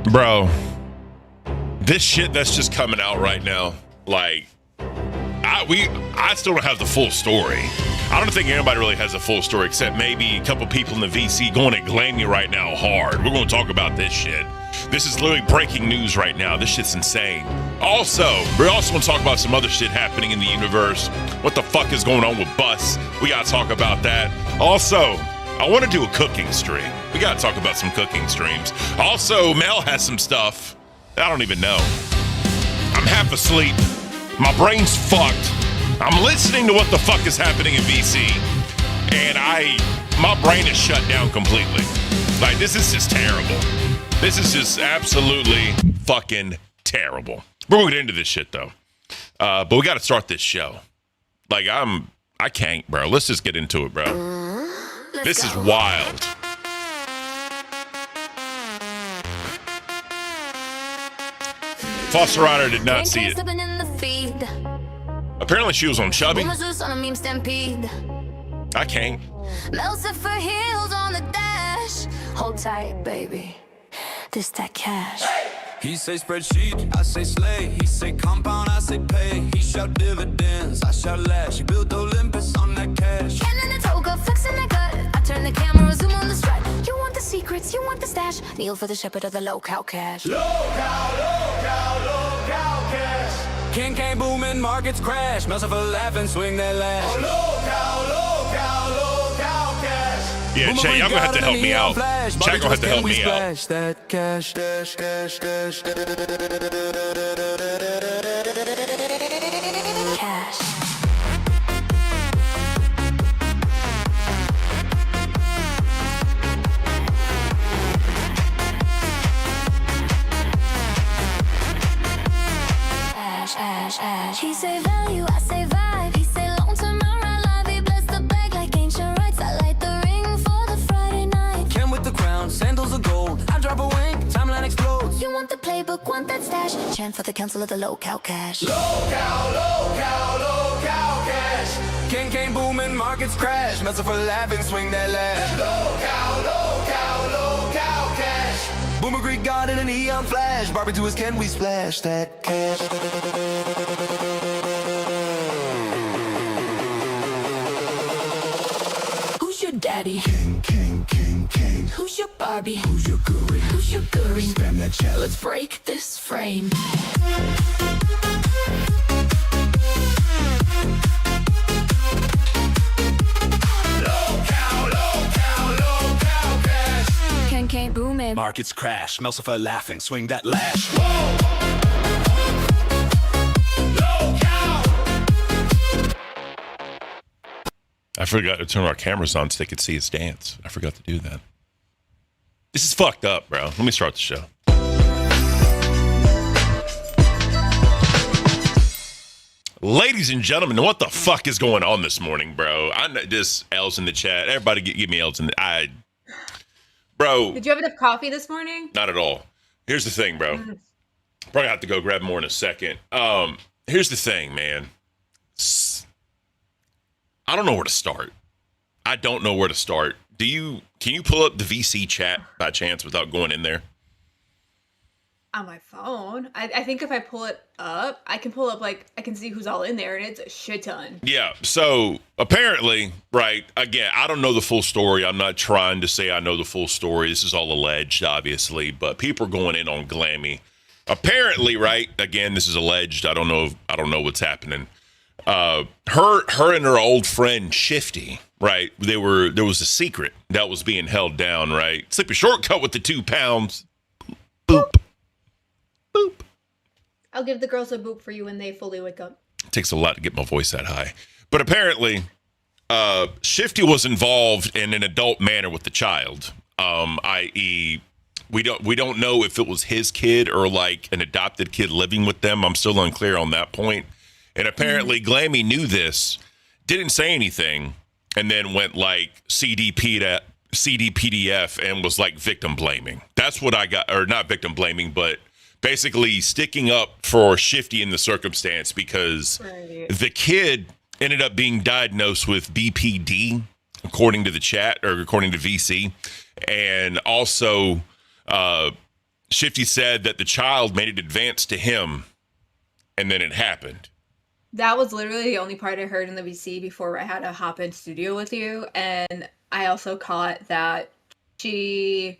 Bro, this shit that's just coming out right now, like, I still don't have the full story. I don't think anybody really has a full story except maybe a couple people in the VC going at Glammy right now hard. We're going to talk about this shit. This is literally breaking news right now. This shit's insane. Also, we're also going to talk about some other shit happening in the universe. What the fuck is going on with Bus? We got to talk about that. Also, I want to do a cooking stream. We got to talk about some cooking streams. Also, Mel has some stuff. I don't even know. I'm half asleep. My brain's fucked. I'm listening to what the fuck is happening in VC, and my brain is shut down completely. Like, this is just terrible. This is just absolutely fucking terrible. We're gonna get into this shit though, but we got to start this show. Like, I can't, bro. Let's just get into it, bro. This is wild. Foster Rider did not see it. Apparently she was on Chubby. I can't. Melted for heels on the dash. Hold tight, baby. This that cash. He say spreadsheet, I say slay. He say compound, I say pay. He shout dividends, I shout lash. He built Olympus on that cash. Cannon and toga, flexing that gut. I turn the camera, zoom on the strut. You want the secrets, you want the stash. Kneel for the shepherd of the low-cow cash. Low-cow cash. King came booming, markets crash. Melts up a laugh and swing that lash. Oh, low-cow cash. Yeah, Che, y'all gonna have to help me out. Che gonna have to help me out. That cash, dash, dash, dash, Cash. Ash. He say value, I say vibe. He say long term, I ride live. He bless the bag like ancient rites. I light the ring for the Friday night. Ken with the crown, sandals of gold. I drop a wink, timeline explodes. You want the playbook, want that stash. Chant for the council of the low-cow cash. Low-cow cash. King came booming, markets crash. Melts up for laughing, swing that lash. Low-cow cash. Boomer Greek God in a neon flash. Barbie to his Ken, we splash that cash. Who's your daddy? King. Who's your Barbie? Who's your guru? Who's your guru? Spam that chat, let's Break this frame. low-cow cash. Can't boom it. Markets crash, Melsifer laughing, swing that lash. I forgot to turn our cameras on so they could see us dance. I forgot to do that. This is fucked up, bro. Let me start the show. Ladies and gentlemen, what the fuck is going on this morning, bro? I know this L's in the chat. Everybody give me L's in the bro. Did you have enough coffee this morning? Not at all. Here's the thing, bro. Probably have to go grab more in a second. Here's the thing, man. I don't know where to start. I don't know where to start. Can you pull up the VC chat by chance without going in there? On my phone. I think if I pull it up, I can pull up, like, I can see who's all in there, and it's a shit ton. Yeah, so apparently, right, again, I don't know the full story. I'm not trying to say I know the full story. This is all alleged, obviously, but people are going in on Glammy. Apparently, right, again, this is alleged. I don't know what's happening. Her and her old friend Shifty, right, there was a secret that was being held down, right? It's like a shortcut with the 2 pounds. Boop. Boop. I'll give the girls a boop for you when they fully wake up. It takes a lot to get my voice that high. But apparently, Shifty was involved in an adult manner with the child, i.e., we don't know if it was his kid or like an adopted kid living with them. I'm still unclear on that point. And apparently, Glammy knew this, didn't say anything, and then went like CDPDF and was like victim blaming. That's what I got, or not victim blaming, but basically sticking up for Shifty in the circumstance because the kid ended up being diagnosed with BPD, according to the chat or according to VC, and also Shifty said that the child made an advance to him, and then it happened. That was literally the only part I heard in the VC before I had to hop in studio with you. And I also caught that she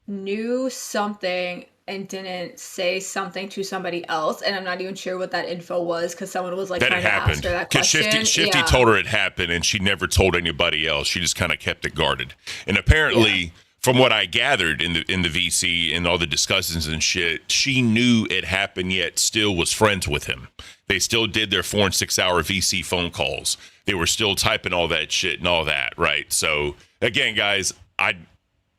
knew something and didn't say something to somebody else. And I'm not even sure what that info was because someone was like That trying it to ask happened. her that Because question. Shifty told her it happened, and she never told anybody else. She just kind of kept it guarded. And apparently, from what I gathered in the VC and all the discussions and shit, she knew it happened, yet still was friends with him. They still did their 4 and 6 hour VC phone calls. They were still typing all that shit and all that, right? So again, guys,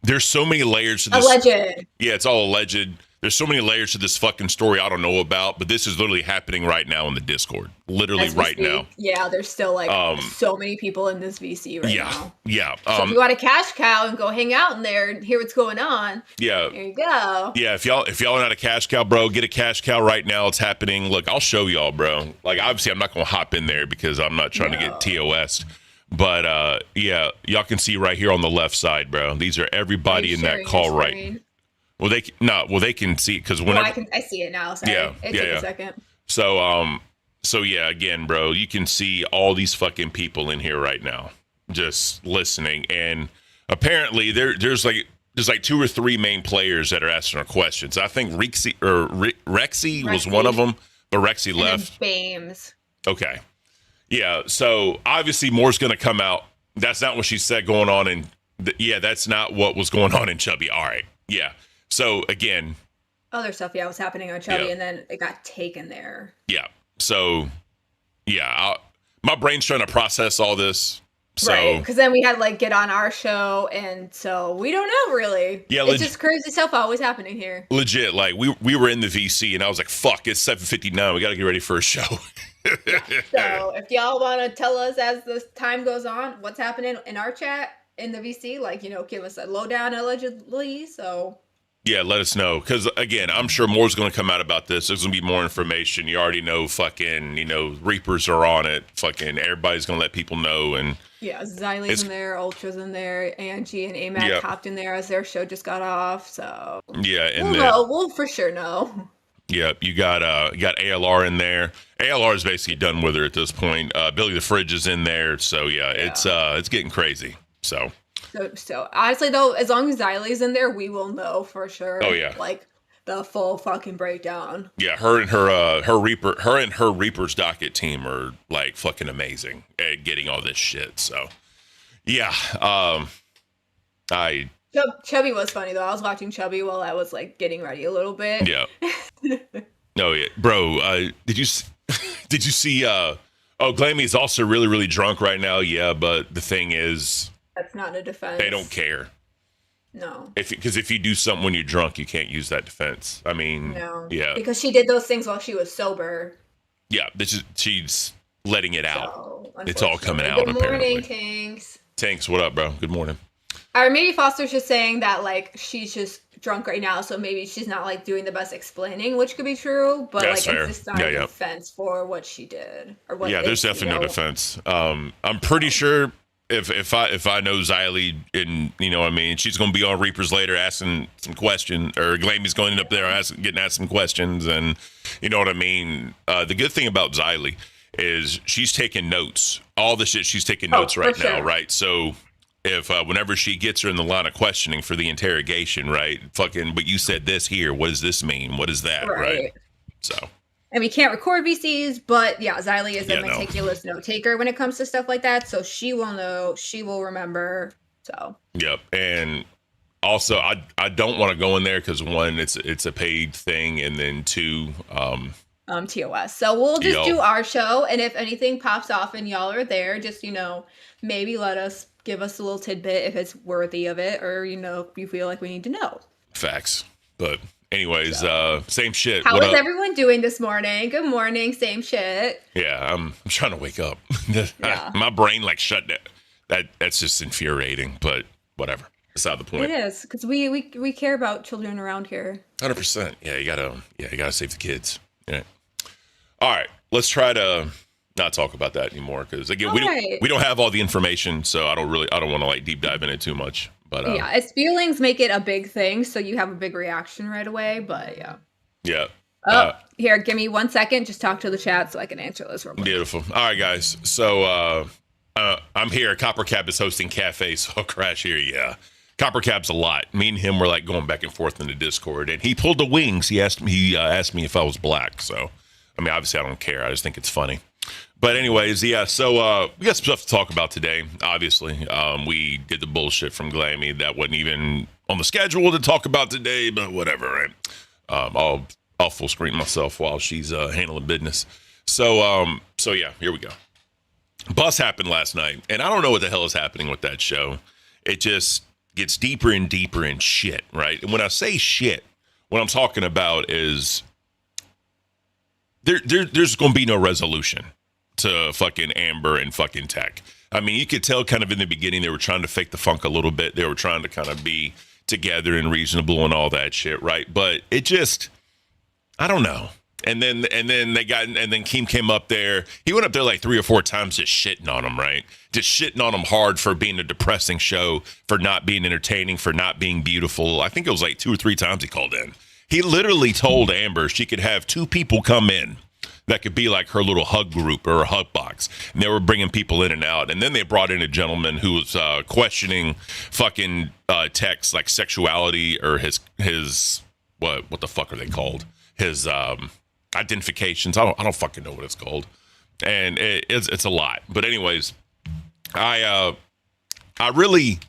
there's so many layers to this. Alleged. Yeah, it's all alleged. There's so many layers to this fucking story I don't know about, but this is literally happening right now in the Discord. Literally As we right speak. now. Yeah, there's still like so many people in this VC right now. Yeah. So if you want a cash cow and go hang out in there and hear what's going on, yeah. there you go. Yeah, if y'all are not a cash cow, bro, get a cash cow right now. It's happening. Look, I'll show y'all, bro. Like, obviously, I'm not going to hop in there because I'm not trying to get TOS'd. But, yeah, y'all can see right here on the left side, bro. These are everybody in that call right. Well, they can see it because whenever I see it now. Sorry. It took a second. So yeah, again, bro, you can see all these fucking people in here right now, just listening, and apparently there's like 2 or 3 main players that are asking our questions. I think Rexy was one of them, but Rexy left. Bames. Okay, yeah. So obviously more's gonna come out. That's not what she said going on, and that's not what was going on in Chubby. All right, yeah. So again, other stuff, was happening on Chubby, and then it got taken there. Yeah. So, yeah, my brain's trying to process all this. So, right, because then we had to get on our show, and so we don't know really. Yeah, it's just crazy stuff always happening here. Legit, we were in the VC, and I was like, "Fuck, it's 7:59. We got to get ready for a show." So if y'all want to tell us as the time goes on what's happening in our chat in the VC, give us a lowdown allegedly. So. Yeah, let us know. Because, again, I'm sure more's going to come out about this. There's going to be more information. You already know Reapers are on it. Fucking everybody's going to let people know. And yeah, Xylie's in there, Ultra's in there, Angie and AMAC hopped in there as their show just got off. So yeah, and we'll for sure know. Yeah, you got ALR in there. ALR is basically done with her at this point. Billy the Fridge is in there. So yeah. It's getting crazy. So honestly though, as long as Xylie's in there, we will know for sure. Oh yeah, the full fucking breakdown. Yeah, her and her Reaper's docket team are fucking amazing at getting all this shit. So yeah, Chubby was funny though. I was watching Chubby while I was getting ready a little bit. Yeah. No, yeah, bro. Did you see? Glammy's also really really drunk right now. Yeah, but the thing is. That's not a defense. They don't care. No. Because if you do something when you're drunk, you can't use that defense. I mean, no. Yeah. Because she did those things while she was sober. Yeah, she's letting it out. It's all coming out. Good morning, Tanks. Tanks, what up, bro? Good morning. Or maybe Foster's just saying that she's just drunk right now, so maybe she's not doing the best explaining, which could be true. But That's fair. It's not a defense for what she did or what. Yeah, there's definitely no defense. I'm pretty sure. If I know Xylie and you know what I mean, she's gonna be on Reapers later asking some questions, or Glammy's going up there getting asked some questions, and you know what I mean. The good thing about Xylie is she's taking notes. All the shit she's taking notes right now, right? So if whenever she gets her in the line of questioning for the interrogation, right? Fucking, but you said this here. What does this mean? What is that? Right? So. And we can't record VCs, but yeah, Xylie is a meticulous note taker when it comes to stuff like that. So she will know, she will remember. So. Yep. And also, I don't want to go in there because 1, it's a paid thing, and then 2, TOS. So we'll just do our show, and if anything pops off and y'all are there, just maybe give us a little tidbit if it's worthy of it, or if you feel like we need to know. Facts, but. Anyways, same shit. How is everyone doing this morning? Good morning. Same shit. Yeah, I'm trying to wake up. My brain shut down. That's just infuriating, but whatever. That's not the point. It is, because we care about children around here. 100%. Yeah, you gotta save the kids. Yeah. All right, let's try to not talk about that anymore, because again, we don't have all the information, so I don't want to deep dive in it too much. But yeah, its feelings make it a big thing, so you have a big reaction right away. But yeah. Yeah. Oh, here, give me 1 second. Just talk to the chat so I can answer this real quick. Beautiful. All right, guys. So I'm here. Copper Cap is hosting Cafe, so I'll crash here. Yeah. Copper Cap's a lot. Me and him were like going back and forth in the Discord, and he pulled the wings. He asked me if I was black. So, I mean, obviously I don't care. I just think it's funny. But anyways, yeah. So we got some stuff to talk about today. Obviously, we did the bullshit from Glammy that wasn't even on the schedule to talk about today, but whatever. Right? I'll full screen myself while she's handling business. So yeah, here we go. Bus happened last night, and I don't know what the hell is happening with that show. It just gets deeper and deeper in shit, right? And when I say shit, what I'm talking about is there's going to be no resolution to fucking Amber and fucking Tech. I mean, you could tell kind of in the beginning they were trying to fake the funk a little bit. They were trying to kind of be together and reasonable and all that shit, right? But it just, I don't know. And then Keem came up there. He went up there like 3 or 4 times just shitting on him, right? Just shitting on him hard for being a depressing show, for not being entertaining, for not being beautiful. I think it was like 2 or 3 times he called in. He literally told Amber she could have 2 people come in that could be like her little hug group or a hug box. And they were bringing people in and out. And then they brought in a gentleman who was questioning fucking Tech's like sexuality or his what the fuck are they called? His identifications. I don't fucking know what it's called. And it's a lot. But anyways, I really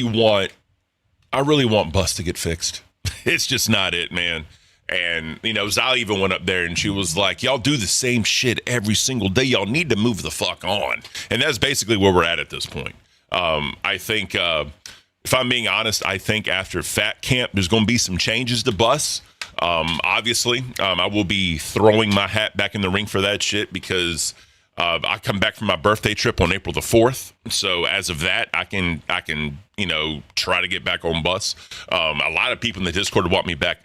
want Bus to get fixed. It's just not it, man. And, you know, Zal even went up there and she was like, y'all do the same shit every single day. Y'all need to move the fuck on. And that's basically where we're at this point. I think, if I'm being honest, I think after Fat Camp, there's going to be some changes to Bus. Obviously, I will be throwing my hat back in the ring for that shit because I come back from my birthday trip on April the 4th. So as of that, I can, you know, try to get back on Bus. A lot of people in the Discord want me back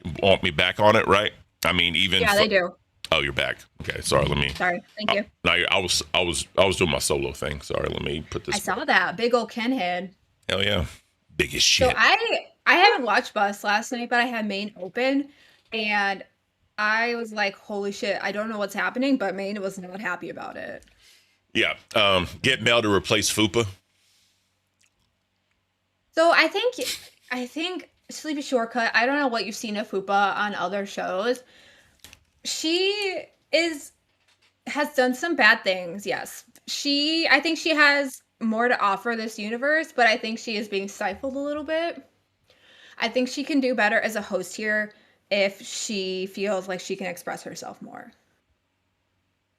on it, right? I mean, even they do. Oh, you're back. Okay, sorry. Sorry, thank you. No, I was doing my solo thing. Sorry, let me put this. I saw that big old Ken head. Hell yeah, big as shit. So I haven't watched Bus last night, but I had Maine open, and I was like, holy shit, I don't know what's happening, but Maine was not happy about it. Yeah. Get Mel to replace Fupa. So I think Sleepy Shortcut, I don't know what you've seen of Fupa on other shows. She has done some bad things, yes. I think she has more to offer this universe, but I think she is being stifled a little bit. I think she can do better as a host here if she feels like she can express herself more.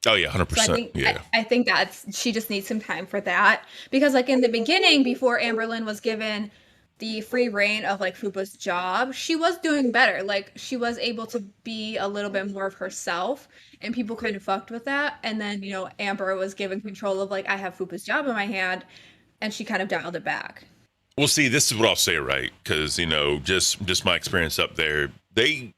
Oh yeah, 100%. I think she just needs some time for that, because like in the beginning, before Amberlynn was given the free reign of like Fupa's job, she was doing better. Like she was able to be a little bit more of herself, and people kind of fucked with that. And then, you know, Amber was given control of like, I have Fupa's job in my hand, and she kind of dialed it back. Well, see, this is what I'll say, right? Because, you know, just my experience up there, they're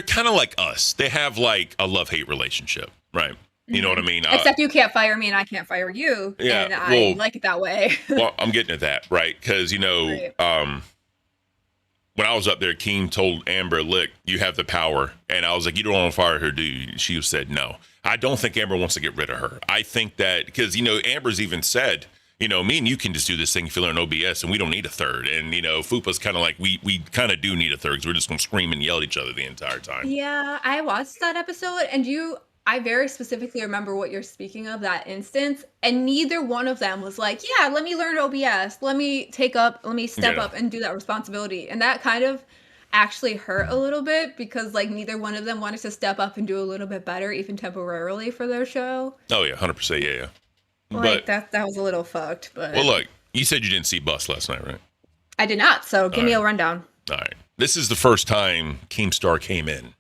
kind of like us. They have like a love-hate relationship, right? You know what I mean? Except you can't fire me and I can't fire you. Yeah, and I like it that way. Well, I'm getting at that, right? Because, you know, right. When I was up there, Keem told Amber, look, you have the power. And I was like, you don't want to fire her, do you? She said no. I don't think Amber wants to get rid of her. I think that, because, you know, Amber's even said, you know, me and you can just do this thing if you learn OBS and we don't need a third. And, you know, Fupa's kind of like, we kind of do need a third because we're just going to scream and yell at each other the entire time. Yeah, I watched that episode, and I very specifically remember what you're speaking of, that instance. And neither one of them was like, yeah, let me learn OBS. Let me step up and do that responsibility. And that kind of actually hurt a little bit, because like neither one of them wanted to step up and do a little bit better, even temporarily, for their show. Oh yeah, 100%. Yeah. Like, but that was a little fucked. But well, look, you said you didn't see Bus last night, right? I did not. So give me a rundown. All right. This is the first time Keemstar came in.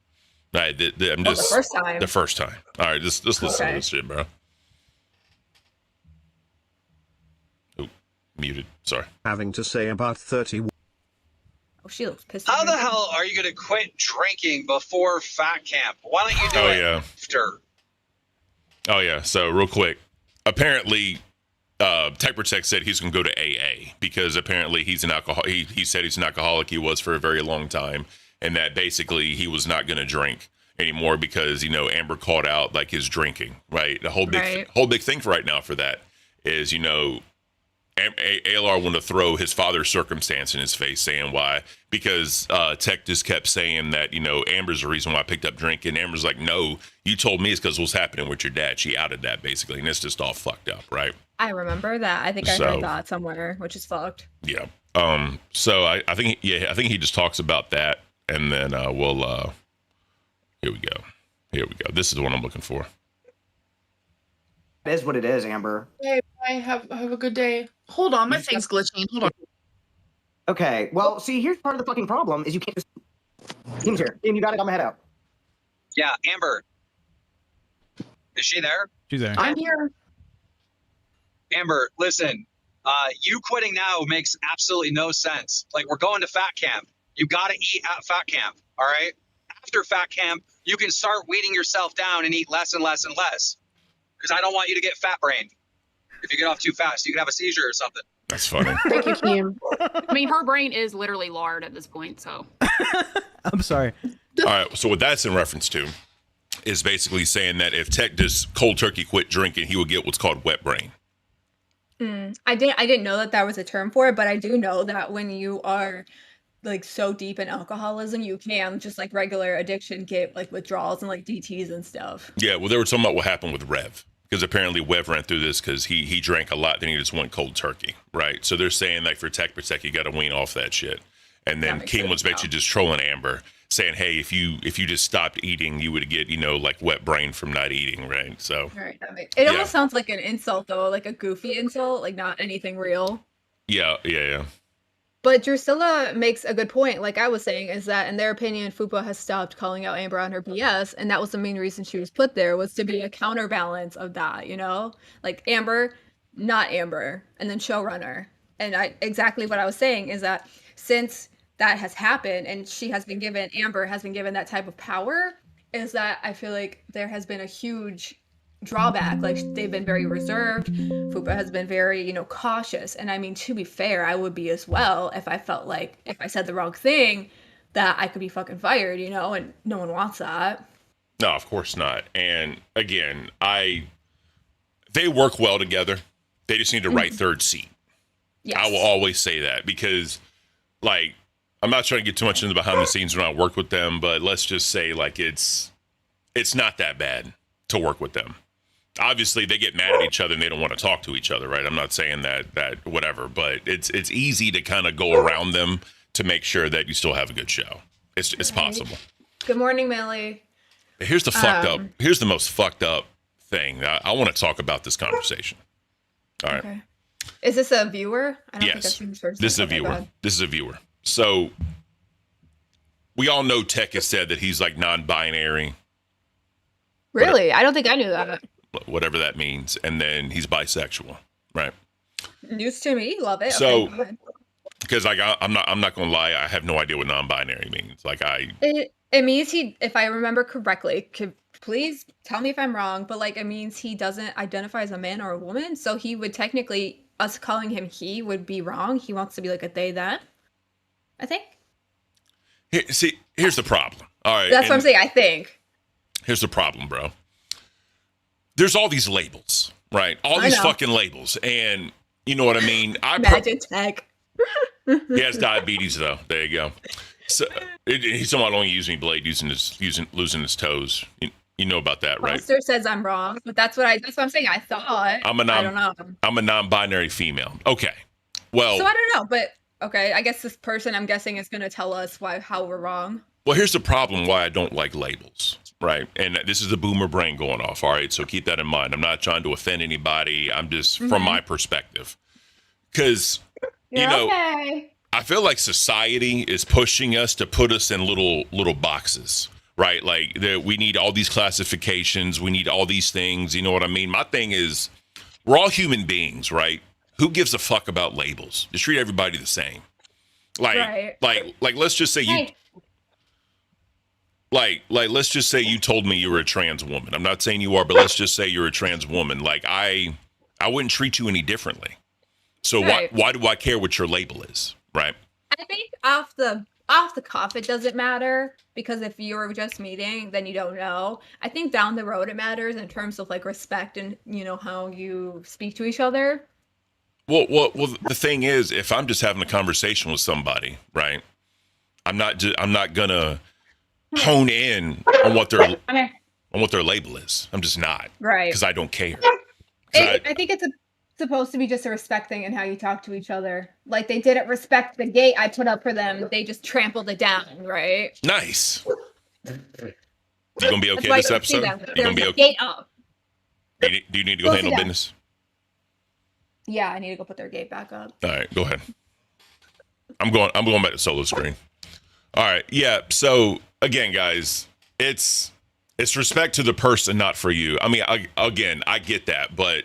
All right. The first time. The first time. All right. Just listen to this shit, bro. Oh, muted. Sorry. Having to say about 30. Oh, she looks pissed. How the hell are you going to quit drinking before Fat Camp? Why don't you do it after? Oh, yeah. So real quick. Apparently, Tech Protect said he's going to go to AA because apparently he's an alcohol. He said he's an alcoholic. He was for a very long time, and that basically he was not going to drink anymore because Amber called out like his drinking. Right, the whole big thing for right now for that is ALR wanted to throw his father's circumstance in his face, saying why because Tech just kept saying that Amber's the reason why I picked up drinking. Amber's like, no, you told me it's because what's happening with your dad. She outed that basically, and it's just all fucked up, right? I remember that. I think I heard that somewhere, which is fucked. Yeah. So I think he just talks about that, and then we'll. Here we go. This is the one I'm looking for. It is what it is, Amber. Hey, bye. Have a good day. Hold on, my thing's glitching. Hold on. Okay. Well, see, here's part of the fucking problem: is you can't just. Team's here. Team, you got it. I'm gonna head out. Yeah, Amber. Is she there? She's there. I'm here. Amber, listen. You quitting now makes absolutely no sense. Like, we're going to fat camp. You got to eat at fat camp. All right. After fat camp, you can start weeding yourself down and eat less and less and less. Because I don't want you to get fat brain. If you get off too fast, you could have a seizure or something. That's funny. Thank you, Kim. I mean, her brain is literally lard at this point, so. I'm sorry. All right. So what that's in reference to is basically saying that if Tech just cold turkey quit drinking, he would get what's called wet brain. I didn't know that was a term for it, but I do know that when you are like so deep in alcoholism, you can just like regular addiction get like withdrawals and like DTs and stuff. Yeah, well, they were talking about what happened with Rev because apparently Rev ran through this because he drank a lot, then he just went cold turkey, right? So they're saying like for Tech Protect, you got to wean off that shit. And then King was basically just trolling Amber, saying, "Hey, if you just stopped eating, you would get like wet brain from not eating, right?" So right, it almost sounds like an insult though, like a goofy insult, like not anything real. Yeah. But Drusilla makes a good point. Like I was saying, is that in their opinion, Fupa has stopped calling out Amber on her BS, and that was the main reason she was put there was to be a counterbalance of that. Like Amber, not Amber, and then showrunner. And exactly what I was saying is that since that has happened and Amber has been given that type of power, is that I feel like there has been a huge drawback. Like they've been very reserved. Fupa has been very, cautious. And I mean, to be fair, I would be as well if I felt like if I said the wrong thing that I could be fucking fired, and no one wants that. No, of course not. And again, they work well together. They just need the right third seat. Yes. I will always say that because like, I'm not trying to get too much into the behind the scenes when I work with them, but let's just say like it's not that bad to work with them. Obviously, they get mad at each other and they don't want to talk to each other, right? I'm not saying that whatever, but it's easy to kind of go around them to make sure that you still have a good show. It's possible. Good morning, Millie. Here's the most fucked up thing. I want to talk about this conversation. All right. Okay. Is this a viewer? I don't yes. think this is a viewer. This is a viewer. So we all know Tech has said that he's like non-binary. Really? I don't think I knew that. Whatever that means. And then he's bisexual, right? News to me. Love it. So, because like I'm not gonna lie, I have no idea what non-binary means. Like it means if I remember correctly, please tell me if I'm wrong, but like it means he doesn't identify as a man or a woman. So he would technically, us calling him he would be wrong. He wants to be like a they them, I think. Here's the problem. All right. That's what I'm saying, I think. Here's the problem, bro. There's all these labels, right? All these fucking labels. And you know what I mean? Imagine Tech. He has diabetes though. There you go. So he's talking about only using blade, losing his toes. You know about that, right? Foster says I'm wrong, but that's what I'm saying. I thought. I don't know. I'm a non-binary female. Okay. Well. So I don't know, but okay. I guess this person I'm guessing is going to tell us how we're wrong. Well, here's the problem why I don't like labels, right? And this is the boomer brain going off, all right? So keep that in mind. I'm not trying to offend anybody. I'm just from my perspective. Because, okay. I feel like society is pushing us to put us in little boxes, right? Like we need all these classifications. We need all these things. You know what I mean? My thing is we're all human beings, right? Who gives a fuck about labels? Just treat everybody the same. Like let's just say you... Like, let's just say you told me you were a trans woman. I'm not saying you are, but let's just say you're a trans woman. Like, I I wouldn't treat you any differently. So Right. why do I care what your label is, right? I think off the cuff it doesn't matter, because if you're just meeting, then you don't know. I think down the road it matters in terms of like respect and how you speak to each other. Well, the thing is, if I'm just having a conversation with somebody, right? I'm not gonna hone in on what their label is. I'm just not, Right. because I don't care. I think it's supposed to be just a respect thing and how you talk to each other. Like they didn't respect the gate I put up for them. They just trampled it down, right? Nice. You gonna be okay That's why this you don't see episode? them. You gonna There's be a okay? gate up. Do you need to go Go handle sit down. business? Yeah, I need to go put their gate back up. All right, go ahead. I'm going back to solo screen. All right, yeah. So again, guys, it's respect to the person, not for you. I mean, I get that, but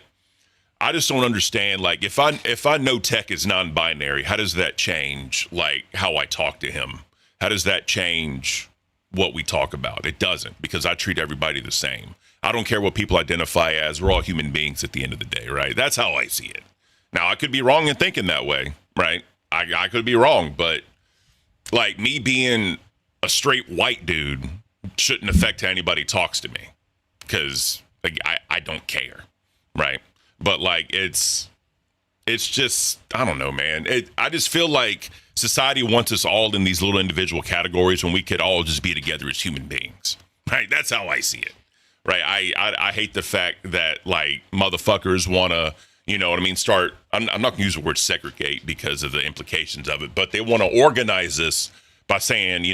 I just don't understand. Like, if I know Tech is non-binary, how does that change like how I talk to him? How does that change what we talk about? It doesn't, because I treat everybody the same. I don't care what people identify as. We're all human beings at the end of the day, right? That's how I see it. Now, I could be wrong in thinking that way, right? I could be wrong, but like me being a straight white dude shouldn't affect how anybody talks to me, because like, I don't care, right? But like it's just, I don't know, man. I just feel like society wants us all in these little individual categories when we could all just be together as human beings, right? That's how I see it, right? I hate the fact that like motherfuckers want to, you know what I mean, I'm not going to use the word segregate because of the implications of it, but they want to organize this by saying,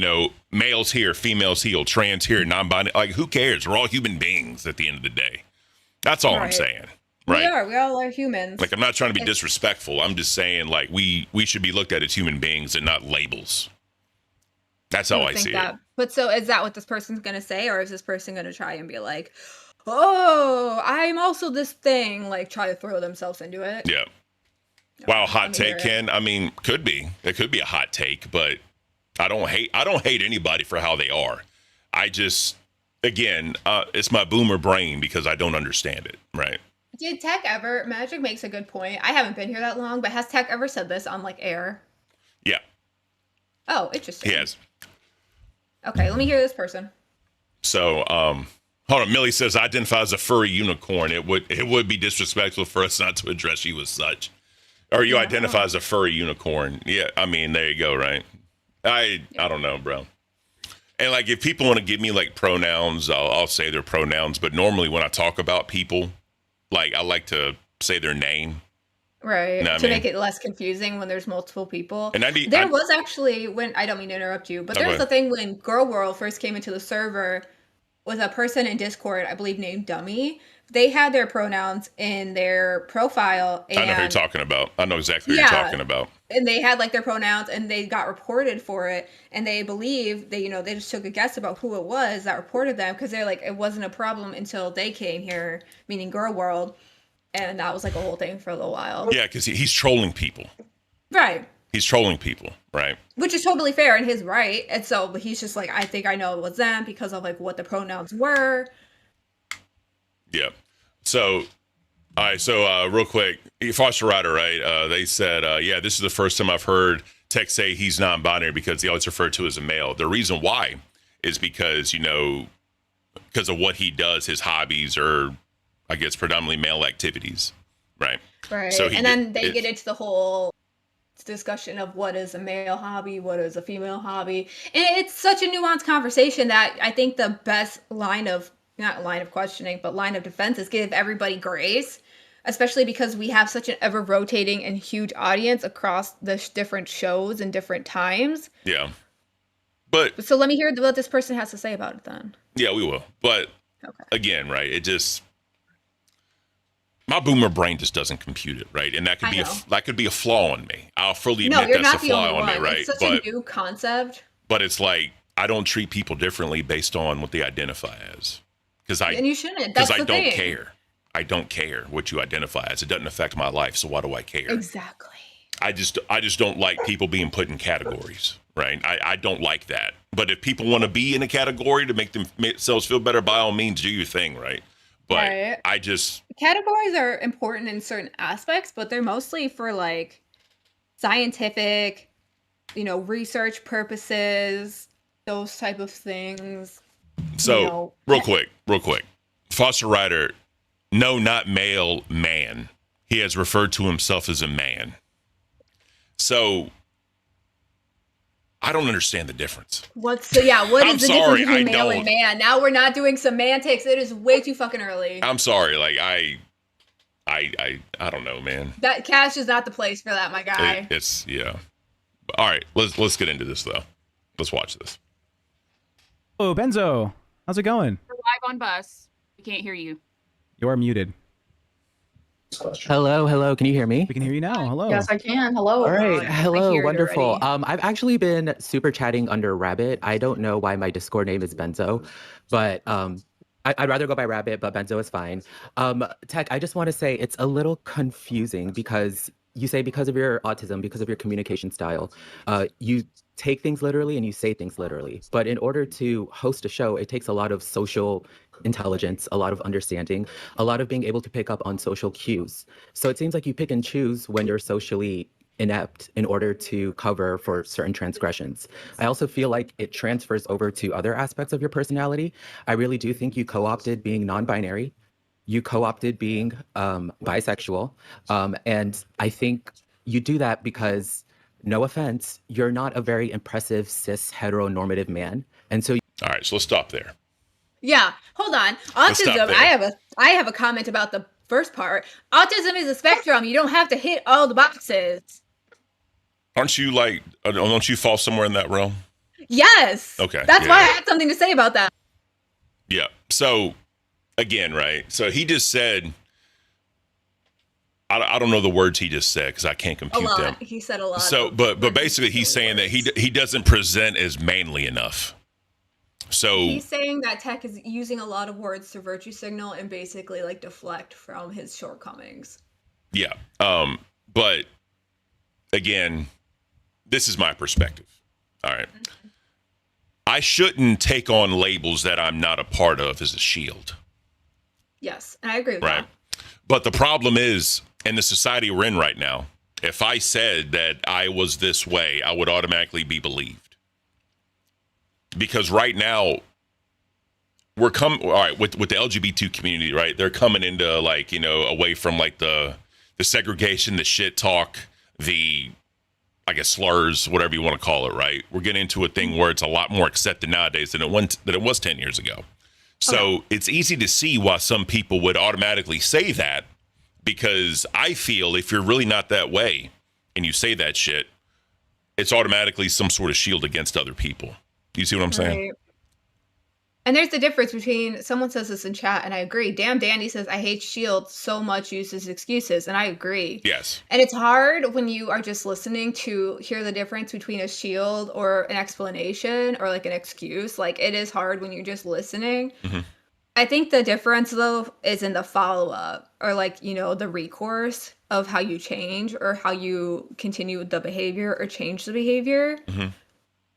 males here, females here, trans here, non-binary. Like, who cares? We're all human beings at the end of the day. That's all I'm saying. Right. We all are humans. Like, I'm not trying to be disrespectful. I'm just saying, like, we should be looked at as human beings and not labels. That's how I see it. But so is that what this person's going to say? Or is this person going to try and be like, oh, I'm also this thing, like try to throw themselves into it? Yeah. Wow, hot take, Ken. I mean, could be. It could be a hot take, but I don't hate anybody for how they are. I just, again, it's my boomer brain because I don't understand it, right? Did Tech ever, Magic makes a good point. I haven't been here that long, but has Tech ever said this on like air? Yeah. Oh, interesting. He has. Okay, let me hear this person. So, hold on. Millie says, identify as a furry unicorn. It would be disrespectful for us not to address you as such. Or you identify as a furry unicorn. Yeah, I mean, there you go, right? I don't know, bro. And like, if people want to give me like pronouns, I'll say their pronouns. But normally when I talk about people, like I like to say their name. Right. Know To make it less confusing when there's multiple people. And there was actually, when, I don't mean to interrupt you, but there was a thing when Girl World first came into the server with a person in Discord, I believe named Dummy. They had their pronouns in their profile. And, I know who you're talking about. I know exactly who you're talking about. And they had like their pronouns and they got reported for it. And they believe they just took a guess about who it was that reported them, because they're like, it wasn't a problem until they came here, meaning Girl World. And that was like a whole thing for a little while. Yeah, because he's trolling people. Right. He's trolling people, right? Which is totally fair and his right. And so he's just like, I think I know it was them because of like what the pronouns were. Yeah. So, all right. So, real quick, Foster Rider, right? They said, yeah, this is the first time I've heard Tech say he's non-binary because he always referred to as a male. The reason why is because, because of what he does, his hobbies are, I guess, predominantly male activities, right? Right. So and then they get into the whole discussion of what is a male hobby, what is a female hobby. And it's such a nuanced conversation that I think the best line of defense is give everybody grace, especially because we have such an ever rotating and huge audience across the different shows and different times. Yeah. But so let me hear what this person has to say about it then. Yeah, we will. But again, right, it just, my boomer brain just doesn't compute it, right? And that could be a flaw in me. I'll fully admit that's a flaw on me, right? It's such a new concept. But it's like, I don't treat people differently based on what they identify as. And you shouldn't. That's the thing. Care. I don't care what you identify as. It doesn't affect my life, so why do I care? Exactly. I just don't like people being put in categories, right? I don't like that. But if people want to be in a category to make themselves feel better, by all means, do your thing, right? But Right. I just Categories are important in certain aspects, but they're mostly for like scientific, research purposes, those type of things. so real quick. Foster Rider, no, not male, man. He has referred to himself as a man. So I don't understand the difference. What is the difference sorry, between I male and don't. man? Now we're not doing semantics. It is way too fucking early. I'm sorry. Like I don't know, man. That Cash is not the place for that, my guy. It's yeah. All right, let's get into this though. Let's watch this. Oh, Benzo, how's it going? We're live on bus. We can't hear you. You are muted. Hello. Can you hear me? We can hear you now. Hello. Yes, I can. Hello. All right. I Hello. hear it Wonderful. already. I've actually been super chatting under Rabbit. I don't know why my Discord name is Benzo, but I'd rather go by Rabbit, but Benzo is fine. Tech, I just want to say it's a little confusing because you say because of your autism, because of your communication style, you take things literally and you say things literally. But in order to host a show, it takes a lot of social intelligence, a lot of understanding, a lot of being able to pick up on social cues. So it seems like you pick and choose when you're socially inept in order to cover for certain transgressions. I also feel like it transfers over to other aspects of your personality. I really do think you co-opted being non-binary. You co-opted being bisexual. And I think you do that because, no offense, you're not a very impressive cis heteronormative man. And so All right, so let's stop there. Yeah, hold on. Let's stop Autism. there. I have a comment about the first part. Autism is a spectrum. You don't have to hit all the boxes. Aren't you like? Don't you fall somewhere in that realm? Yes. Okay, That's yeah, why yeah. I had something to say about that. Yeah. So again, right? So he just said, I don't know the words he just said because I can't A compute lot. them. He said a lot. So, of but really basically, he's silly saying that words. he doesn't present as manly enough. So He's saying that Tech is using a lot of words to virtue signal and basically like deflect from his shortcomings. yeah. But again, this is my perspective. All right. I shouldn't take on labels that I'm not a part of as a shield. Yes, and I agree with Right. that. But the problem is, in the society we're in right now, if I said that I was this way, I would automatically be believed. Because right now, we're coming, all right, with the LGBT community, right? They're coming into like, away from like the segregation, the shit talk, the, I guess, slurs, whatever you want to call it, right? We're getting into a thing where it's a lot more accepted nowadays than it was 10 years ago. So it's easy to see why some people would automatically say that, because I feel if you're really not that way and you say that shit, it's automatically some sort of shield against other people. Do you see what I'm saying? Right. And there's the difference between someone says this in chat, and I agree. Damn Dandy says, I hate Shield so much, uses excuses, and I agree. Yes. And it's hard when you are just listening to hear the difference between a shield or an explanation or like an excuse. Like it is hard when you're just listening. Mhm. I think the difference though is in the follow-up or like, the recourse of how you change or how you continue the behavior or change the behavior. Mhm.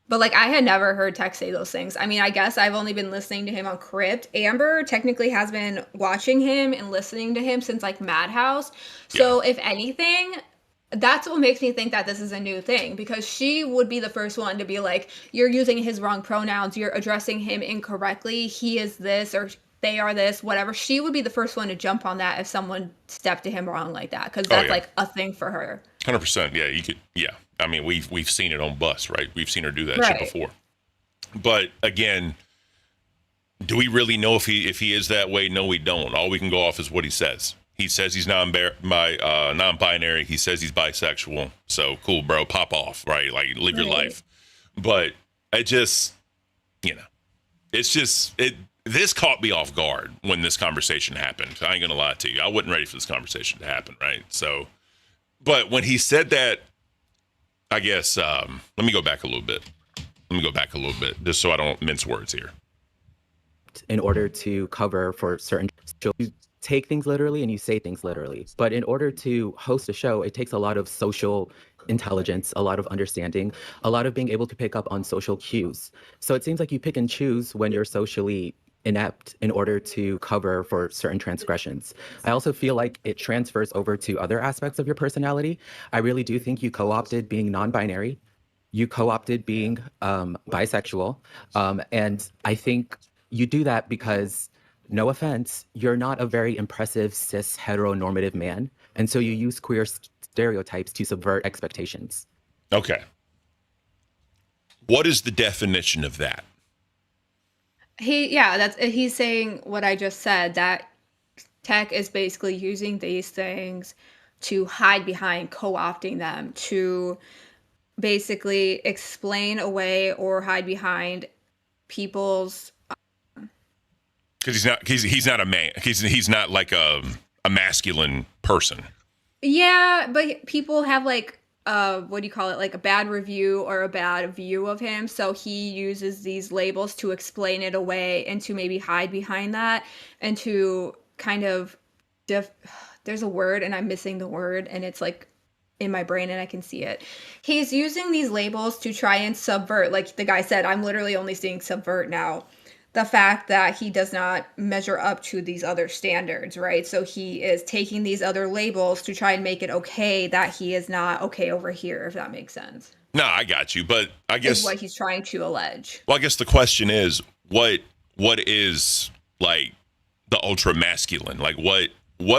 But like I had never heard Tech say those things. I mean, I guess I've only been listening to him on Crypt. Amber technically has been watching him and listening to him since like Madhouse. So if anything, that's what makes me think that this is a new thing, because she would be the first one to be like, you're using his wrong pronouns, you're addressing him incorrectly, he is this or they are this, whatever. She would be the first one to jump on that if someone stepped to him wrong like that, because that's like a thing for her. 100%. Yeah, you could. Yeah, I mean, we've seen it on Bus, right? We've seen her do that Right. shit before. But again, do we really know if he is that way? No, we don't. All we can go off is what he says. He says he's non-binary. He says he's bisexual. So cool, bro. Pop off, right? Like live your life. But it just, it's just it. This caught me off guard when this conversation happened. I ain't gonna lie to you. I wasn't ready for this conversation to happen, right? So, but when he said that, I guess, let me go back a little bit. Just so I don't mince words here. in order to cover for certain shows, you take things literally and you say things literally. But in order to host a show, it takes a lot of social intelligence, a lot of understanding, a lot of being able to pick up on social cues. So it seems like you pick and choose when you're socially inept in order to cover for certain transgressions. I also feel like it transfers over to other aspects of your personality. I really do think you co-opted being non-binary. You co-opted being bisexual. And I think you do that because, no offense, you're not a very impressive cis heteronormative man. And so you use queer stereotypes to subvert expectations. Okay. What is the definition of that? He's saying what I just said, that tech is basically using these things to hide behind, co-opting them to basically explain away or hide behind people's, Because he's not a man. He's not like a masculine person. yeah, but people have like what do you call it, like a bad review or a bad view of him, so he uses these labels to explain it away and to maybe hide behind that and to kind of there's a word and I'm missing the word and it's like in my brain and I can see it. He's using these labels to try and subvert, like the guy said, I'm literally only seeing subvert now. The fact that he does not measure up to these other standards, right? So he is taking these other labels to try and make it okay that he is not okay over here, if that makes sense. No, I got you, but I guess is what he's trying to allege. Well, I guess the question is, what is like the ultra masculine? Like what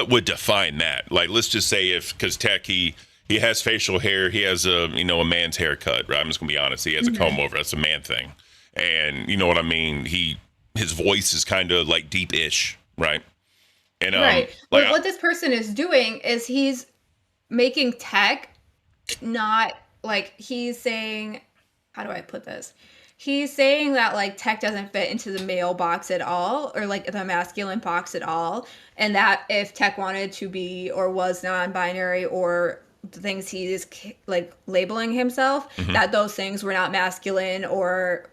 would define that? Like, let's just say because Tech he has facial hair, he has a man's haircut, right? I'm just gonna be honest, he has a comb over. That's a man thing, and you know what I mean. His voice is kind of like deep-ish, right? And right. like, what this person is doing is he's making Tech not like, he's saying, how do I put this? He's saying that like Tech doesn't fit into the male box at all, or like the masculine box at all, and that if Tech wanted to be or was non-binary or the things he is like labeling himself, that those things were not masculine or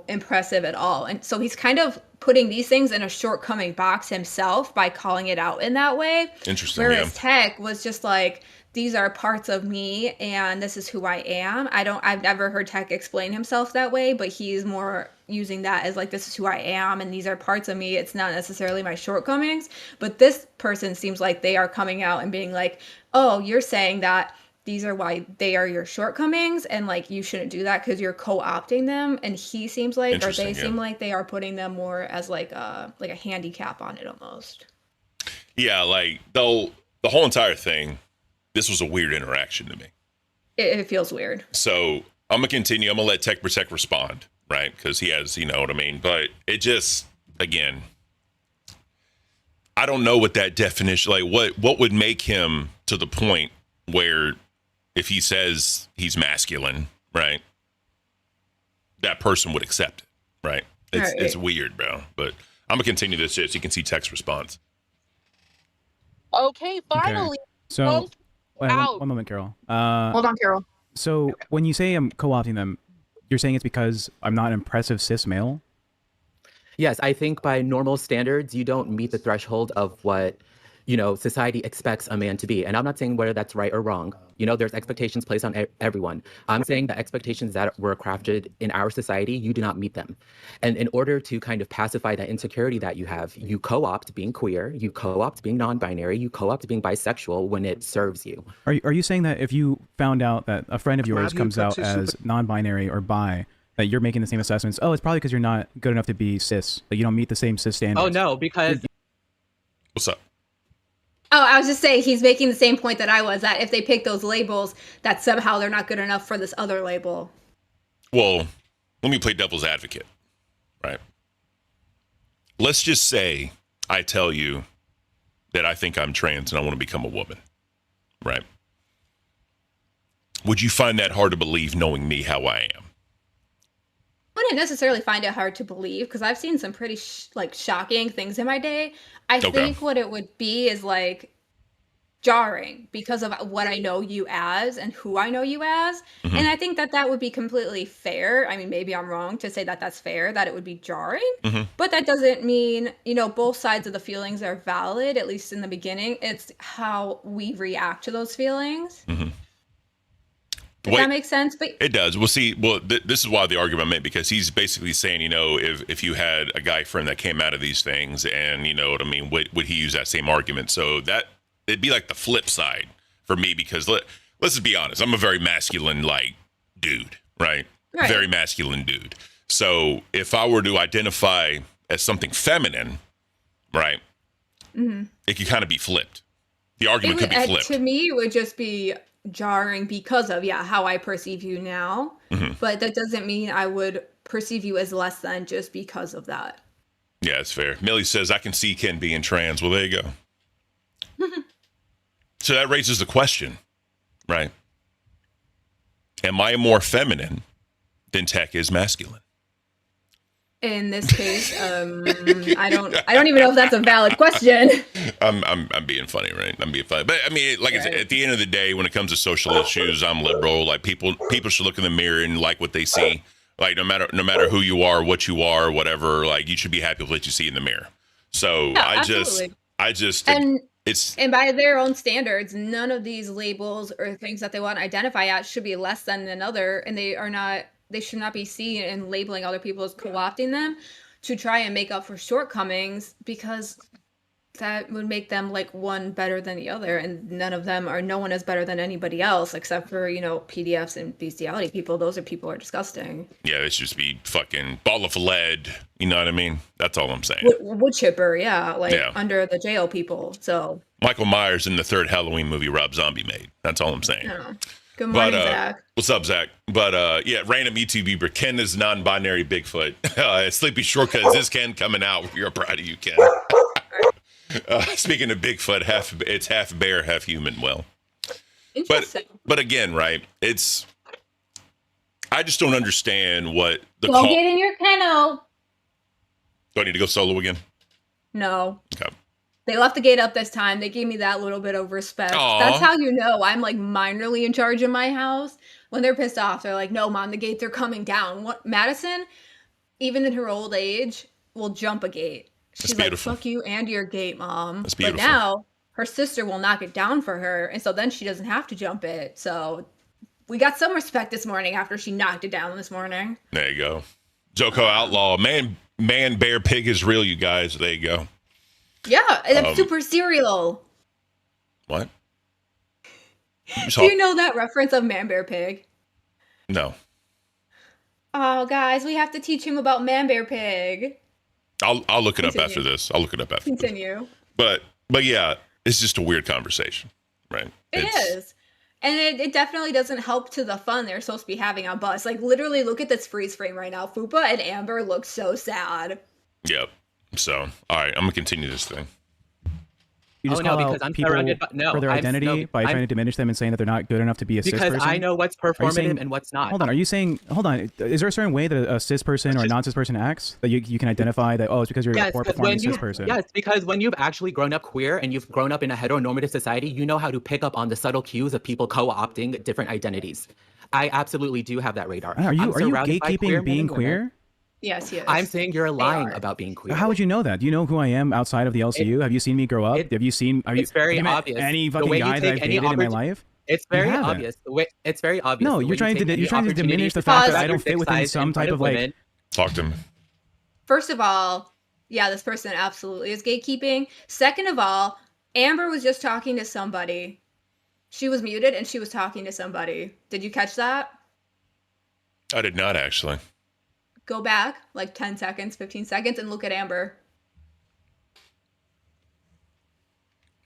impressive at all. And so he's kind of putting these things in a shortcoming box himself by calling it out in that way. Interesting. Whereas Tech was just like, these are parts of me and this is who I am. I've never heard Tech explain himself that way, but he's more using that as like, this is who I am and these are parts of me. It's not necessarily my shortcomings. But this person seems like they are coming out and being like, oh, you're saying that these are why they are your shortcomings and like you shouldn't do that because you're co-opting them. And he seems like, or they seem like they are putting them more as like a handicap on it almost. Yeah, like though the whole entire thing, this was a weird interaction to me. It feels weird. So I'm gonna continue. I'm gonna let Tech Protect respond, right? Because he has, you know what I mean. But it just, again, I don't know what that definition, like what would make him to the point where if he says he's masculine, right, that person would accept it, right? It's weird, bro. But I'm gonna continue this shit so you can see Tech's response. Okay, finally. Okay. So, wait, one moment, Carol. Hold on, Carol. So when you say I'm co-opting them, you're saying it's because I'm not an impressive cis male? Yes, I think by normal standards, you don't meet the threshold of what, society expects a man to be. And I'm not saying whether that's right or wrong. There's expectations placed on everyone. I'm saying the expectations that were crafted in our society, you do not meet them. And in order to kind of pacify that insecurity that you have, you co-opt being queer, you co-opt being non-binary, you co-opt being bisexual when it serves you. Are you saying that if you found out that a friend of yours comes out as non-binary or bi, that you're making the same assessments? Oh, it's probably because you're not good enough to be cis. Like you don't meet the same cis standards. Oh no, because what's up? Oh, I was just saying he's making the same point that I was, that if they pick those labels, that somehow they're not good enough for this other label. Well, let me play devil's advocate, right? Let's just say I tell you that I think I'm trans and I want to become a woman, right? Would you find that hard to believe knowing me how I am? I wouldn't necessarily find it hard to believe because I've seen some pretty shocking things in my day. I think what it would be is like jarring because of what I know you as and who I know you as. And I think that would be completely fair. I mean, maybe I'm wrong to say that that's fair, that it would be jarring, but that doesn't mean, both sides of the feelings are valid, at least in the beginning. It's how we react to those feelings. Does that make sense? But it does. Well, see, this is why the argument made, because he's basically saying, you know, if you had a guy friend that came out of these things, and you know what I mean, would he use that same argument? So that it'd be like the flip side for me, because let's just be honest, I'm a very masculine like dude, right? Very masculine dude. So if I were to identify as something feminine, right, it could kind of be flipped. The argument could be flipped. To me, it would just be jarring because of how I perceive you now, but that doesn't mean I would perceive you as less than just because of that. Yeah, it's fair. Millie says I can see Ken being trans. Well, there you go. So that raises the question, right? Am I more feminine than Tech is masculine? In this case, I don't even know if that's a valid question. I'm being funny, right? I'm being funny, but I mean, like I said, at the end of the day, when it comes to social issues, I'm liberal. Like people should look in the mirror and like what they see. Like no matter who you are, what you are, whatever. Like you should be happy with what you see in the mirror. So I just and by their own standards, none of these labels or things that they want to identify as should be less than another, and they should not be seen and labeling other people as co-opting them to try and make up for shortcomings, because that would make them like one better than the other, and no one is better than anybody else except for, you know, PDFs and bestiality people. Those people are disgusting. Yeah, it should just be fucking ball of lead. You know what I mean? That's all I'm saying. Wood chipper, under the jail people. So Michael Myers in the third Halloween movie Rob Zombie made. That's all I'm saying. Yeah. Good morning, Zach. What's up, Zach? But yeah, random YouTube viewer. Ken is non-binary Bigfoot. Sleepy Shortcut, is this Ken coming out? We're proud of you, Ken. Speaking of Bigfoot, it's half bear, half human. Well, interesting. But again, right? I just don't understand what the Go get in your kennel. Do I need to go solo again? No. Okay. They left the gate up this time. They gave me that little bit of respect. Aww. That's how you know I'm like minorly in charge of my house. When they're pissed off, they're like, no, Mom, the gates are coming down. Madison, even in her old age, will jump a gate. She's like, fuck you and your gate, Mom. That's beautiful. But now her sister will knock it down for her. And so then she doesn't have to jump it. So we got some respect this morning after she knocked it down this morning. There you go. Joko Outlaw. Man, bear, pig is real, you guys. There you go. Yeah, it's super cereal. What? Do you know that reference of Man, Bear, Pig? No. Oh, guys, we have to teach him about Man, Bear, Pig. I'll look it up after this. Continue. But yeah, it's just a weird conversation, right? It is. And it definitely doesn't help to the fun they're supposed to be having on bus. Like, literally, look at this freeze frame right now. Fupa and Amber look so sad. Yep. So, all right, I'm going to continue this thing. You just call out people for their identity by trying to diminish them and saying that they're not good enough to be a cis person? Because I know what's performative and what's not. Hold on, is there a certain way that a cis person or a non-cis person acts that you can identify that, it's because you're a poor performing cis person? Yes, because when you've actually grown up queer and you've grown up in a heteronormative society, you know how to pick up on the subtle cues of people co-opting different identities. I absolutely do have that radar. Are you gatekeeping being queer? Yes, yes. I'm saying you're lying about being queer. How would you know that? Do you know who I am outside of the LCU? Have you seen me grow up? It's very obvious. Any fucking guy that I've dated in my life? It's very obvious. It's very obvious. No, you're trying to diminish the fact that I don't fit within some type of like. Talk to me. First of all, yeah, this person absolutely is gatekeeping. Second of all, Amber was just talking to somebody. She was muted and she was talking to somebody. Did you catch that? I did not actually. Go back like 10 seconds, 15 seconds, and look at Amber.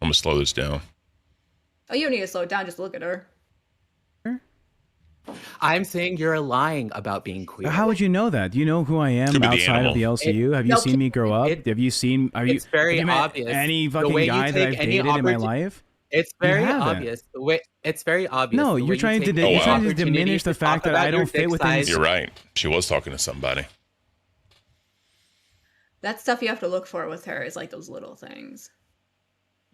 I'm going to slow this down. Oh, you don't need to slow it down. Just look at her. I'm saying you're lying about being queer. How would you know that? Do you know who I am outside of the LCU? Have you seen me grow up? It's very obvious. Any fucking guy that I've dated in my life? It's very obvious. It's very obvious. No, you're trying to diminish the fact that I don't fit within. You're right. She was talking to somebody. That stuff you have to look for with her is like those little things.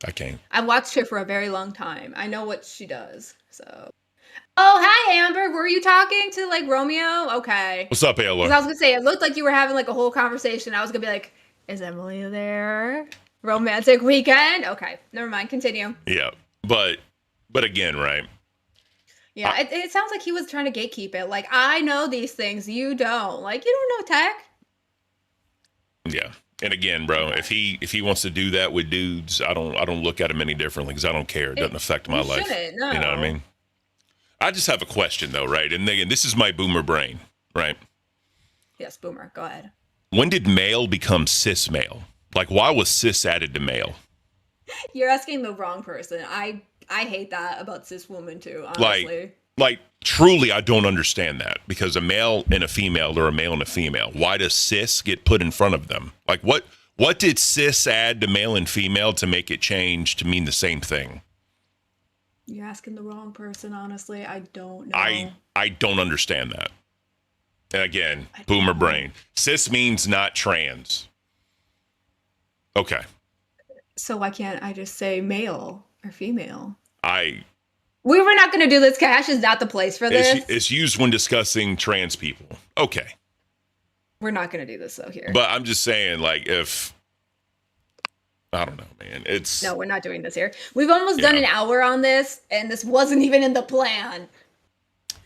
I can't. I've watched her for a very long time. I know what she does. So. Oh, hi, Amber. Were you talking to like Romeo? Okay. What's up, Ayla? I was gonna say it looked like you were having like a whole conversation. I was gonna be like, is Emily there? Romantic weekend? Okay, never mind. Continue. Yeah, but again, right? Yeah, it sounds like he was trying to gatekeep it. Like, I know these things, you don't. Like, you don't know tech. Yeah. And again, bro, if he wants to do that with dudes, I don't look at him any differently because I don't care. It doesn't affect my life. No. You know what I mean? I just have a question though, right? And again, this is my boomer brain, right? Yes, boomer. Go ahead. When did male become cis male? Like, why was cis added to male? You're asking the wrong person. I hate that about cis women too, honestly. Like truly, I don't understand that because a male and a female or a male and a female. Why does cis get put in front of them? Like, what did cis add to male and female to make it change to mean the same thing? You're asking the wrong person, honestly. I don't know. I don't understand that. And again, boomer brain. Cis means not trans. Okay. So why can't I just say male or female? We were not going to do this. Cash is not the place for this. It's used when discussing trans people. Okay. We're not going to do this though here. But I'm just saying, like, if I don't know, man. No, we're not doing this here. We've almost done an hour on this, and this wasn't even in the plan.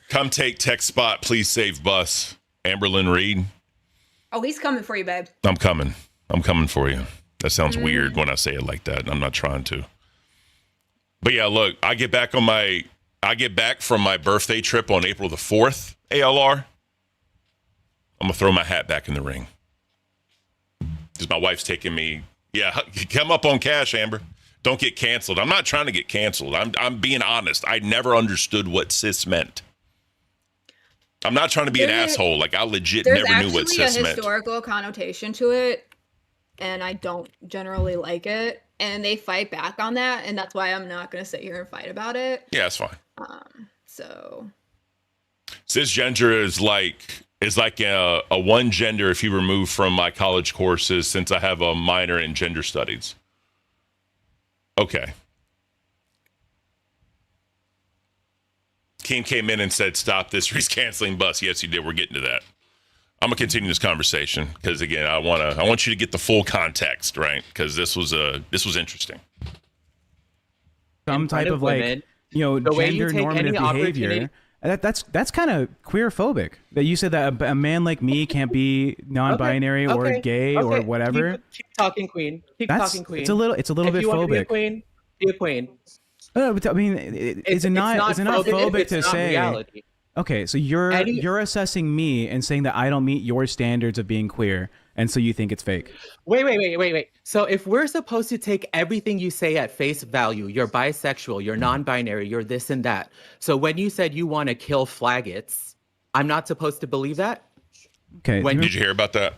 Come take tech spot, please save bus. Amberlyn Reed. Oh, he's coming for you, babe. I'm coming for you. That sounds weird when I say it like that. I'm not trying to. But yeah, look, I get back from my birthday trip on April the 4th, ALR. I'm going to throw my hat back in the ring. Because my wife's taking me. Yeah, come up on Cash, Amber. Don't get canceled. I'm not trying to get canceled. I'm being honest. I never understood what cis meant. I'm not trying to be an asshole. Like, I legit never knew what cis meant. There's actually a historical connotation to it, and I don't generally like it. And they fight back on that, and that's why I'm not going to sit here and fight about it. Yeah, that's fine. So cisgender is like a one gender if you remove from my college courses since I have a minor in gender studies. Okay. Keem came in and said, stop this. He's canceling bus. Yes, he did. We're getting to that. I'm gonna continue this conversation because again, I want you to get the full context, right? Because this was interesting. Some type of like, gender normative behavior. That's kind of queer phobic. That you said that a man like me can't be non-binary or gay or whatever. Keep talking, queen. Keep talking, queen. It's a little bit phobic. Be a queen. But I mean, is it not phobic to say? Reality. Okay, so you're assessing me and saying that I don't meet your standards of being queer, and so you think it's fake. Wait. So if we're supposed to take everything you say at face value, you're bisexual, you're non-binary, you're this and that. So when you said you want to kill faggots, I'm not supposed to believe that? Okay. Did you hear about that?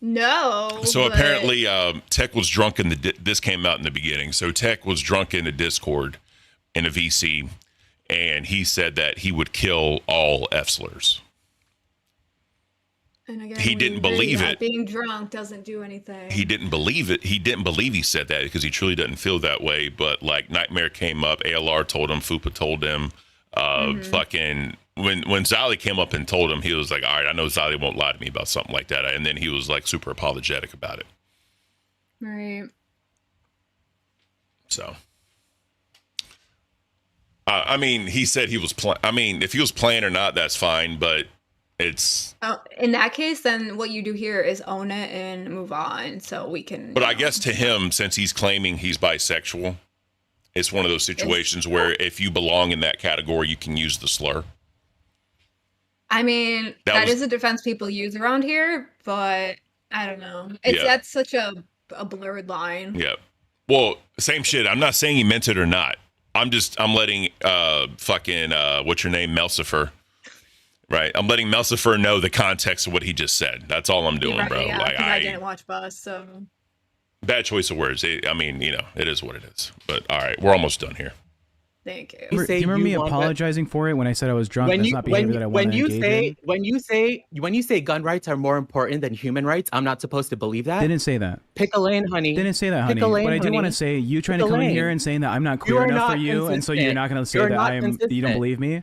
No. So apparently, Tech was drunk in this came out in the beginning. So Tech was drunk in the Discord in a VC. And he said that he would kill all F-slurs. And again, he didn't believe it. Being drunk doesn't do anything. He didn't believe it. He didn't believe he said that because he truly doesn't feel that way. But like Nightmare came up, ALR told him, Fupa told him, fucking when Zali came up and told him, he was like, all right, I know Zali won't lie to me about something like that. And then he was like super apologetic about it. Right. So. I mean, he said he was I mean, if he was playing or not, that's fine, but it's... in that case, then what you do here is own it and move on so we can... But I guess to him, since he's claiming he's bisexual, it's one of those situations where if you belong in that category, you can use the slur. I mean, that is a defense people use around here, but I don't know. That's such a blurred line. Yeah. Well, same shit. I'm not saying he meant it or not. I'm letting what's your name, Melcifer, right? I'm letting Melcifer know the context of what he just said. That's all I'm doing, bro. Yeah, like I didn't watch Buzz, so bad choice of words. I mean, it is what it is. But all right, we're almost done here. Thank you. Do you remember me apologizing for it when I said I was drunk? That's not behavior that I want to engage in. When you say gun rights are more important than human rights, I'm not supposed to believe that. Didn't say that. Pick a lane, honey. Didn't say that, honey. But I do want to say you trying to come in here and saying that I'm not queer enough for you, and so you're not going to say that you don't believe me.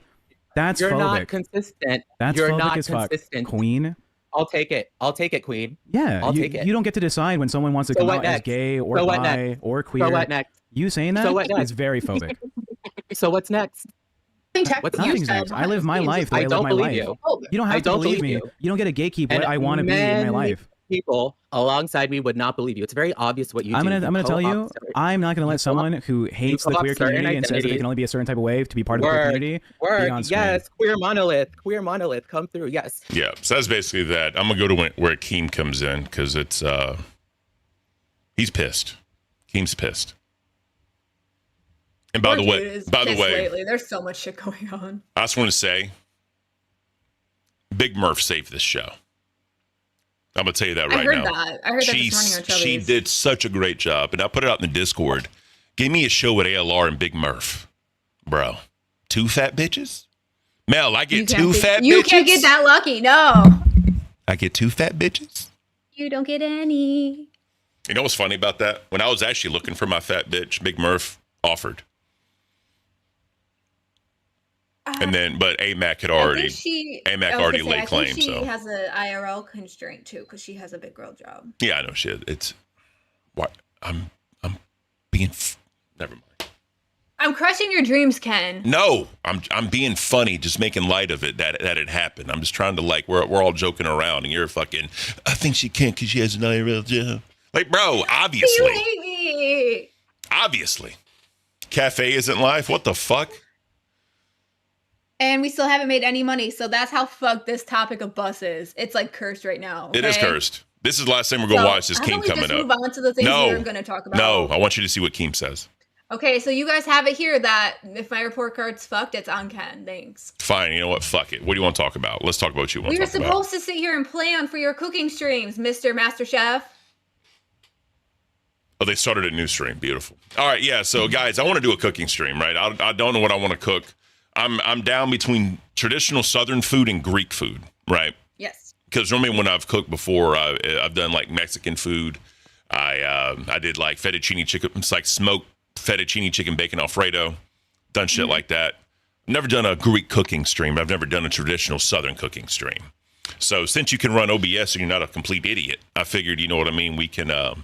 That's phobic. You're not consistent. That's phobic as fuck. Queen. I'll take it. I'll take it, queen. Yeah, I'll take it. You don't get to decide when someone wants to come out as gay or bi or queer. So what next? You saying that is very phobic. So what's next? nothing technical. Nothing's next. I live my life the way I live my life. You don't have to believe me. You don't get to gatekeep what I want to be in my life. People alongside me would not believe you. It's very obvious what you do. I'm gonna tell you, I'm not gonna let someone who hates the queer community and says that they can only be a certain type of way to be part of the queer community be on screen. Yes, queer monolith, come through. Yes. Yeah, so that's basically that. I'm gonna go to where Keem comes in because it's he's pissed. Keem's pissed. And by the way, lately, there's so much shit going on. I just want to say, Big Murph saved this show. I'm gonna tell you that right now. I heard that this morning on Chubby's. She did such a great job, and I put it out in the Discord. Give me a show with ALR and Big Murph, bro. 2 fat bitches. Mel, I get 2 fat bitches. You can't get that lucky. No. I get 2 fat bitches. You don't get any. You know what's funny about that? When I was actually looking for my fat bitch, Big Murph offered. And then, but AMAC had already, already laid claim. She so has an IRL constraint too, because she has a big girl job. Yeah, I know shit. It's what I'm being. Never mind. I'm crushing your dreams, Ken. No, I'm being funny, just making light of it that it happened. I'm just trying to we're all joking around, and you're fucking. I think she can't because she has an IRL job. Like, bro, obviously. You hate me. Obviously, cafe isn't life. What the fuck? And we still haven't made any money, so that's how fucked this topic of bus is. It's like cursed right now. Okay? It is cursed. This is the last thing we're gonna watch. This Keem coming up. Move on to the things we're gonna talk about. No, I want you to see what Keem says. Okay, so you guys have it here that if my report card's fucked, it's on Ken. Thanks. Fine. You know what? Fuck it. What do you want to talk about? Let's talk about what you want to talk about. We were supposed to sit here and plan for your cooking streams, Mr. Master Chef. Oh, they started a new stream. Beautiful. All right, yeah. So, guys, I want to do a cooking stream, right? I don't know what I want to cook. I'm down between traditional Southern food and Greek food, right? Yes. Because normally when I've cooked before, I've done like Mexican food. I did like fettuccine chicken. It's like smoked fettuccine chicken bacon Alfredo. Done shit like that. Never done a Greek cooking stream. I've never done a traditional Southern cooking stream. So since you can run OBS and you're not a complete idiot, I figured, you know what I mean? We can do that.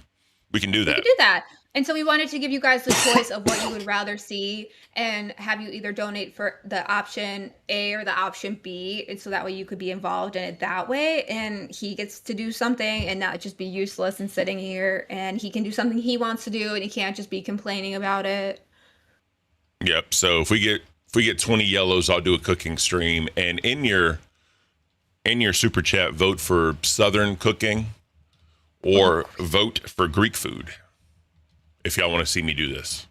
We can do that. And so we wanted to give you guys the choice of what you would rather see and have you either donate for the option A or the option B. And so that way you could be involved in it that way. And he gets to do something and not just be useless and sitting here. And he can do something he wants to do and he can't just be complaining about it. Yep. So if we get 20 yellows, I'll do a cooking stream. And in your super chat, vote for Southern cooking or vote for Greek food. If y'all want to see me do this.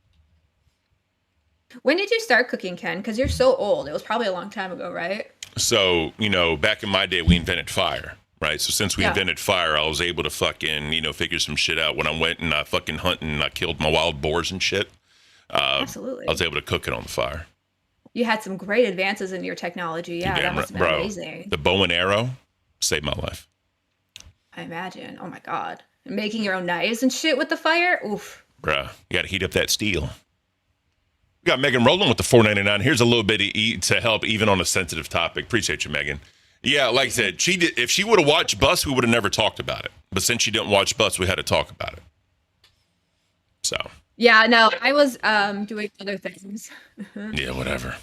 When did you start cooking, Ken? Because you're so old. It was probably a long time ago, right? So, back in my day, we invented fire, right? So since we invented fire, I was able to fucking, figure some shit out. When I went and I fucking hunted and I killed my wild boars and shit. Absolutely. I was able to cook it on the fire. You had some great advances in your technology. Yeah, that must have been amazing. The bow and arrow saved my life. I imagine. Oh, my God. And making your own knives and shit with the fire? Oof. Bruh, you got to heat up that steel. We got Megan rolling with the $4.99. Here's a little bit to help even on a sensitive topic. Appreciate you, Megan. Yeah, like I said, if she would have watched Bus, we would have never talked about it. But since she didn't watch Bus, we had to talk about it. So. Yeah, no, I was doing other things. Yeah, whatever.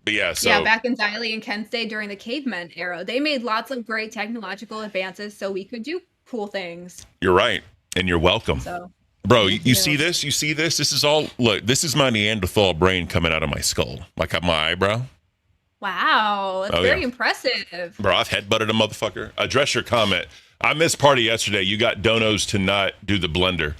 But yeah, so. Yeah, back in Xylee and Kent's day during the caveman era, they made lots of great technological advances so we could do cool things. You're right. And you're welcome. So. Bro, you see this? You see this? This is all, look, this is my Neanderthal brain coming out of my skull. Like my eyebrow. Wow. That's very impressive. Bro, I've headbutted a motherfucker. Address your comment. I missed party yesterday. You got donos to not do the blender.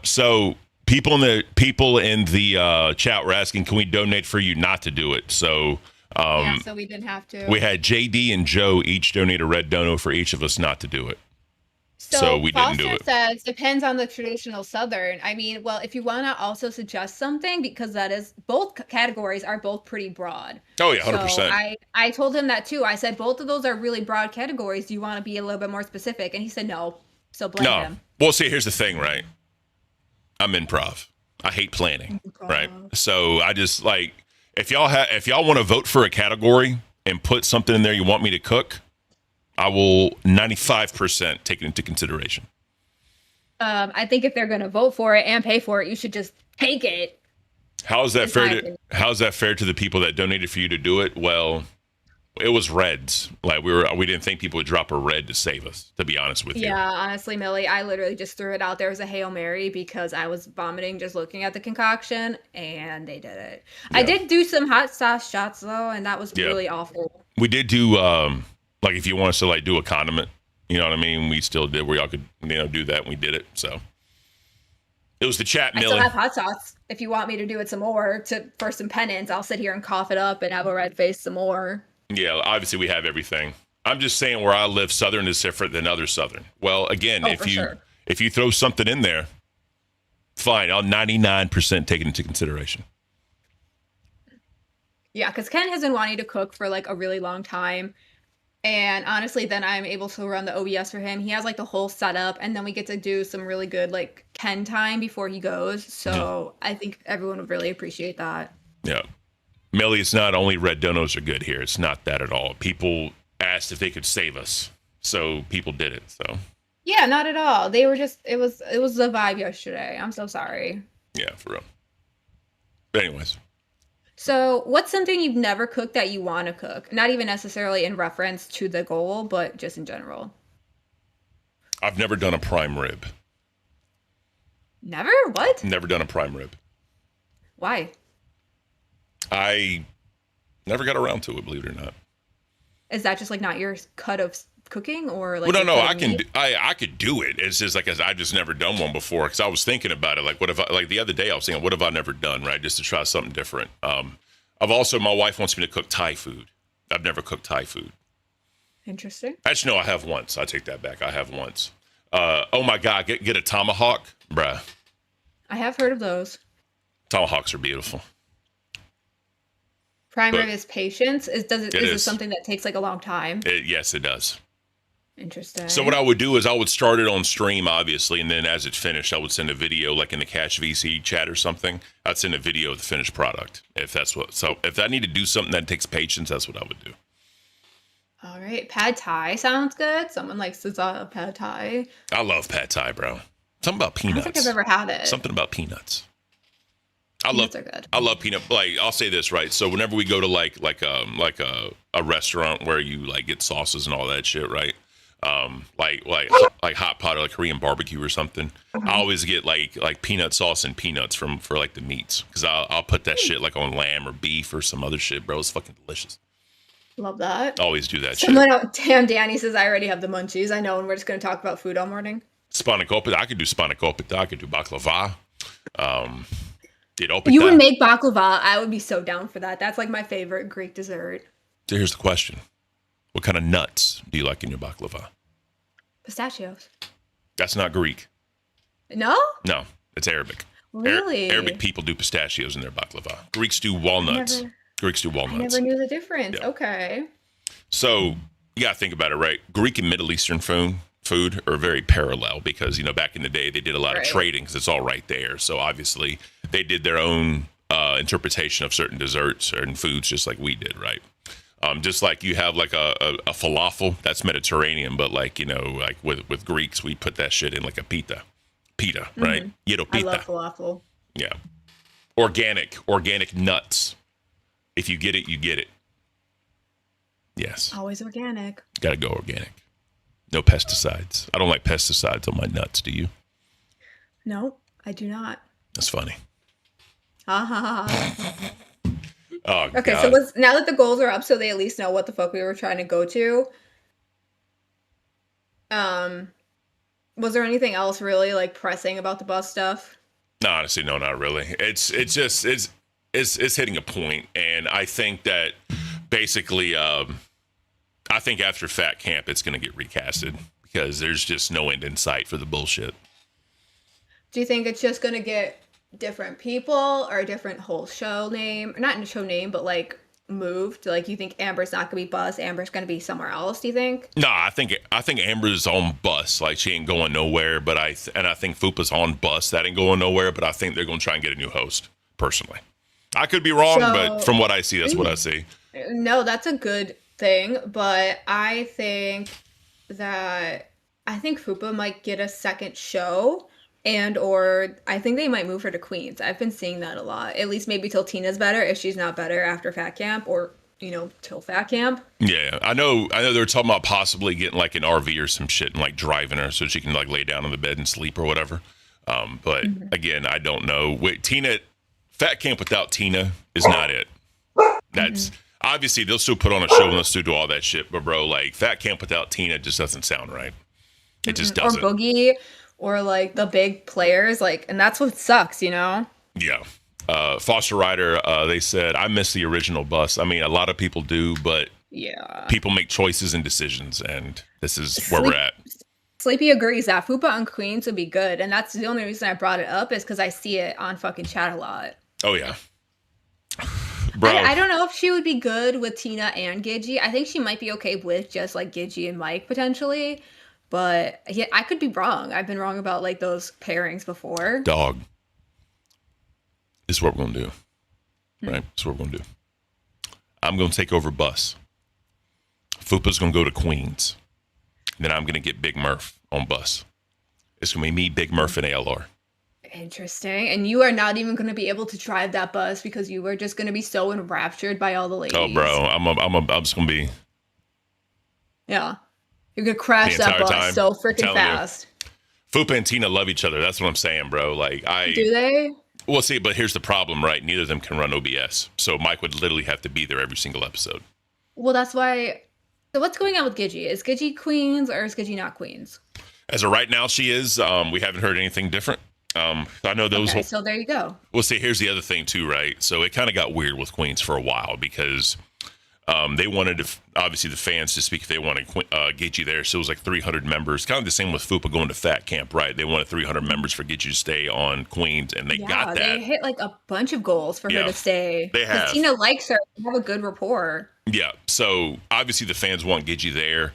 So people in the chat were asking, can we donate for you not to do it? So so we didn't have to. We had JD and Joe each donate a red dono for each of us not to do it. So we didn't do it. Says depends on the traditional Southern. I mean, well, if you want to also suggest something, because that is both categories are both pretty broad. Oh yeah, 100%. So I told him that too. I said both of those are really broad categories. Do you want to be a little bit more specific? And he said no. So blame him. Well, see, here's the thing, right? I'm improv. I hate planning, right? So I just like if y'all want to vote for a category and put something in there you want me to cook, I will 95% take it into consideration. I think if they're going to vote for it and pay for it, you should just take it. How's that fair to the people that donated for you to do it? Well, it was reds. Like we didn't think people would drop a red to save us, to be honest with you. Yeah, honestly, Millie, I literally just threw it out there as a Hail Mary because I was vomiting just looking at the concoction, and they did it. Yeah. I did do some hot sauce shots though, and that was really awful. We did do like if you want us to like do a condiment, you know what I mean? We still did where y'all could do that, and we did it. So it was the chat, Millie. I still have hot sauce. If you want me to do it some more for some penance, I'll sit here and cough it up and have a red face some more. Yeah, obviously we have everything. I'm just saying where I live, Southern is different than other Southern. Well, again, if you throw something in there, fine. I'll 99% take it into consideration. Yeah, because Ken has been wanting to cook for like a really long time. And honestly, then I'm able to run the OBS for him. He has like the whole setup, and then we get to do some really good like Ken time before he goes. So I think everyone would really appreciate that. Yeah. Millie, it's not only red donos are good here. It's not that at all. People asked if they could save us, so people did it. So yeah, not at all. They were just it was the vibe yesterday. I'm so sorry. Yeah, for real. But anyways. So what's something you've never cooked that you want to cook? Not even necessarily in reference to the goal, but just in general. I've never done a prime rib. Never? What? Never done a prime rib. Why? I never got around to it, believe it or not. Is that just like not your cut of cooking, or like? Well, no, I could do it. It's just like I just never done one before, because I was thinking about it. Like, what if like the other day I was thinking, what have I never done, right? Just to try something different. My wife wants me to cook Thai food. I've never cooked Thai food. Interesting. Actually, no, I have once. I take that back. I have once. Oh my God, get a tomahawk, bruh. I have heard of those. Tomahawks are beautiful. Prime rib is patience. Is this something that takes like a long time? Yes, it does. Interesting. So what I would do is I would start it on stream, obviously, and then as it's finished, I would send a video, like in the Cash VC chat or something. I'd send a video of the finished product. If I need to do something that takes patience, that's what I would do. All right, pad thai sounds good. Someone likes to pad thai. I love pad thai, bro. Something about peanuts. I don't think I've ever had it. Something about peanuts. Peanuts are good. I love peanut. Like, I'll say this, right? So whenever we go to like a restaurant where you like get sauces and all that shit, right? Like hot pot or like Korean barbecue or something. I always get like peanut sauce and peanuts for like the meats, because I'll put that shit like on lamb or beef or some other shit, bro. It's fucking delicious. Love that. Always do that shit. Damn, Danny says I already have the munchies. I know, and we're just gonna talk about food all morning. Spanakopita. I could do spanakopita. I could do baklava. You would make baklava. I would be so down for that. That's like my favorite Greek dessert. So here's the question. What kind of nuts do you like in your baklava? Pistachios. That's not Greek. No? No, it's Arabic. Really? Arabic people do pistachios in their baklava. Greeks do walnuts. Greeks do walnuts. I never knew the difference. Yeah. Okay. So you got to think about it, right? Greek and Middle Eastern food are very parallel, because, back in the day, they did a lot of trading, because it's all right there. So obviously they did their own interpretation of certain desserts and foods, just like we did, right? Just like you have like a falafel, that's Mediterranean, but like, like with Greeks, we put that shit in like a pita, right? Pita. I love falafel. Yeah. Organic nuts. If you get it, you get it. Yes. Always organic. Gotta go organic. No pesticides. I don't like pesticides on my nuts. Do you? No, I do not. That's funny. Ha ha ha. Oh, okay, God. so now that the goals are up, so they at least know what the fuck we were trying to go to. Was there anything else really like pressing about the bus stuff? No, honestly, no, not really. It's hitting a point, and I think that basically, I think after Fat Camp, it's going to get recasted, because there's just no end in sight for the bullshit. Do you think it's just going to get different people, or a different whole show name, or not in a show name, but like moved? Like, you think Amber's not gonna be Bus, Amber's gonna be somewhere else? Do you think? No, I think Amber's on Bus. Like, she ain't going nowhere. But I think Fupa's on Bus. That ain't going nowhere. But I think they're gonna try and get a new host. Personally, I could be wrong, but from what I see, that's what I see. No, that's a good thing, but I think Fupa might get a second show. And or I think they might move her to Queens. I've been seeing that a lot. At least maybe till Tina's better, if she's not better after Fat Camp, or till Fat Camp. Yeah, I know they're talking about possibly getting like an RV or some shit and like driving her so she can like lay down on the bed and sleep or whatever. But again, I don't know. Wait, Tina, Fat Camp without Tina is not it. That's obviously they'll still put on a show and they'll still do all that shit. But bro, like Fat Camp without Tina just doesn't sound right. It just doesn't. Or Boogie, or like the big players, like, and that's what sucks, Yeah. Foster Rider, they said, I miss the original bus. I mean, a lot of people do, but people make choices and decisions, and this is where we're at. Sleepy agrees that Fupa on Queens would be good, and that's the only reason I brought it up is because I see it on fucking chat a lot. Oh, yeah. Bro. I don't know if she would be good with Tina and Gidgey. I think she might be okay with just like Gidgey and Mike potentially, but yeah, I could be wrong. I've been wrong about like those pairings before. Dog. This is what we're going to do. Right? This is what we're going to do. I'm going to take over Bus. Fupa's going to go to Queens. Then I'm going to get Big Murph on Bus. It's going to be me, Big Murph, and ALR. Interesting. And you are not even going to be able to drive that bus because you are just going to be so enraptured by all the ladies. Oh, bro. I'm just going to be... Yeah. You're going to crash that bus time, so freaking fast. Fupa and Tina love each other. That's what I'm saying, bro. Like, Do they? Well, see, but here's the problem, right? Neither of them can run OBS. So Mike would literally have to be there every single episode. Well, that's why... So what's going on with Gidgey? Is Gidgey Queens or is Gidgey not Queens? As of right now, she is. We haven't heard anything different. I know those... Okay, so there you go. Well, see, here's the other thing, too, right? So it kind of got weird with Queens for a while because... they wanted to, obviously the fans to speak if they wanted Gidgey there. So it was like 300 members, kind of the same with Fupa going to Fat Camp, right? They wanted 300 members for Gidgey to stay on Queens, and they got that. They hit like a bunch of goals for her to stay. They have. Tina likes her. They have a good rapport. Yeah. So obviously the fans want Gidgey there.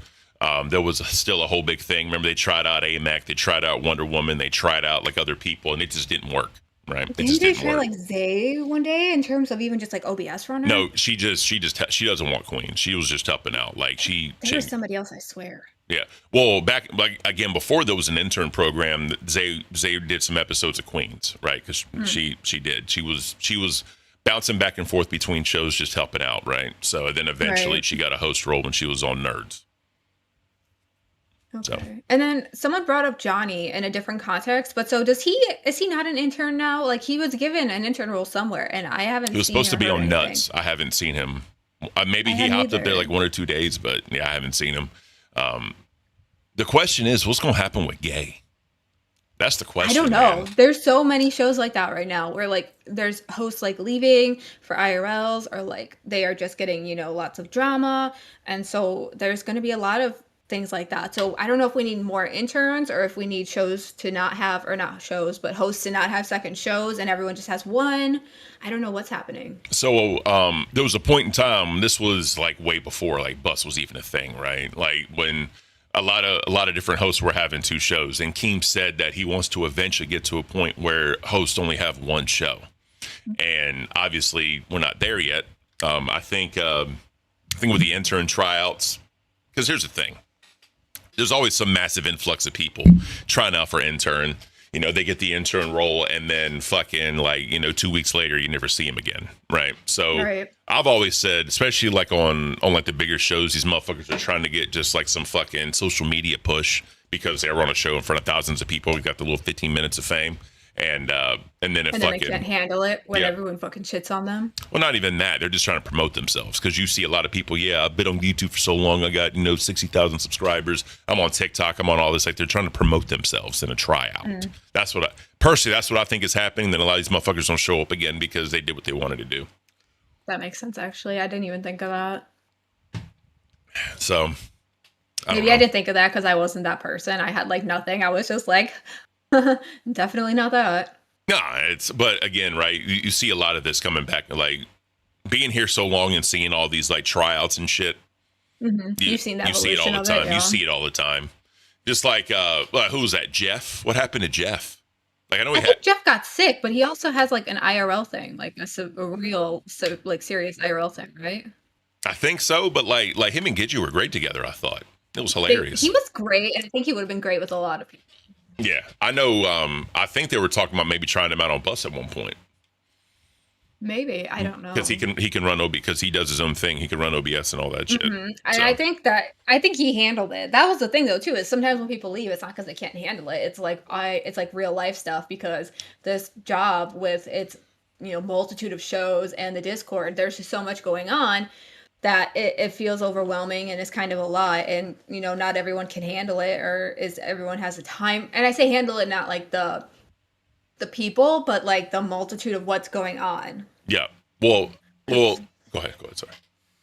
There was still a whole big thing. Remember, they tried out AMAC, they tried out Wonder Woman, they tried out like other people, and it just didn't work. Right. Didn't they try like Zay one day in terms of even just like OBS runner? No, she doesn't want Queen. She was just helping out. Like there was somebody else, I swear. Yeah. Well, back like again before there was an intern program, Zay did some episodes of Queens, right? Because she did. She was bouncing back and forth between shows, just helping out, right? So then eventually she got a host role when she was on Nerds. Okay. So. And then someone brought up Johnny in a different context, but so is he not an intern now? Like he was given an intern role somewhere and I haven't seen him. He was supposed to be on Nuts. I haven't seen him. Maybe he hopped up there like 1 or 2 days, but yeah, I haven't seen him. The question is, what's going to happen with Gay? That's the question. I don't know. Man. There's so many shows like that right now where like there's hosts like leaving for IRLs or like they are just getting, lots of drama. And so there's going to be a lot of things like that. So I don't know if we need more interns or if we need shows to not have, or not shows, but hosts to not have second shows and everyone just has one. I don't know what's happening. So there was a point in time, this was like way before like Bus was even a thing, right? Like when a lot of different hosts were having 2 shows, and Keem said that he wants to eventually get to a point where hosts only have 1 show. And obviously we're not there yet. I think with the intern tryouts, because here's the thing. There's always some massive influx of people trying out for intern. They get the intern role and then fucking 2 weeks later, you never see him again. Right. So I've always said, especially like on like the bigger shows, these motherfuckers are trying to get just like some fucking social media push because they're on a show in front of thousands of people. We got the little 15 minutes of fame. And then they can't handle it when everyone fucking shits on them. Well, not even that. They're just trying to promote themselves because you see a lot of people. Yeah, I've been on YouTube for so long. I got 60,000 subscribers. I'm on TikTok. I'm on all this. Like they're trying to promote themselves in a tryout. That's what I think is happening. Then a lot of these motherfuckers don't show up again because they did what they wanted to do. That makes sense. Actually, I didn't even think of that. So maybe I did think of that because I wasn't that person. I had like nothing. I was just like. Definitely not that. No, but again, right? You see a lot of this coming back, like being here so long and seeing all these like tryouts and shit. You've seen that. You see it all the time. You see it all the time. Just like who was that? Jeff. What happened to Jeff? Like I think Jeff got sick, but he also has like an IRL thing, like a real serious IRL thing, right? I think so, but like him and Gidgey were great together. I thought it was hilarious. He was great, and I think he would have been great with a lot of people. Yeah, I know. I think they were talking about maybe trying him out on bus at one point. Maybe, I don't know. Because he can run OBS because he does his own thing. He can run OBS and all that shit. And I think he handled it. That was the thing though too, is sometimes when people leave, it's not because they can't handle it. It's like real life stuff, because this job with its multitude of shows and the Discord, there's just so much going on that it feels overwhelming and it's kind of a lot, and not everyone can handle it, or everyone has the time. And I say handle it, not like the people, but like the multitude of what's going on. Yeah. Well, go ahead. Sorry.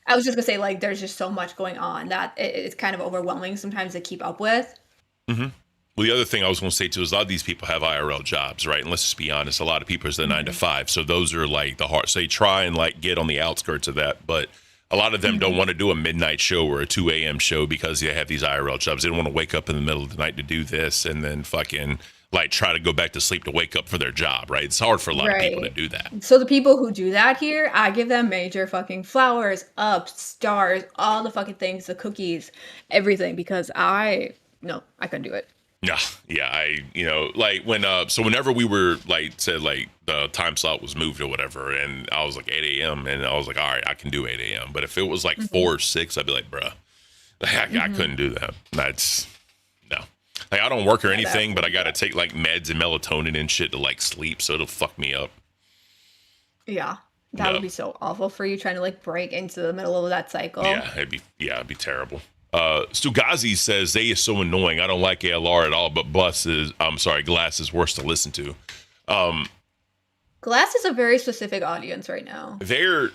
I was just gonna say, like, there's just so much going on that it's kind of overwhelming sometimes to keep up with. Mm-hmm. Well, the other thing I was going to say too is a lot of these people have IRL jobs, right? And let's just be honest, a lot of people is the 9 to 5. So those are like the hard. So they try and like get on the outskirts of that, but a lot of them don't want to do a midnight show or a 2 a.m. show because they have these IRL jobs. They don't want to wake up in the middle of the night to do this and then fucking like try to go back to sleep to wake up for their job, right? It's hard for a lot of people to do that. So the people who do that here, I give them major fucking flowers, ups, stars, all the fucking things, the cookies, everything, because I couldn't do it. Yeah, like when so whenever we were like said like the time slot was moved or whatever, and I was like 8 a.m. and I was like, all right, I can do 8 a.m. But if it was like 4 or 6, I'd be like, bruh, I couldn't do that. That's no. Like I don't work or anything, but I gotta take like meds and melatonin and shit to like sleep, so it'll fuck me up. Yeah, that would be so awful for you trying to like break into the middle of that cycle. Yeah, it'd be terrible. Stugazi says they is so annoying. I don't like ALR at all, but Glass is worse to listen to. Glass is a very specific audience right now. They're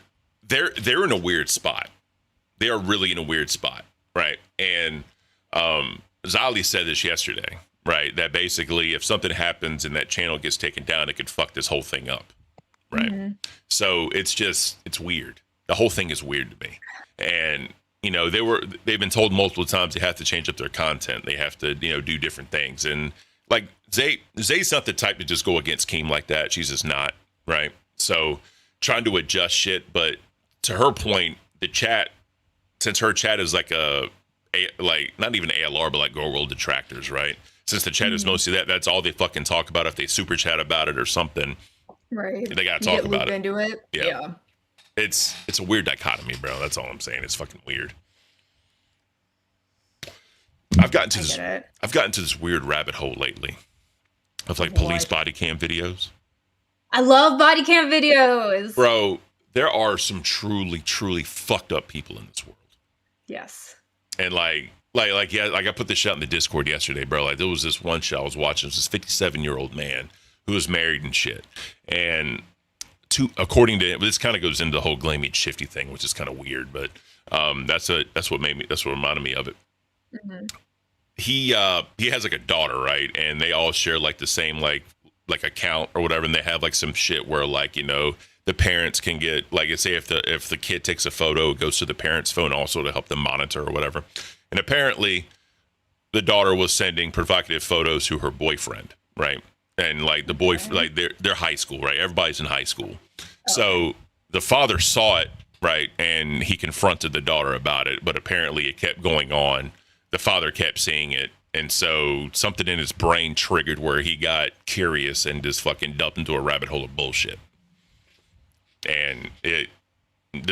in a weird spot. They are really in a weird spot, right? And Zali said this yesterday, right? That basically if something happens and that channel gets taken down, it could fuck this whole thing up, right? So it's weird. The whole thing is weird to me. And they've been told multiple times they have to change up their content. They have to, do different things. And like Zay's not the type to just go against Keem like that. She's just not, right? So trying to adjust shit. But to her point, the chat, since her chat is like like not even ALR, but like Girl World detractors, right? Since the chat is mostly that's all they fucking talk about. If they super chat about it or something, right? They gotta talk about it. Into it. Yeah. It's a weird dichotomy, bro. That's all I'm saying. It's fucking weird. I've gotten to this weird rabbit hole lately of like police body cam videos. I love body cam videos. Bro, there are some truly, truly fucked up people in this world. Yes. And like I put this shit in the Discord yesterday, bro. Like there was this one show I was watching. It was this 57-year-old man who was married and shit. And according to this kind of goes into the whole Glammy Shifty thing, which is kind of weird, but that's what reminded me of it. He has like a daughter, right? And they all share like the same like account or whatever, and they have like some shit where like the parents can get like say if the kid takes a photo, it goes to the parents' phone also to help them monitor or whatever. And apparently the daughter was sending provocative photos to her boyfriend, right? And like the like they're high school, right? Everybody's in high school. So the father saw it, right? And he confronted the daughter about it, but apparently it kept going on. The father kept seeing it. And so something in his brain triggered where he got curious and just fucking dumped into a rabbit hole of bullshit. And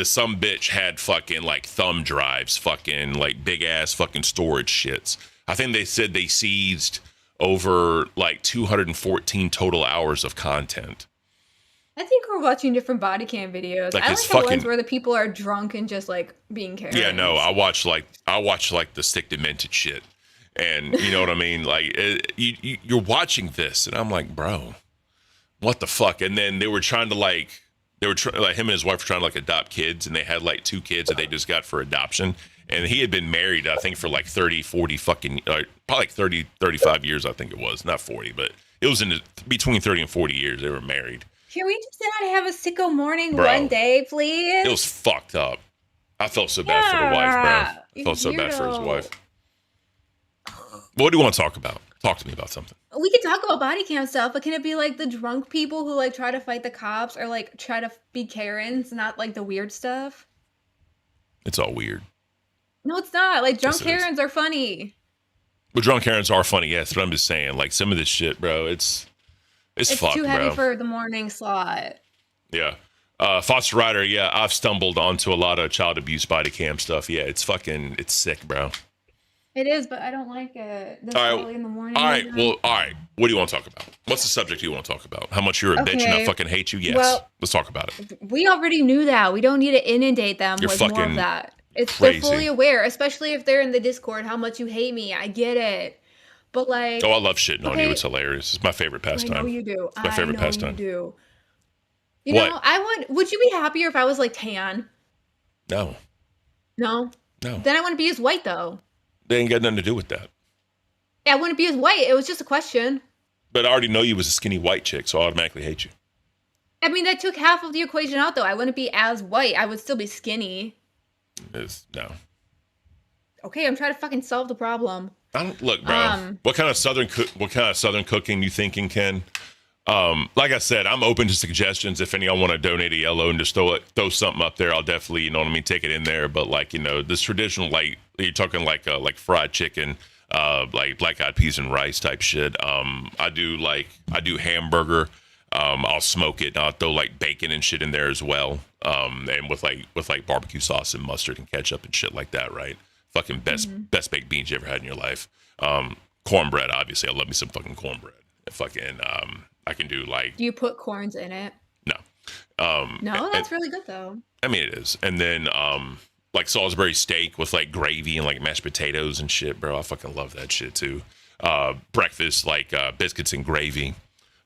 some bitch had fucking like thumb drives, fucking like big ass fucking storage shits. I think they said they seized over like 214 total hours of content. I think we're watching different body cam videos. Like I like the ones where the people are drunk and just like being careless. Yeah, no, I watch like the sick demented shit, and you know what I mean. Like you're watching this, and I'm like, bro, what the fuck? And then they were trying to like him and his wife were trying to like adopt kids, and they had like 2 kids that they just got for adoption. And he had been married, I think, for like 30, 40 fucking, probably like 30, 35 years, I think it was. Not 40, but it was between 30 and 40 years they were married. Can we just not have a sicko morning one day, please? It was fucked up. I felt so bad for the wife, bro. I felt so bad for his wife. What do you want to talk about? Talk to me about something. We can talk about body cam stuff, but can it be like the drunk people who like try to fight the cops or like try to be Karens, not like the weird stuff? It's all weird. No, it's not. Like drunk Karens are funny. But drunk Karens are funny, yes. But I'm just saying, like some of this shit, bro, it's fucked, too heavy bro. for the morning slot. Yeah. Foster Rider, yeah, I've stumbled onto a lot of child abuse body cam stuff. Yeah, it's sick, bro. It is, but I don't like it this all right, early in the morning. All right, well, all right. What do you want to talk about? What's the subject you want to talk about? How much you're a bitch and I fucking hate you? Yes. Well, let's talk about it. We already knew that. We don't need to inundate them with more of that. They're fully aware, especially if they're in the Discord, how much you hate me. I get it. But like, I love shitting on you. It's hilarious. It's my favorite pastime. I know you do. It's my favorite pastime. You do. You know, would you be happier if I was like tan? No. No? No. Then I wouldn't be as white though. They ain't got nothing to do with that. I wouldn't be as white. It was just a question. But I already know you was a skinny white chick, so I automatically hate you. I mean, that took half of the equation out though. I wouldn't be as white. I would still be skinny. No. Okay, I'm trying to fucking solve the problem. I don't look, bro. What kind of southern cooking you thinking, Ken? Like I said, I'm open to suggestions. If any of y'all want to donate a yellow and just throw something up there, I'll definitely, you know what I mean, take it in there. But like, you know, this traditional, like you're talking like fried chicken, like black eyed peas and rice type shit. I do hamburger. I'll smoke it and I'll throw like bacon and shit in there as well. And with like barbecue sauce and mustard and ketchup and shit like that, right? Fucking best baked beans you ever had in your life. Cornbread, obviously. I love me some fucking cornbread. Fucking I can do like. Do you put corns in it? No. No, that's really good though. I mean, it is. And then like Salisbury steak with like gravy and like mashed potatoes and shit, bro. I fucking love that shit too. Breakfast like biscuits and gravy.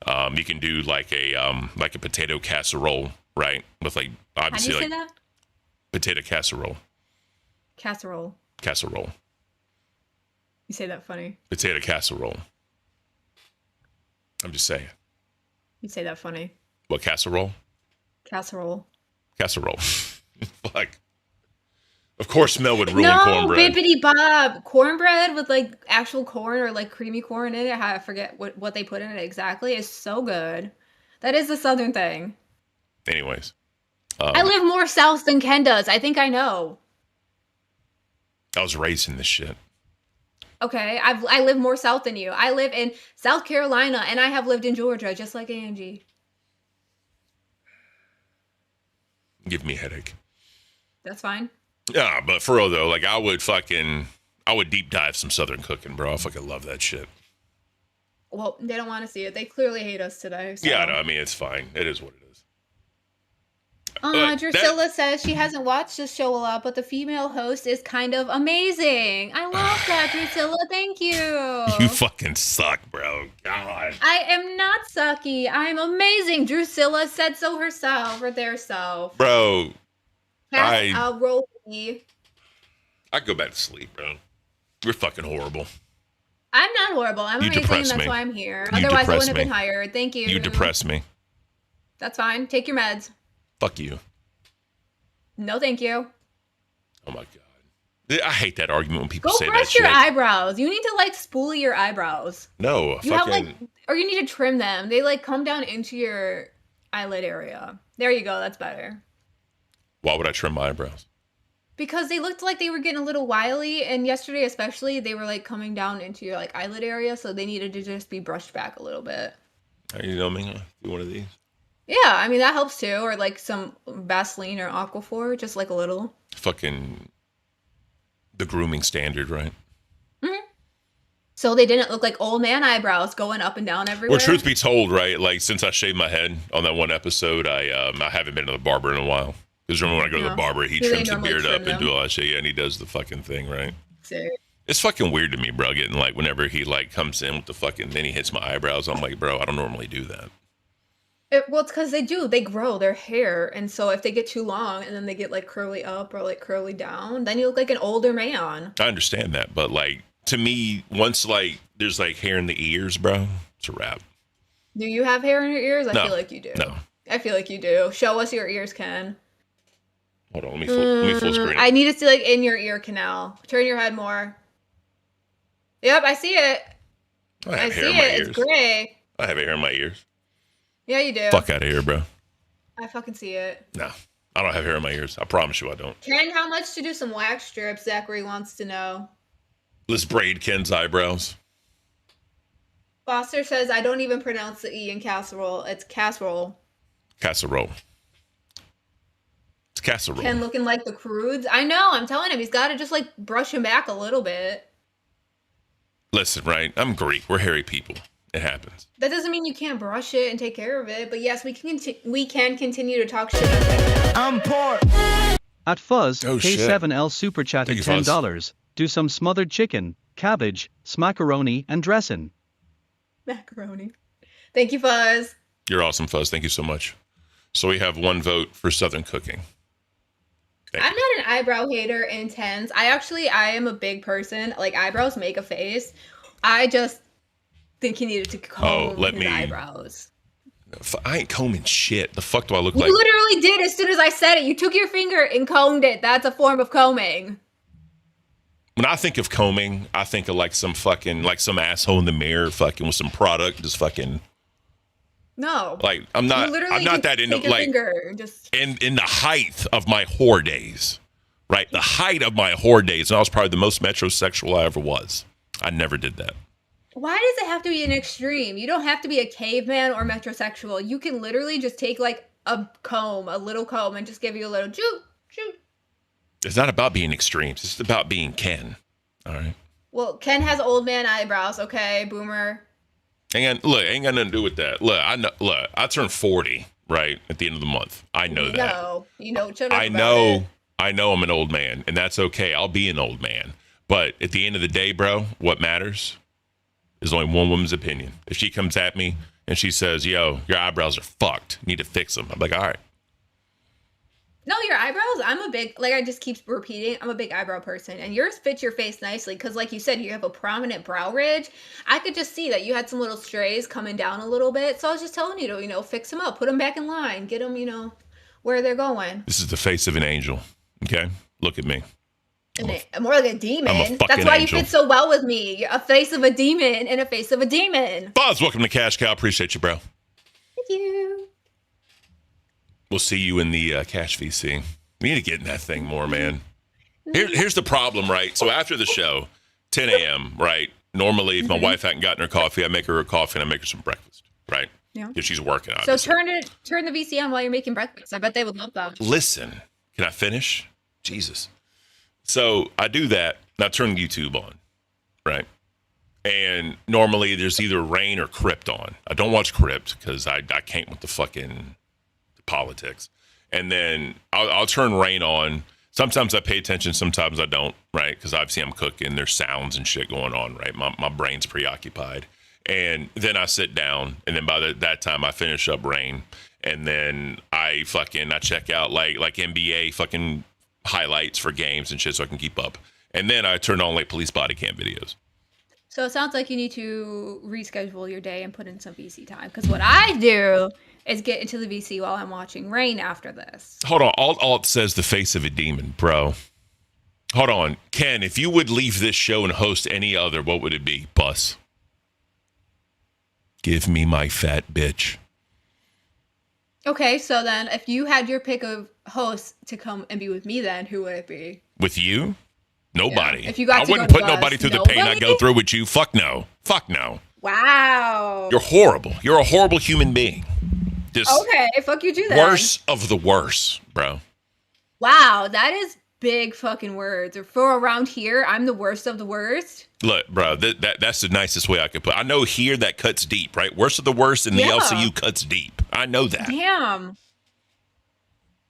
You can do like a potato casserole, right? With like obviously. How do you say that? Potato casserole. Casserole. You say that funny. Potato casserole. I'm just saying. You say that funny. What, casserole? Casserole. Fuck. Of course Mel would ruin cornbread. No, bippity bob. Cornbread with like actual corn or like creamy corn in it. I forget what they put in it exactly. It's so good. That is the southern thing. Anyways. I live more south than Ken does. I think I know. I was raised in this shit. Okay, I live more south than you. I live in South Carolina, and I have lived in Georgia, just like Angie. Give me a headache. That's fine. Yeah, but for real though, like I would deep dive some southern cooking, bro. I fucking love that shit. Well, they don't want to see it. They clearly hate us today. So. Yeah, no, I mean it's fine. It is what it is. Drusilla says she hasn't watched this show a lot, but the female host is kind of amazing. I love that, Drusilla. Thank you. You fucking suck, bro. God. I am not sucky. I'm amazing. Drusilla said so herself or their self. Bro. I'll roll me. I go back to sleep, bro. You're fucking horrible. I'm not horrible. I'm amazing, and that's why I'm here. Otherwise, I wouldn't have been hired. Thank you. You depress me. That's fine. Take your meds. Fuck you. No, thank you. Oh my god. I hate that argument when people say that shit. Go brush your eyebrows. You need to like spoolie your eyebrows. No, you have like, or you need to trim them. They like come down into your eyelid area. There you go. That's better. Why would I trim my eyebrows? Because they looked like they were getting a little wily, and yesterday especially, they were like coming down into your like eyelid area, so they needed to just be brushed back a little bit. You know me? Do one of these. Yeah, I mean that helps too, or like some Vaseline or Aquaphor, just like a little. Fucking the grooming standard, right? Mm-hmm. So they didn't look like old man eyebrows going up and down everywhere. Well, truth be told, right? Like since I shaved my head on that one episode, I haven't been to the barber in a while. Because remember when I go to the barber, he trims the beard up and do all that shit. Yeah, and he does the fucking thing, right? Sick. It's fucking weird to me, bro. Getting like whenever he like comes in with the fucking, then he hits my eyebrows. I'm like, bro, I don't normally do that. Well, it's because they grow their hair, and so if they get too long and then they get like curly up or like curly down, then you look like an older man. I understand that, but like to me, once like there's like hair in the ears, bro, it's a wrap. Do you have hair in your ears? I feel like you do. No. I feel like you do. Show us your ears, Ken. Hold on, let me full screen it. I need to see like in your ear canal. Turn your head more. Yep, I see it. I see it. It's gray. I have hair in my ears. Yeah, you do. Fuck out of here, bro. I fucking see it. No, I don't have hair in my ears. I promise you I don't. Ken, how much to do some wax strips? Zachary wants to know. Let's braid Ken's eyebrows. Foster says, I don't even pronounce the E in casserole. It's casserole. Casserole. It's casserole. Ken looking like the Croods. I know. I'm telling him. He's got to just like brush him back a little bit. Listen, right? I'm Greek. We're hairy people. It happens. That doesn't mean you can't brush it and take care of it. But yes, we can continue to talk shit. I'm poor. At Fuzz, K7L super chatted $10. Do some smothered chicken, cabbage, smackaroni, and dressing. Macaroni. Thank you, Fuzz. You're awesome, Fuzz. Thank you so much. So we have one vote for Southern cooking. I'm not an eyebrow hater in tens. I am a big person. Like, eyebrows make a face. I just think he needed to comb his eyebrows. I ain't combing shit. The fuck do I look like? You literally did as soon as I said it. You took your finger and combed it. That's a form of combing. When I think of combing, I think of like some asshole in the mirror fucking with some product, just fucking. No. Like, I'm not that into, like, in the height of my whore days, right? The height of my whore days, and I was probably the most metrosexual I ever was. I never did that. Why does it have to be an extreme? You don't have to be a caveman or metrosexual. You can literally just take like a little comb, and just give you a little choo. It's not about being extremes. It's about being Ken. All right. Well, Ken has old man eyebrows. Okay, boomer. Ain't got nothing to do with that. Look, I turned 40 right at the end of the month. I know that. No, shut up. I know I'm an old man, and that's okay. I'll be an old man. But at the end of the day, bro, what matters is only one woman's opinion. If she comes at me and she says, "Yo, your eyebrows are fucked. You need to fix them," I'm like, "All right." No, your eyebrows, I just keep repeating, I'm a big eyebrow person, and yours fit your face nicely, because like you said, you have a prominent brow ridge. I could just see that you had some little strays coming down a little bit, so I was just telling you to, fix them up, put them back in line, get them, where they're going. This is the face of an angel, okay? Look at me. More like a demon. I'm a fucking That's why angel. you fit so well with me. You're a face of a demon and a face of a demon. Buzz, welcome to Cash Cow. Appreciate you, bro. Thank you. We'll see you in the Cash VC. We need to get in that thing more, man. Here's the problem, right? So after the show, 10 a.m., right? Normally, if my wife hadn't gotten her coffee, I make her coffee and I make her some breakfast, right? Yeah. Because she's working, obviously. So turn the VC on while you're making breakfast. I bet they would love that. Listen, can I finish? Jesus. So I do that, and I turn YouTube on, right? And normally there's either Rain or Crypt on. I don't watch Crypt because I can't with the fucking politics. And then I'll turn Rain on. Sometimes I pay attention, sometimes I don't, right? Because obviously I'm cooking, there's sounds and shit going on, right? My brain's preoccupied. And then I sit down, and then by that time I finish up Rain, and then I check out like NBA fucking highlights for games and shit so I can keep up. And then I turn on like police body cam videos. So it sounds like you need to reschedule your day and put in some VC time. Because what I do is get into the VC while I'm watching Rain after this. Hold on. All it says the face of a demon, bro. Hold on. Ken, if you would leave this show and host any other, what would it be? Bus. Give me my fat bitch. Okay, so then if you had your pick of hosts to come and be with me, then who would it be? With you? Nobody. Yeah. If you got I wouldn't put nobody through the pain I go through with you. Fuck no. Fuck no. Wow. You're horrible. You're a horrible human being. Just okay, fuck you too then. Worst of the worst, bro. Wow, that is big fucking words. Or for around here, I'm the worst of the worst. Look, bro, that's the nicest way I could put it. I know here that cuts deep, right? Worst of the worst, and the LCU cuts deep. I know that. Damn.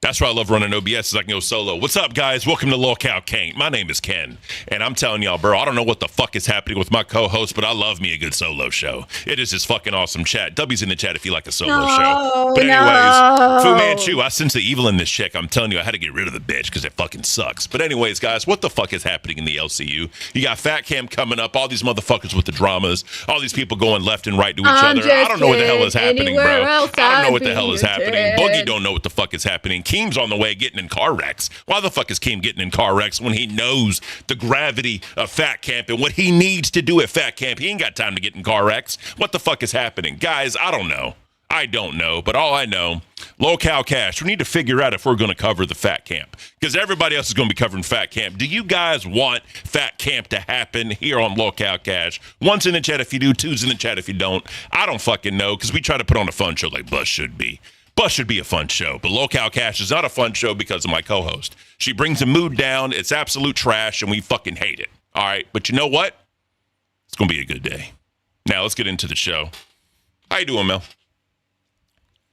That's why I love running OBS, is I can go solo. What's up, guys? Welcome to Lil Cow King. My name is Ken, and I'm telling y'all, bro, I don't know what the fuck is happening with my co-host, but I love me a good solo show. It is just fucking awesome chat. W's in the chat if you like a solo show. But anyways, Fu Manchu, I sense the evil in this chick. I'm telling you, I had to get rid of the bitch because it fucking sucks. But anyways, guys, what the fuck is happening in the LCU? You got Fat Cam coming up, all these motherfuckers with the dramas, all these people going left and right to each other. I don't know what the hell is happening, bro. I don't know what the hell is happening. Boogie don't know what the fuck is happening. Keem's on the way getting in car wrecks. Why the fuck is Keem getting in car wrecks when he knows the gravity of Fat Camp and what he needs to do at Fat Camp? He ain't got time to get in car wrecks. What the fuck is happening? Guys, I don't know. I don't know, but all I know, Locale Cash, we need to figure out if we're going to cover the Fat Camp, because everybody else is going to be covering Fat Camp. Do you guys want Fat Camp to happen here on Locale Cash? One's in the chat if you do, two's in the chat if you don't. I don't fucking know, because we try to put on a fun show like Bus should be. Bus should be a fun show, but Locale Cash is not a fun show because of my co-host. She brings the mood down. It's absolute trash, and we fucking hate it. All right, but you know what? It's going to be a good day. Now, let's get into the show. How you doing, Mel?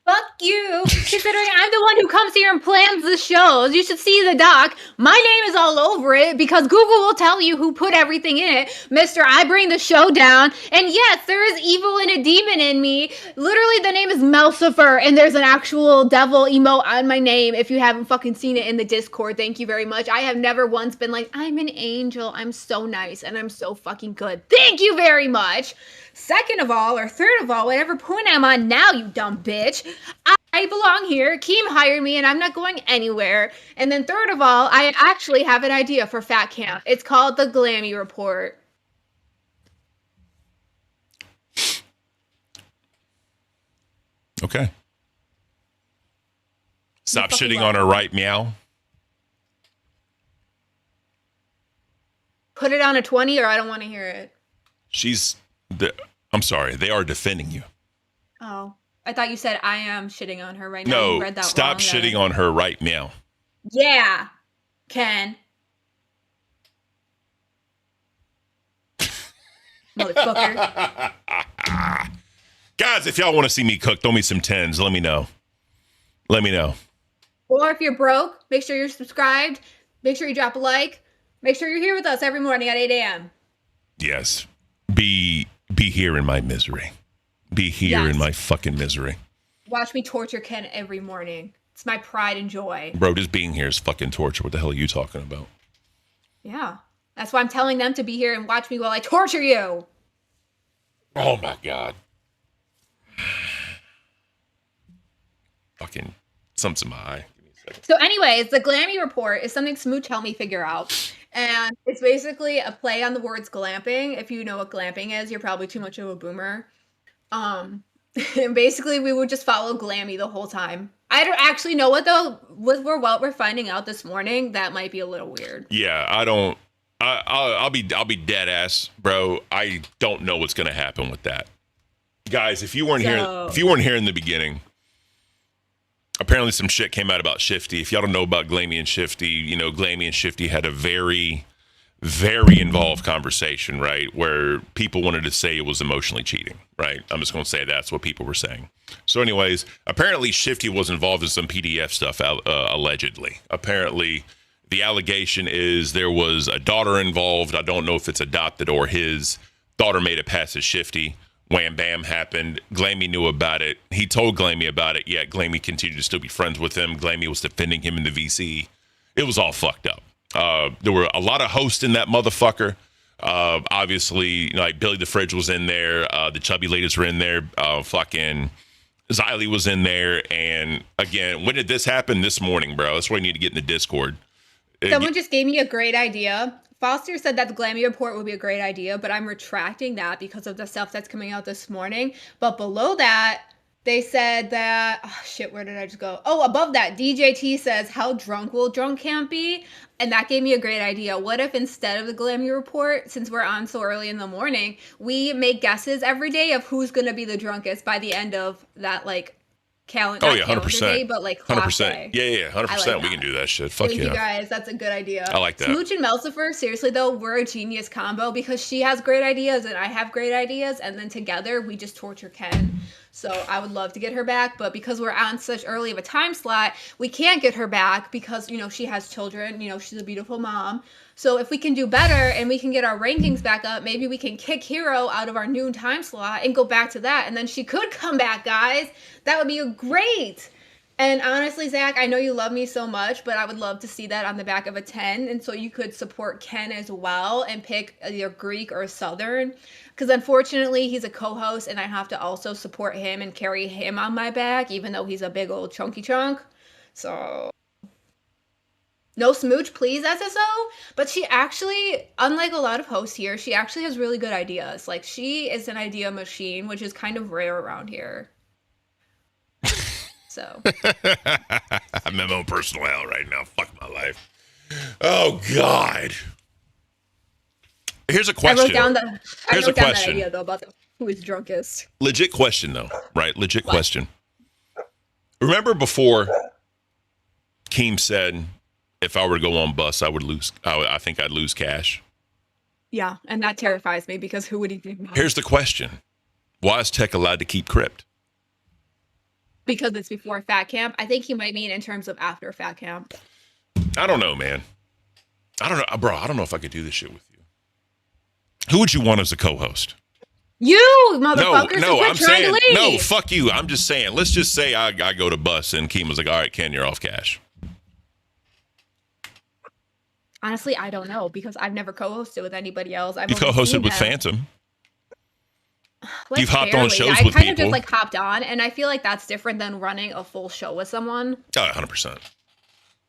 Fuck you, considering I'm the one who comes here and plans the shows. You should see the doc. My name is all over it because Google will tell you who put everything in it. Mister, I bring the show down. And yes, there is evil and a demon in me. Literally, the name is Melcifer, and there's an actual devil emote on my name if you haven't fucking seen it in the Discord. Thank you very much. I have never once been like, I'm an angel. I'm so nice, and I'm so fucking good. Thank you very much. Second of all, or third of all, whatever point I'm on now, you dumb bitch, I belong here. Keem hired me, and I'm not going anywhere. And then third of all, I actually have an idea for Fat Camp. It's called the Glammy Report. Okay. Stop shitting on her right meow. Put it on a 20 or I don't want to hear it. I'm sorry. They are defending you. Oh, I thought you said I am shitting on her right now. You No, read that stop wrong, shitting on her right meow. Yeah, Ken. Motherfucker. Guys, if y'all want to see me cook, throw me some 10s. Let me know. Let me know. Or if you're broke, make sure you're subscribed. Make sure you drop a like. Make sure you're here with us every morning at 8 a.m. Yes. Be here in my misery. Be here in my fucking misery. Watch me torture Ken every morning. It's my pride and joy. Bro, just being here is fucking torture. What the hell are you talking about? Yeah. That's why I'm telling them to be here and watch me while I torture you. Oh my God. Fucking something's in my eye. Give me a second. So anyways, the Glammy Report is something Smooch helped me figure out. And it's basically a play on the words glamping. If you know what glamping is, you're probably too much of a boomer. And basically we would just follow Glammy the whole time. I don't actually know what though. What we're finding out this morning, that might be a little weird. Yeah, I'll be dead ass, bro. I don't know what's gonna happen with that. Guys, if you weren't here in the beginning, apparently some shit came out about Shifty. If y'all don't know about Glammy and Shifty, you know, Glammy and Shifty had a very, very involved conversation, right? Where people wanted to say it was emotionally cheating, right? I'm just going to say that's what people were saying. So anyways, apparently Shifty was involved in some PDF stuff, allegedly. Apparently the allegation is there was a daughter involved. I don't know if it's adopted or his daughter made it past as Shifty. Wham bam happened. Glammy knew about it. He told Glammy about it, yet Glammy continued to still be friends with him. Glammy was defending him in the VC. It was all fucked up. There were a lot of hosts in that motherfucker. Obviously, like Billy the Fridge was in there. The chubby ladies were in there. Fucking Xylee was in there. And again, when did this happen? This morning, bro. That's why you need to get in the Discord. Someone just gave me a great idea. Foster said that the Glammy Report would be a great idea, but I'm retracting that because of the stuff that's coming out this morning. But below that, they said that, oh shit, where did I just go? Oh, above that, DJT says, how drunk will drunk camp be? And that gave me a great idea. What if instead of the Glammy Report, since we're on so early in the morning, we make guesses every day of who's going to be the drunkest by the end of that, like, calendar. Oh yeah, 100%. Day, but like 100%. Yeah, 100%. Like we can do that shit. Fuck Thank yeah. you guys. That's a good idea. I like that. Smooch and Melcifer, seriously though, we're a genius combo because she has great ideas and I have great ideas, and then together we just torture Ken. So I would love to get her back, but because we're on such early of a time slot, we can't get her back because, you know, she has children, you know, she's a beautiful mom. So if we can do better and we can get our rankings back up, maybe we can kick Hero out of our noon time slot and go back to that. And then she could come back, guys. That would be great. And honestly, Zach, I know you love me so much, but I would love to see that on the back of a 10. And so you could support Ken as well and pick either Greek or Southern. Because unfortunately, he's a co-host and I have to also support him and carry him on my back, even though he's a big old chunky chunk. So no Smooch, please, SSO. But she actually, unlike a lot of hosts here, she actually has really good ideas. Like, she is an idea machine, which is kind of rare around here. So I'm in my own personal hell right now. Fuck my life. Oh God. Here's a question. I wrote down that idea though about who is drunkest. Legit question though, right? Legit question. Remember before Keem said, if I were to go on bus, I would lose. I think I'd lose cash. Yeah, and that terrifies me because who would he think? Here's the question. Why is Tech allowed to keep crypt? Because it's before Fat Camp. I think he might mean in terms of after Fat Camp. I don't know, man. I don't know, bro. I don't know if I could do this shit with you. Who would you want as a co-host? You, motherfucker. No, I'm saying, leave. no, fuck you. I'm just saying, let's just say I go to bus and Keem was like, all right, Ken, you're off cash. Honestly, I don't know because I've never co-hosted with anybody else. You've co-hosted with Phantom. Like, you've hopped on shows with people. I kind of just like hopped on, and I feel like that's different than running a full show with someone. Oh, 100%.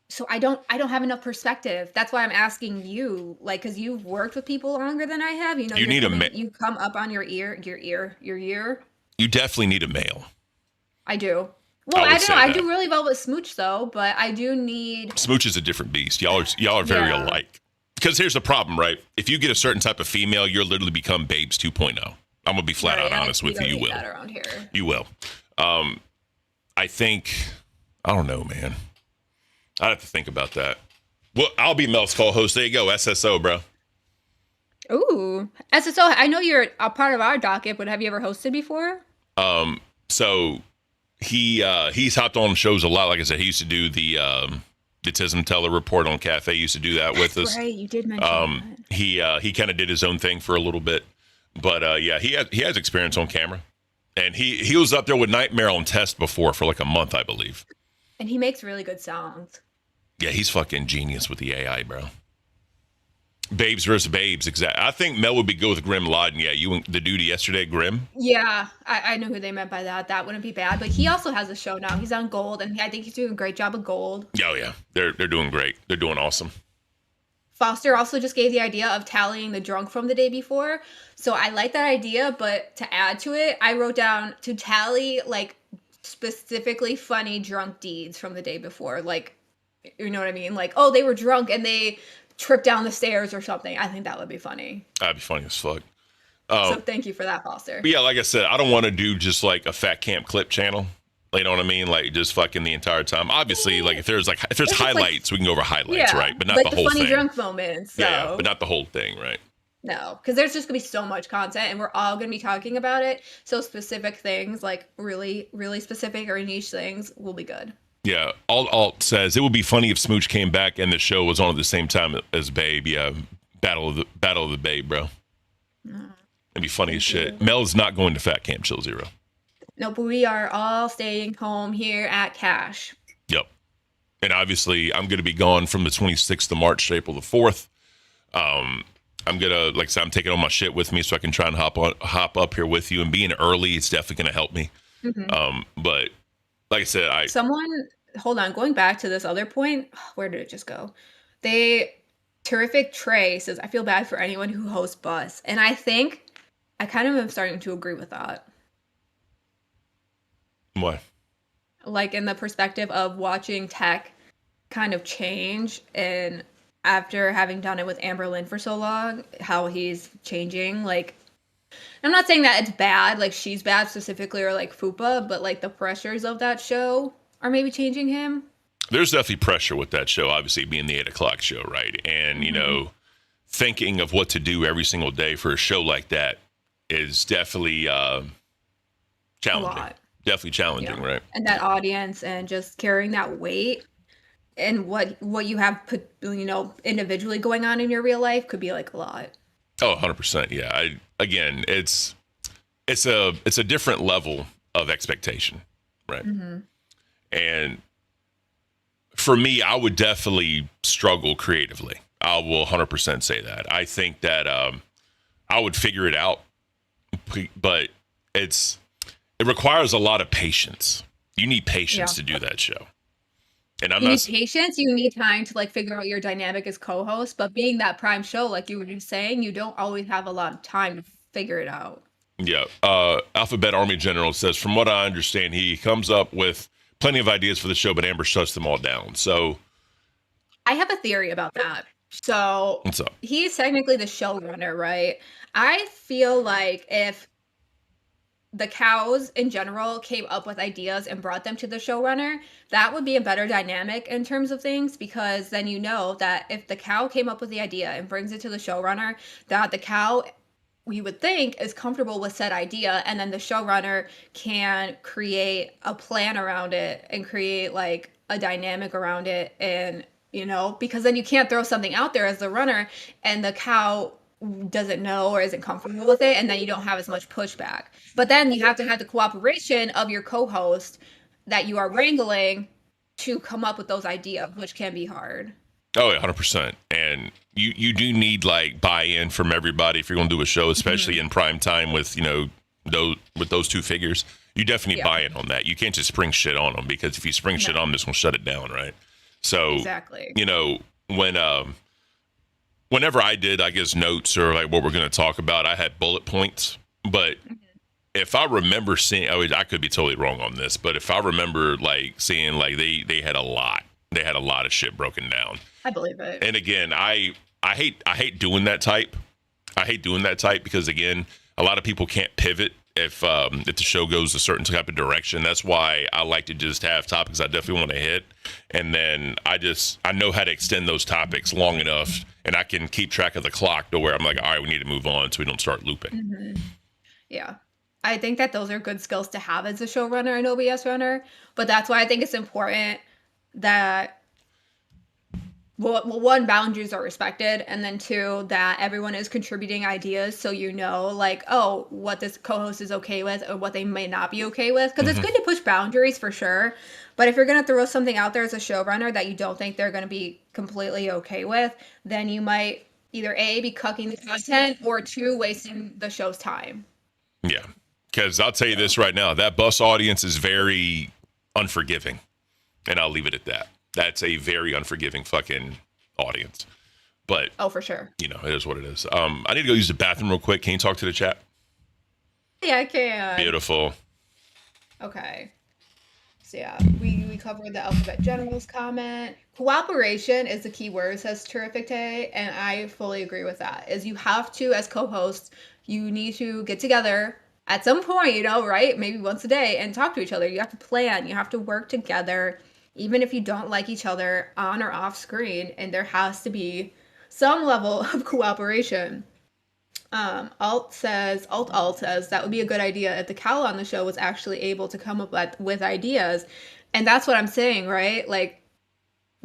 So I don't have enough perspective. That's why I'm asking you, like, because you've worked with people longer than I have. You know, you come up on your ear. You definitely need a male. I do. Well, I don't know. I do really well with Smooch though, but I do need. Smooch is a different beast. Y'all are very alike. Because here's the problem, right? If you get a certain type of female, you'll literally become Babes 2.0. I'm gonna be flat out honest with you. You will. Around here. You will. I think. I don't know, man. I'd have to think about that. Well, I'll be Mel's co-host. There you go, SSO, bro. Ooh, SSO. I know you're a part of our docket, but have you ever hosted before? So he's hopped on shows a lot. Like I said, he used to do the Tism Teller report on Cafe. He used to do that with us. Right, you did mention that. He kind of did his own thing for a little bit, but yeah, he has experience on camera, and he was up there with Nightmare on Test before for like a month, I believe. And he makes really good sounds. Yeah, he's fucking genius with the AI, bro. Babes versus Babes, exactly. I think Mel would be good with Grim Laden. Yeah, you and the dude yesterday, Grim. Yeah, I know who they meant by that. That wouldn't be bad. But he also has a show now. He's on Gold, and I think he's doing a great job of Gold. Oh yeah, they're doing great. They're doing awesome. Foster also just gave the idea of tallying the drunk from the day before. So I like that idea, but to add to it, I wrote down to tally like specifically funny drunk deeds from the day before. Like, you know what I mean? Like, oh, they were drunk and they tripped down the stairs or something. I think that would be funny. That'd be funny as fuck. So thank you for that, Foster. But yeah, like I said, I don't want to do just like a Fat Camp clip channel. You know what I mean? Like just fucking the entire time. Obviously, like if there's highlights, we can go over highlights, right? But not like the whole funny thing. Drunk moments. So. Yeah, but not the whole thing, right? No, because there's just gonna be so much content, and we're all gonna be talking about it. So specific things, like really, really specific or niche things, will be good. Yeah, Alt says it would be funny if Smooch came back and the show was on at the same time as Babe. Yeah, Battle of the Babe, bro. It'd be funny as shit. Mel's not going to Fat Camp Chill Zero. No, but we are all staying home here at Cash. Yep. And obviously, I'm going to be gone from the 26th of March to April the 4th. I'm going to, like I said, I'm taking all my shit with me so I can try and hop up here with you. And being early, it's definitely going to help me. Mm-hmm. But like I said, hold on, going back to this other point, where did it just go? Terrific Trey says, I feel bad for anyone who hosts Bus. And I think I kind of am starting to agree with that. Why? Like in the perspective of watching Tech kind of change, and after having done it with Amber Lynn for so long, how he's changing. Like, I'm not saying that it's bad, like she's bad specifically, or like Fupa, but like the pressures of that show are maybe changing him. There's definitely pressure with that show, obviously being the 8 o'clock show, right? And, you know, thinking of what to do every single day for a show like that is definitely challenging. Definitely challenging, right? And that audience and just carrying that weight and what you have put, you know, individually going on in your real life could be like a lot. Oh, 100%. Yeah. Again, it's a different level of expectation, right? Mm-hmm. And for me, I would definitely struggle creatively. I will 100% say that. I think that I would figure it out, but it requires a lot of patience. You need patience to do that show. And you need patience. You need time to like figure out your dynamic as co-host. But being that prime show, like you were just saying, you don't always have a lot of time to figure it out. Yeah. Alphabet Army General says, from what I understand, he comes up with plenty of ideas for the show, but Amber shuts them all down. So I have a theory about that. So what's up? He's technically the showrunner, right? I feel like if the cows in general came up with ideas and brought them to the showrunner, that would be a better dynamic in terms of things, because then you know that if the cow came up with the idea and brings it to the showrunner, that the cow, we would think, is comfortable with said idea, and then the showrunner can create a plan around it and create like a dynamic around it. And because then you can't throw something out there as the runner and the cow doesn't know or isn't comfortable with it, and then you don't have as much pushback. But then you have to have the cooperation of your co-host that you are wrangling to come up with those ideas, which can be hard. Oh, yeah, 100%. And you do need like buy-in from everybody if you're going to do a show, especially in prime time with those two figures. You definitely need buy-in on that. You can't just spring shit on them, because if you spring shit on them, it's going to shut it down, right? So exactly. Whenever I did, I guess, notes or like what we're going to talk about, I had bullet points. But if I remember seeing, I could be totally wrong on this, but if I remember like seeing like they had a lot of shit broken down. I believe it. And again, I hate doing that type. I hate doing that type because again, a lot of people can't pivot if the show goes a certain type of direction. That's why I like to just have topics I definitely want to hit, and then I know how to extend those topics long enough, and I can keep track of the clock to where I'm like, all right, we need to move on so we don't start looping. Mm-hmm. Yeah, I think that those are good skills to have as a showrunner and OBS runner, but that's why I think it's important that one, boundaries are respected, and then two, that everyone is contributing ideas, so like, oh, what this co-host is okay with or what they may not be okay with, because it's good to push boundaries for sure, but if you're going to throw something out there as a showrunner that you don't think they're going to be completely okay with, then you might either A, be cucking the content, or two, wasting the show's time. Yeah, because I'll tell you this right now, that bus audience is very unforgiving, and I'll leave it at that. That's a very unforgiving fucking audience. But for sure. It is what it is. I need to go use the bathroom real quick. Can you talk to the chat? Yeah, I can. Beautiful. Okay. So yeah, we covered the Alphabet General's comment. Cooperation is the key word, says Terrific Tay, and I fully agree with that. Is you have to, as co-hosts, you need to get together at some point, right? Maybe once a day, and talk to each other. You have to plan. You have to work together, even if you don't like each other on or off screen, and there has to be some level of cooperation. Alt says that would be a good idea if the cow on the show was actually able to come up with ideas. And that's what I'm saying, right? Like,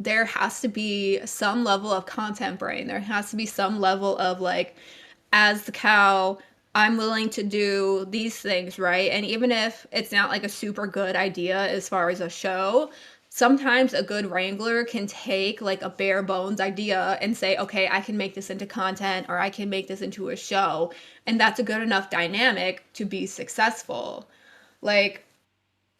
there has to be some level of content brain. There has to be some level of like, as the cow, I'm willing to do these things, right? And even if it's not like a super good idea as far as a show, sometimes a good wrangler can take like a bare bones idea and say, okay, I can make this into content, or I can make this into a show. And that's a good enough dynamic to be successful. Like,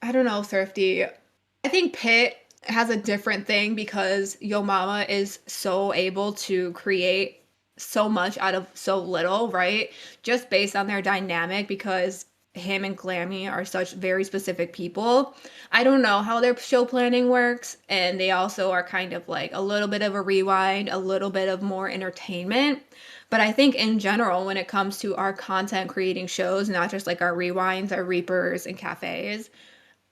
I don't know, Thrifty. I think Pitt has a different thing because Yo Mama is so able to create so much out of so little, right? Just based on their dynamic, because him and Glammy are such very specific people. I don't know how their show planning works, and they also are kind of like a little bit of a rewind, a little bit of more entertainment. But I think in general, when it comes to our content creating shows, not just like our rewinds, our reapers, and cafes,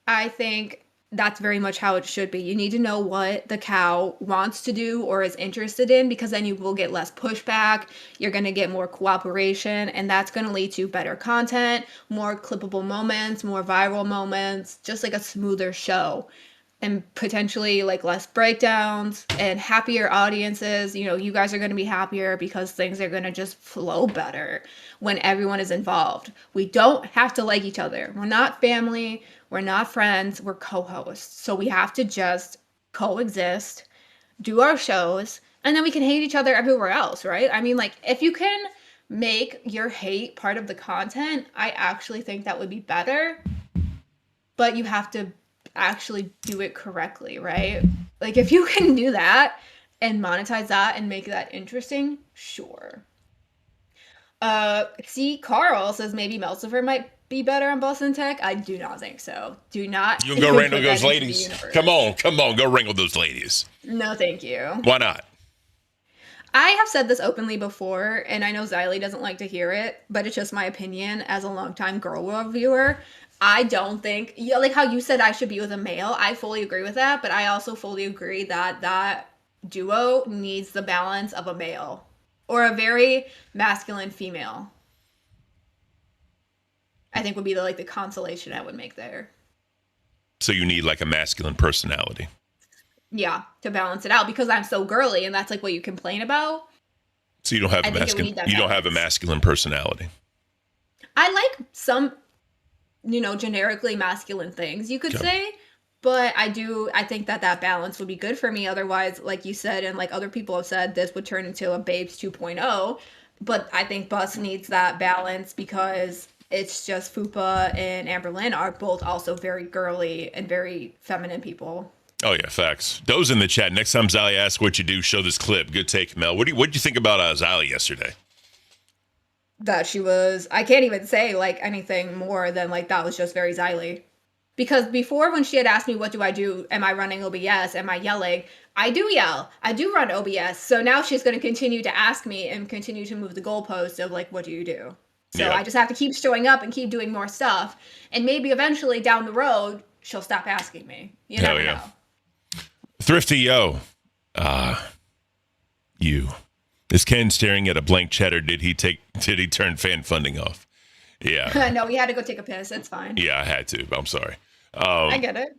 I think that's very much how it should be. You need to know what the cow wants to do or is interested in, because then you will get less pushback. You're going to get more cooperation, and that's going to lead to better content, more clippable moments, more viral moments, just like a smoother show, and potentially like less breakdowns and happier audiences. You guys are going to be happier because things are going to just flow better when everyone is involved. We don't have to like each other. We're not family. We're not friends, we're co-hosts. So we have to just coexist, do our shows, and then we can hate each other everywhere else, right? I mean, like, if you can make your hate part of the content, I actually think that would be better. But you have to actually do it correctly, right? Like, if you can do that and monetize that and make that interesting, sure. See, Carl says maybe Meltzifer might be better on Bus and Tech? I do not think so. Do not. You can go wrangle those ladies. Come on, go wrangle those ladies. No, thank you. Why not? I have said this openly before, and I know Xylee doesn't like to hear it, but it's just my opinion as a longtime Girl World viewer. I don't think, like how you said I should be with a male, I fully agree with that, but I also fully agree that that duo needs the balance of a male or a very masculine female. I think would be the consolation I would make there. So you need like a masculine personality. Yeah, to balance it out because I'm so girly and that's like what you complain about. So you don't have a masculine personality. I like some, generically masculine things you could say, but I think that balance would be good for me. Otherwise, like you said, and like other people have said, this would turn into a Babes 2.0. But I think Bus needs that balance because it's just Fupa and Amberlynn are both also very girly and very feminine people. Oh, yeah, facts. Those in the chat. Next time Xylee asks what you do, show this clip. Good take, Mel. What did you think about Xylee yesterday? That she was, I can't even say like anything more than like that was just very Xylee. Because before when she had asked me, what do I do? Am I running OBS? Am I yelling? I do yell. I do run OBS. So now she's going to continue to ask me and continue to move the goalpost of like, what do you do? So I just have to keep showing up and keep doing more stuff. And maybe eventually down the road, she'll stop asking me. You never know. Thrifty Yo. You. Is Ken staring at a blank cheddar? Did he turn fan funding off? Yeah. No, we had to go take a piss. It's fine. Yeah, I had to. I'm sorry. I get it.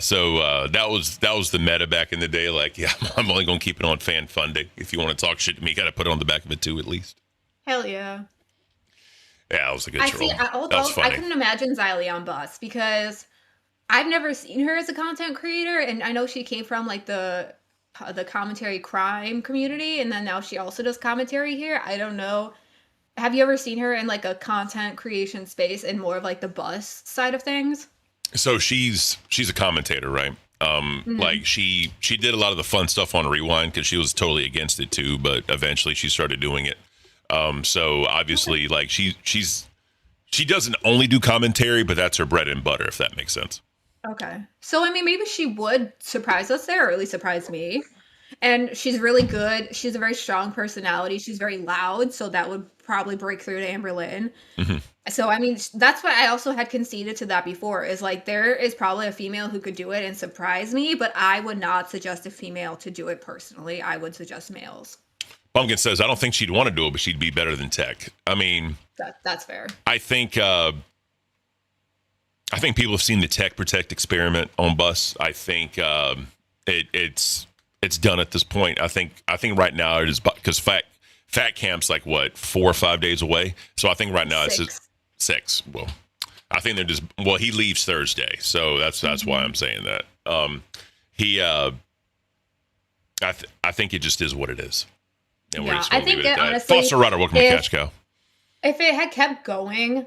So that was the meta back in the day. Like, yeah, I'm only gonna keep it on fan funding. If you want to talk shit to me, you gotta put it on the back of it too, at least. Hell yeah. Yeah, that was a good troll. I couldn't imagine Xylee on Bus because I've never seen her as a content creator, and I know she came from like the commentary crime community, and then now she also does commentary here. I don't know. Have you ever seen her in like a content creation space and more of like the Bus side of things? So she's a commentator, right? Like she did a lot of the fun stuff on Rewind because she was totally against it too, but eventually she started doing it. So obviously, like she doesn't only do commentary, but that's her bread and butter, if that makes sense. Okay. So, I mean, maybe she would surprise us there, or at least surprise me. And she's really good. She's a very strong personality. She's very loud, so that would probably break through to Amberlynn. Mm-hmm. So, I mean, that's what I also had conceded to that before, is like there is probably a female who could do it and surprise me, but I would not suggest a female to do it personally. I would suggest males. Pumpkin says, I don't think she'd want to do it, but she'd be better than Tech. I mean... That's fair. I think people have seen the Tech Protect experiment on Bus. I think it's done at this point. I think right now it is because Fat Camp's like what 4 or 5 days away. So I think right now it's just 6. Well, I think they're just he leaves Thursday, so that's why I'm saying that. I think it just is what it is. And I think that honestly, Foster Rider, welcome to Cash Cow. If it had kept going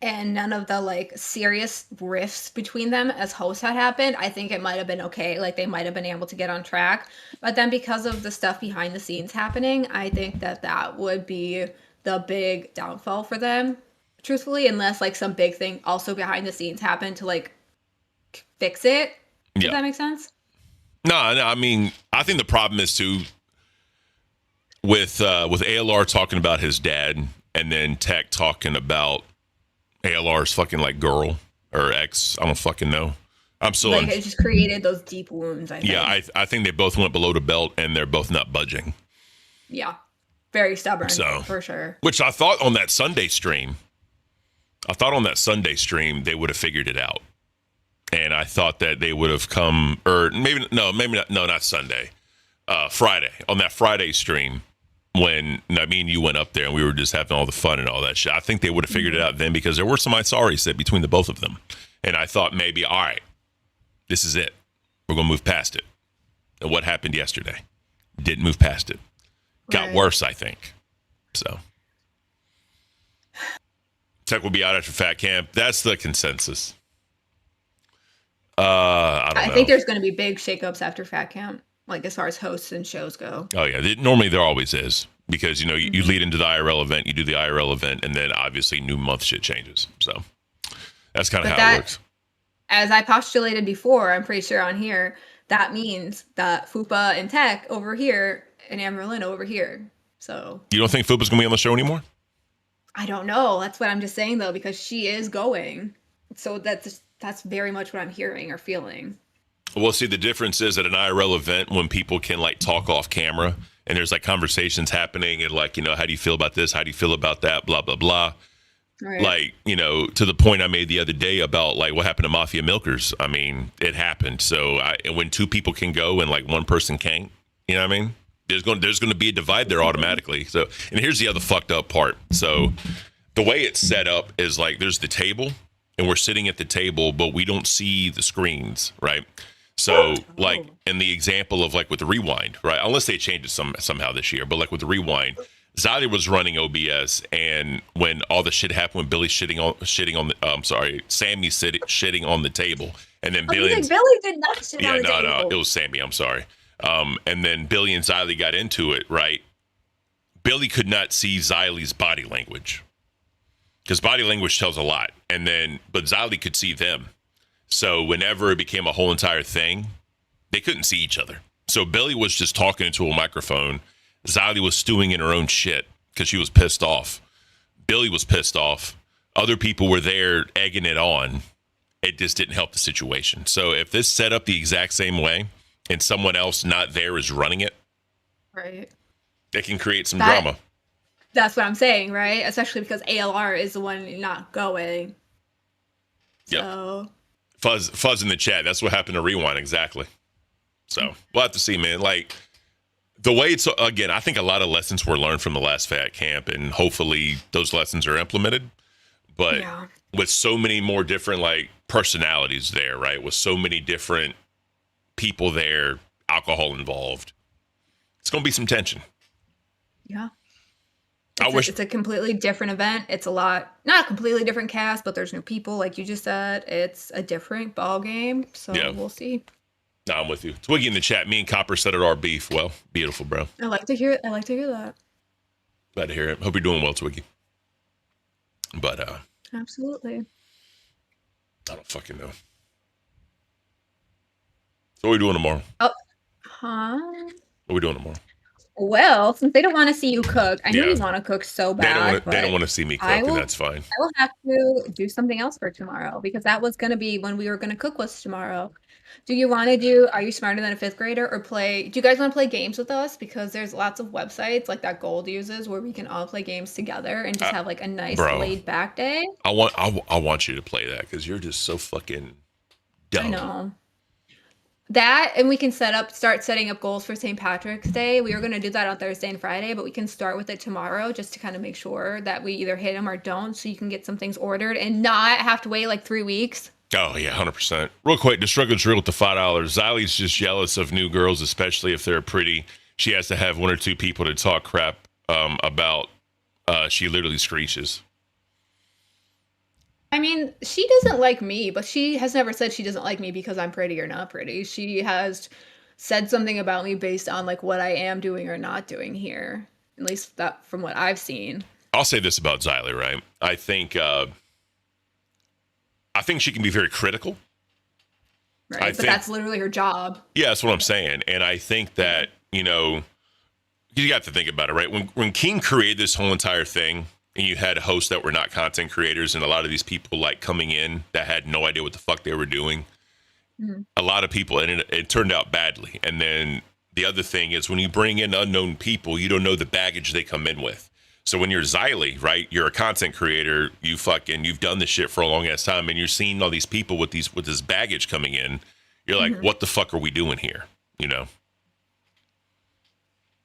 and none of the like serious rifts between them as hosts had happened, I think it might have been okay. Like they might have been able to get on track. But then because of the stuff behind the scenes happening, I think that would be the big downfall for them, truthfully, unless like some big thing also behind the scenes happened to like fix it. Does that make sense? No, I mean, I think the problem is too with ALR talking about his dad and then Tech talking about ALR's fucking like girl or ex. I don't fucking know. I'm still like it just created those deep wounds. I think. Yeah, I think they both went below the belt and they're both not budging. Yeah, very stubborn. So for sure. Which I thought on that Sunday stream, they would have figured it out, and I thought that they would have come, or maybe not Sunday, Friday on that Friday stream. When me and you went up there and we were just having all the fun and all that shit, I think they would have figured it out then because there were some sorries said between the both of them. And I thought maybe, all right, this is it. We're going to move past it. And what happened yesterday? Didn't move past it. Got worse, I think. So. Tech will be out after Fat Camp. That's the consensus. I don't know. I think there's going to be big shakeups after Fat Camp. like as far as hosts and shows go. Oh yeah, normally there always is, because you lead into the IRL event, you do the IRL event, and then obviously new month shit changes. So that's kind of how it works. As I postulated before, I'm pretty sure on here, that means that Fupa and Tech over here and Amaryllis over here. So you don't think Fupa's gonna be on the show anymore? I don't know. That's what I'm just saying though, because she is going. So that's very much what I'm hearing or feeling. Well, see, the difference is at an IRL event when people can like talk off camera and there's like conversations happening and like, how do you feel about this? How do you feel about that? Blah, blah, blah. Right. Like, to the point I made the other day about like what happened to Mafia Milkers. I mean, it happened. So when two people can go and like one person can't, you know what I mean? There's going to be a divide there automatically. So, and here's the other fucked up part. So the way it's set up is like there's the table and we're sitting at the table, but we don't see the screens, right? So like in the example of like with the rewind, right? Unless they change it somehow this year, but like with the rewind, Zylie was running OBS, and when all the shit happened, when Billy's shitting on the, Sammy shitting on the table, and then Billy did not shit on the table. No, it was Sammy. I'm sorry. And then Billy and Zylie got into it, right? Billy could not see Zylie's body language because body language tells a lot, but Zylie could see them. So whenever it became a whole entire thing, they couldn't see each other. So Billy was just talking into a microphone. Zylie was stewing in her own shit because she was pissed off. Billy was pissed off. Other people were there egging it on. It just didn't help the situation. So if this set up the exact same way and someone else not there is running it, right, it can create some drama. That's what I'm saying, right? Especially because ALR is the one not going. Yep. So Fuzz in the chat. That's what happened to Rewind. Exactly. So we'll have to see, man. Like the way it's, again, I think a lot of lessons were learned from the last Fat Camp, and hopefully those lessons are implemented. But with so many more different like personalities there, right? With so many different people there, alcohol involved, it's going to be some tension. Yeah. I wish it's a completely different event. It's not a completely different cast, but there's new people, like you just said. It's a different ball game, so we'll see. No, I'm with you. Twiggy in the chat. Me and Copper settled our beef. Well, beautiful, bro. I like to hear it. I like to hear that. Glad to hear it. Hope you're doing well, Twiggy. But absolutely. I don't fucking know. So what are we doing tomorrow? Huh? What are we doing tomorrow? Well, since they don't want to see you cook, I know you want to cook so bad. They don't want to see me cook, and that's fine. I will have to do something else for tomorrow because that was going to be when we were going to cook was tomorrow. Are you smarter than a fifth grader or do you guys want to play games with us? Because there's lots of websites like that Gold uses where we can all play games together and just have like a nice laid back day. I want you to play that because you're just so fucking dumb. I know. That, and we can start setting up goals for St. Patrick's Day. We were going to do that on Thursday and Friday, but we can start with it tomorrow just to kind of make sure that we either hit them or don't, so you can get some things ordered and not have to wait like 3 weeks. Oh, yeah, 100%. Real quick, the struggle's real with the $5. Zylie's just jealous of new girls, especially if they're pretty. She has to have one or two people to talk crap about. She literally screeches. I mean, she doesn't like me, but she has never said she doesn't like me because I'm pretty or not pretty. She has said something about me based on like what I am doing or not doing here. At least that from what I've seen. I'll say this about Zylie, right? I think she can be very critical. Right, but that's literally her job. Yeah, that's what I'm saying. And I think that, you got to think about it, right? When King created this whole entire thing, and you had hosts that were not content creators and a lot of these people like coming in that had no idea what the fuck they were doing. Mm-hmm. A lot of people, and it turned out badly. And then the other thing is when you bring in unknown people, you don't know the baggage they come in with. So when you're Zylie, right, you're a content creator, you've done this shit for a long ass time, and you're seeing all these people with this baggage coming in. You're like, what the fuck are we doing here?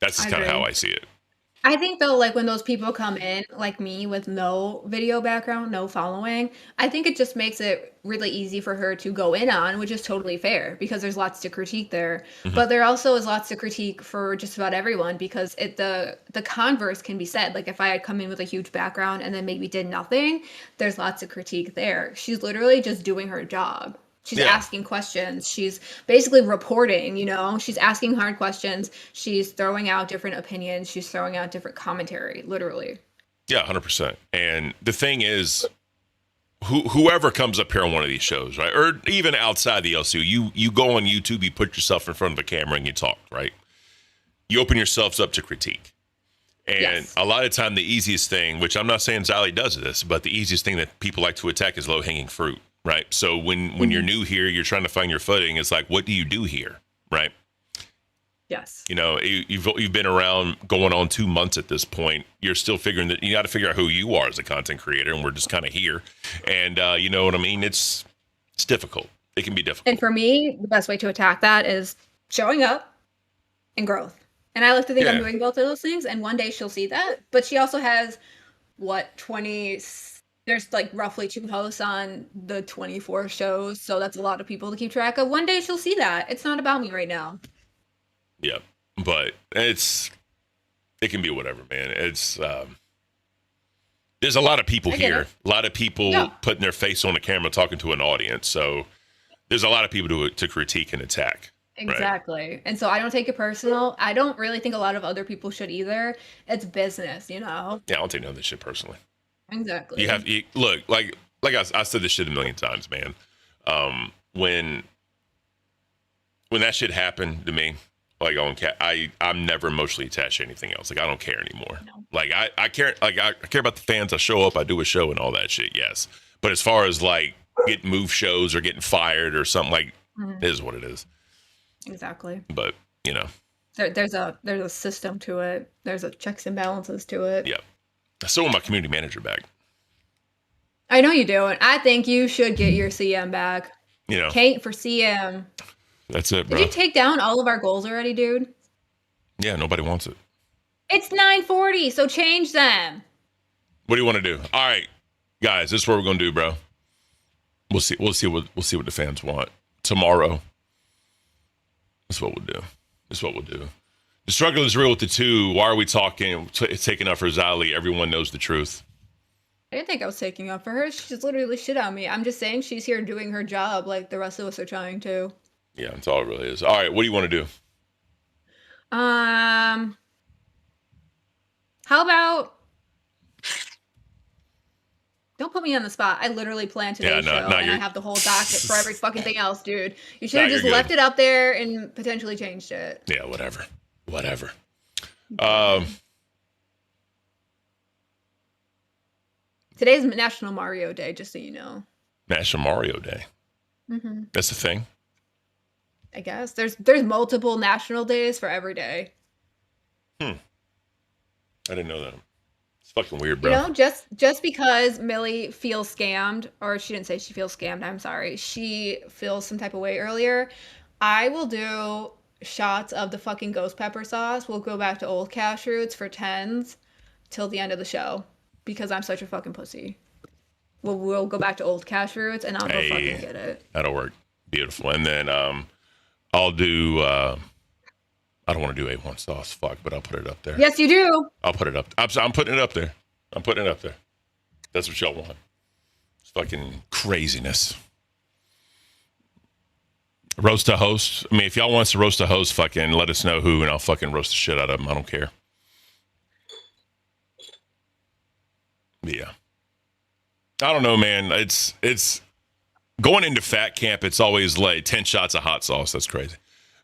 That's just kind of how I see it. I think though, like when those people come in, like me with no video background, no following, I think it just makes it really easy for her to go in on, which is totally fair because there's lots to critique there. Mm-hmm. But there also is lots to critique for just about everyone because the converse can be said. Like if I had come in with a huge background and then maybe did nothing, there's lots of critique there. She's literally just doing her job. She's asking questions. She's basically reporting, you know? She's asking hard questions. She's throwing out different opinions. She's throwing out different commentary, literally. Yeah, 100%. And the thing is, whoever comes up here on one of these shows, right? Or even outside the LCU, you go on YouTube, you put yourself in front of a camera and you talk, right? You open yourselves up to critique. And a lot of time, the easiest thing, which I'm not saying Xylee does this, but the easiest thing that people like to attack is low-hanging fruit, right? So when you're new here, you're trying to find your footing. It's like, what do you do here, right? Yes. You know, you've been around going on 2 months at this point. You're still figuring that you got to figure out who you are as a content creator, and we're just kind of here. And you know what I mean? It's difficult. It can be difficult. And for me, the best way to attack that is showing up and growth. And I like to think I'm doing both of those things, and one day she'll see that. But she also has, there's like roughly 2 hosts on the 24 shows, so that's a lot of people to keep track of. One day she'll see that. It's not about me right now. Yeah, but it can be whatever, man. It's there's a lot of people here, a lot of people putting their face on the camera talking to an audience. So there's a lot of people to critique and attack. Exactly. Right? And so I don't take it personal. I don't really think a lot of other people should either. It's business, you know? Yeah, I don't take none of this shit personally. Exactly. Look, like I said this shit a million times, man. When that shit happened to me, like I'm never emotionally attached to anything else. Like I don't care anymore. No. Like I care. Like I care about the fans. I show up. I do a show and all that shit. Yes, but as far as like getting moved shows or getting fired or something, like it is what it is. Exactly. But you know, there's a system to it. There's a checks and balances to it. Yeah. I still want my community manager back. I know you do, and I think you should get your CM back. You know, Kate for CM. That's it, bro. Did you take down all of our goals already, dude? Yeah, nobody wants it. It's 9:40, so change them. What do you want to do? All right, guys, this is what we're gonna do, bro. We'll see what the fans want tomorrow. That's what we'll do. The struggle is real with the 2. Why are we taking up for Xylee? Everyone knows the truth. I didn't think I was taking up for her. She just literally shit on me. I'm just saying she's here doing her job like the rest of us are trying to. Yeah, that's all it really is. All right, what do you want to do? How about... Don't put me on the spot. I literally planned today's show, and I have the whole docket for every fucking thing else, dude. You should have just left it up there and potentially changed it. Yeah, whatever. Today's National Mario Day, just so you know. National Mario Day. Mm-hmm. That's the thing. I guess there's multiple national days for every day. I didn't know that. It's fucking weird, bro. You know, just because Millie feels scammed, or she didn't say she feels scammed, I'm sorry. She feels some type of way earlier. I will do shots of the fucking ghost pepper sauce. We'll go back to Old Cash Roots for 10s till the end of the show because I'm such a fucking pussy. We'll go back to Old Cash Roots and I'll go fucking get it. That'll work. Beautiful. And then I'll do I don't want to do A1 sauce, fuck, but I'll put it up there. Yes, you do. I'll put it up. I'm putting it up there. That's what y'all want. It's fucking craziness. Roast a host. I mean, if y'all want us to roast a host, fucking let us know who, and I'll fucking roast the shit out of them. I don't care. Yeah. I don't know, man. It's going into fat camp. It's always like 10 shots of hot sauce. That's crazy.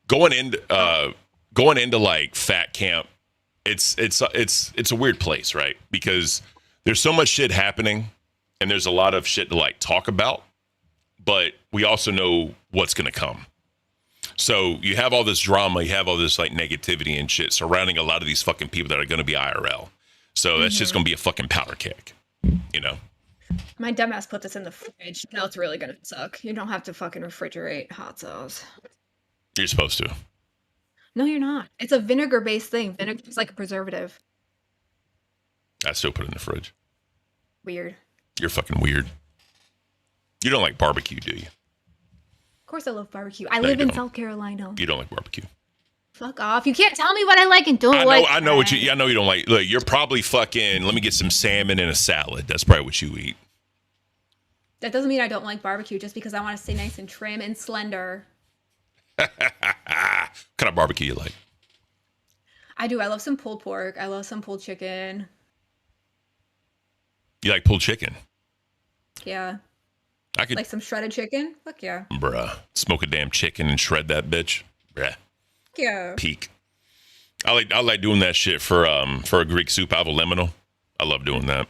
Going into like fat camp, it's a weird place, right? Because there's so much shit happening, and there's a lot of shit to like talk about, but we also know what's gonna come. So you have all this drama, you have all this like negativity and shit surrounding a lot of these fucking people that are gonna be IRL. So that's just gonna be a fucking powder keg, you know. My dumbass put this in the fridge. Now it's really gonna suck. You don't have to fucking refrigerate hot sauce. You're supposed to. No, you're not. It's a vinegar-based thing. Vinegar is like a preservative. I still put it in the fridge. Weird. You're fucking weird. You don't like barbecue, do you? Of course I love barbecue. I live in South Carolina. You don't like barbecue. Fuck off. You can't tell me what I like and don't like. I know what you. I know you don't like. Look, you're probably fucking. Let me get some salmon and a salad. That's probably what you eat. That doesn't mean I don't like barbecue just because I want to stay nice and trim and slender. What kind of barbecue you like? I do. I love some pulled pork. I love some pulled chicken. You like pulled chicken? Yeah. I could like some shredded chicken. Fuck yeah. Bruh. Smoke a damn chicken and shred that bitch. Bruh. Yeah. Peak. I like doing that shit for a Greek soup avoliminal. I love doing that.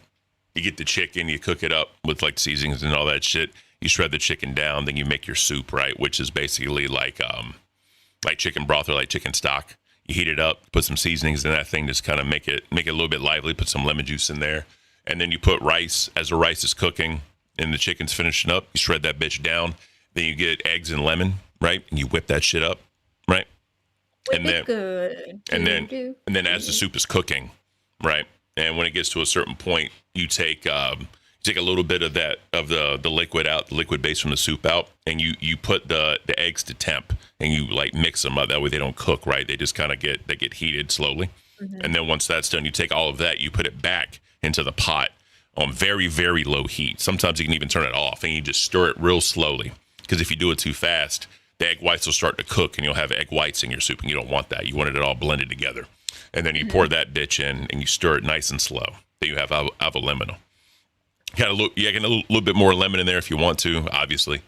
You get the chicken, you cook it up with like seasonings and all that shit. You shred the chicken down, then you make your soup, right? Which is basically like chicken broth or like chicken stock. You heat it up, put some seasonings in that thing, just kind of make it a little bit lively. Put some lemon juice in there, and then you put rice as the rice is cooking and the chicken's finishing up. You shred that bitch down. Then you get eggs and lemon, right? And you whip that shit up, right? And then as the soup is cooking, right? And when it gets to a certain point, you take a little bit of the liquid out, the liquid base from the soup out, and you put the eggs to temp, and you like mix them up. That way they don't cook, right? They just kind of get heated slowly. Mm-hmm. And then once that's done, you take all of that, you put it back into the pot on very, very low heat. Sometimes you can even turn it off, and you just stir it real slowly. Because if you do it too fast, the egg whites will start to cook, and you'll have egg whites in your soup, and you don't want that. You want it all blended together. And then you pour that bitch in, and you stir it nice and slow. Then you have avoliminal. Get a little bit more lemon in there if you want to, obviously.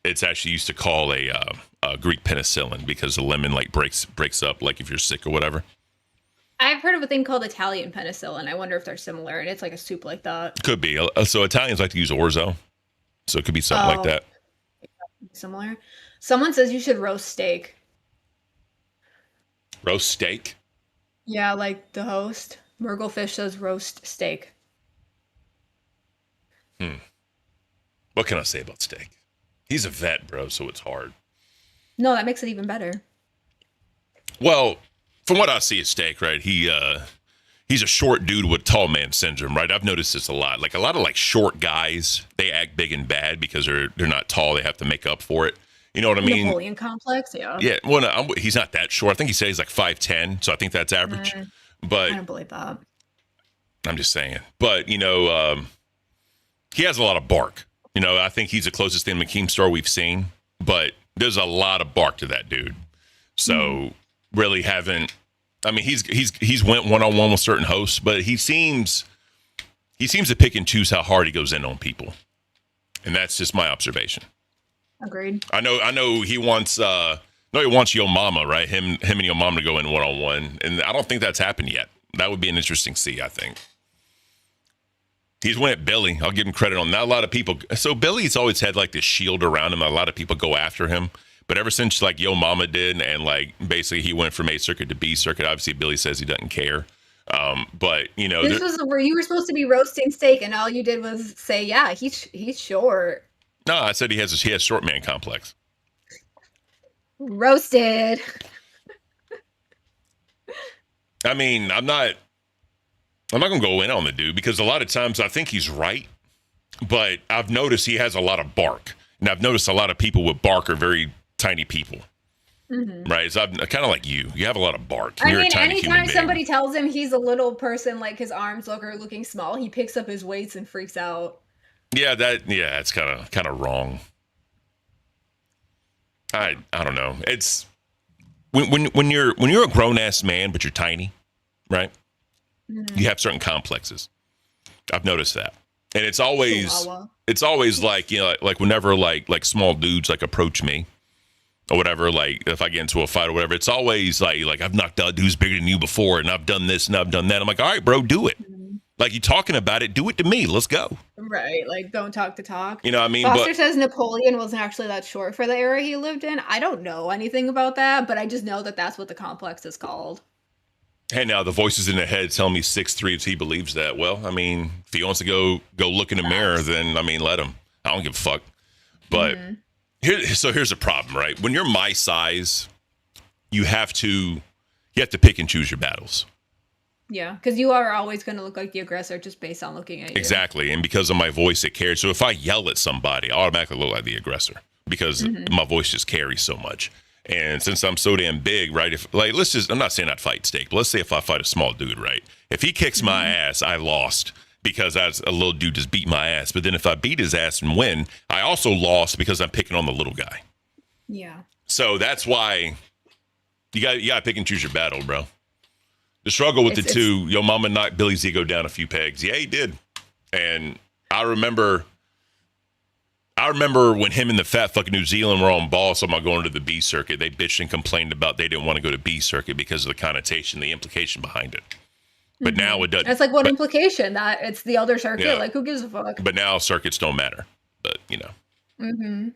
It's actually used to call a Greek penicillin because the lemon like breaks up, like if you're sick or whatever. I've heard of a thing called Italian penicillin. I wonder if they're similar, and it's like a soup like that. Could be. So Italians like to use orzo, so it could be something like that. Similar. Someone says you should roast steak. Roast steak? Yeah, like the host. Murglefish says roast steak. What can I say about steak? He's a vet, bro, so it's hard. No, that makes it even better. Well, from what I see of steak, right, he's a short dude with tall man syndrome, right? I've noticed this a lot. Like a lot of like short guys, they act big and bad because they're not tall. They have to make up for it. You know what I mean? Napoleon complex, yeah. Yeah, well, no, he's not that short. I think he says he's like 5'10", so I think that's average. But I don't believe that. I'm just saying. But, you know, he has a lot of bark. You know, I think he's the closest thing to Keemstar we've seen. But there's a lot of bark to that dude. So really haven't. I mean, he's went one-on-one with certain hosts, but he seems to pick and choose how hard he goes in on people, and that's just my observation. Agreed. I know he wants Yo Mama, right? Him and Yo Mama to go in one-on-one, and I don't think that's happened yet. That would be an interesting see, I think. He's went at Billy. I'll give him credit on that. A lot of people. So Billy's always had like this shield around him. A lot of people go after him. But ever since like Yo Mama did, and like basically he went from A circuit to B circuit. Obviously, Billy says he doesn't care. But you know, this was where you were supposed to be roasting steak, and all you did was say, "Yeah, he's short." No, I said he has short man complex. Roasted. I mean, I'm not gonna go in on the dude because a lot of times I think he's right, but I've noticed he has a lot of bark, and I've noticed a lot of people with bark are very tiny people. Right? So I'm kind of like you. You have a lot of bark. You're a tiny anytime somebody tells him he's a little person, like his arms are looking small, he picks up his weights and freaks out. Yeah, it's kind of wrong. I don't know. It's when you're a grown ass man but you're tiny, right? You have certain complexes. I've noticed that, and it's always like, you know, like whenever like small dudes like approach me or whatever, like if I get into a fight or whatever, it's always like I've knocked out dudes bigger than you before, and I've done this and I've done that. I'm like, all right, bro, do it. Like, you talking about it, do it to me. Let's go. Right, like don't talk to talk. You know what I mean? Foster says Napoleon wasn't actually that short for the era he lived in. I don't know anything about that, but I just know that that's what the complex is called. Hey, now the voices in the head tell me 6'3" if he believes that. Well, I mean, if he wants to go look in the mirror, then I mean, let him. I don't give a fuck. But here's the problem, right? When you're my size, you have to pick and choose your battles. Yeah, because you are always going to look like the aggressor just based on looking at you. Exactly, and because of my voice, it carries. So if I yell at somebody, I automatically look like the aggressor because my voice just carries so much. And since I'm so damn big, right? If like, I'm not saying I'd fight Steak, but let's say if I fight a small dude, right? If he kicks my ass, I lost. because I was a little dude just beat my ass. But then if I beat his ass and win, I also lost because I'm picking on the little guy. Yeah. So that's why you got to pick and choose your battle, bro. The struggle with the two, your mama knocked Billy's ego down a few pegs. Yeah, he did. And I remember when him and the fat fucking New Zealand were on Boss about going to the B circuit, they bitched and complained about they didn't want to go to B circuit because of the connotation, the implication behind it. But now it doesn't. It's like, what implication? That it's the other circuit? Yeah. Like, who gives a fuck? But now circuits don't matter. But, you know. Mm-hmm.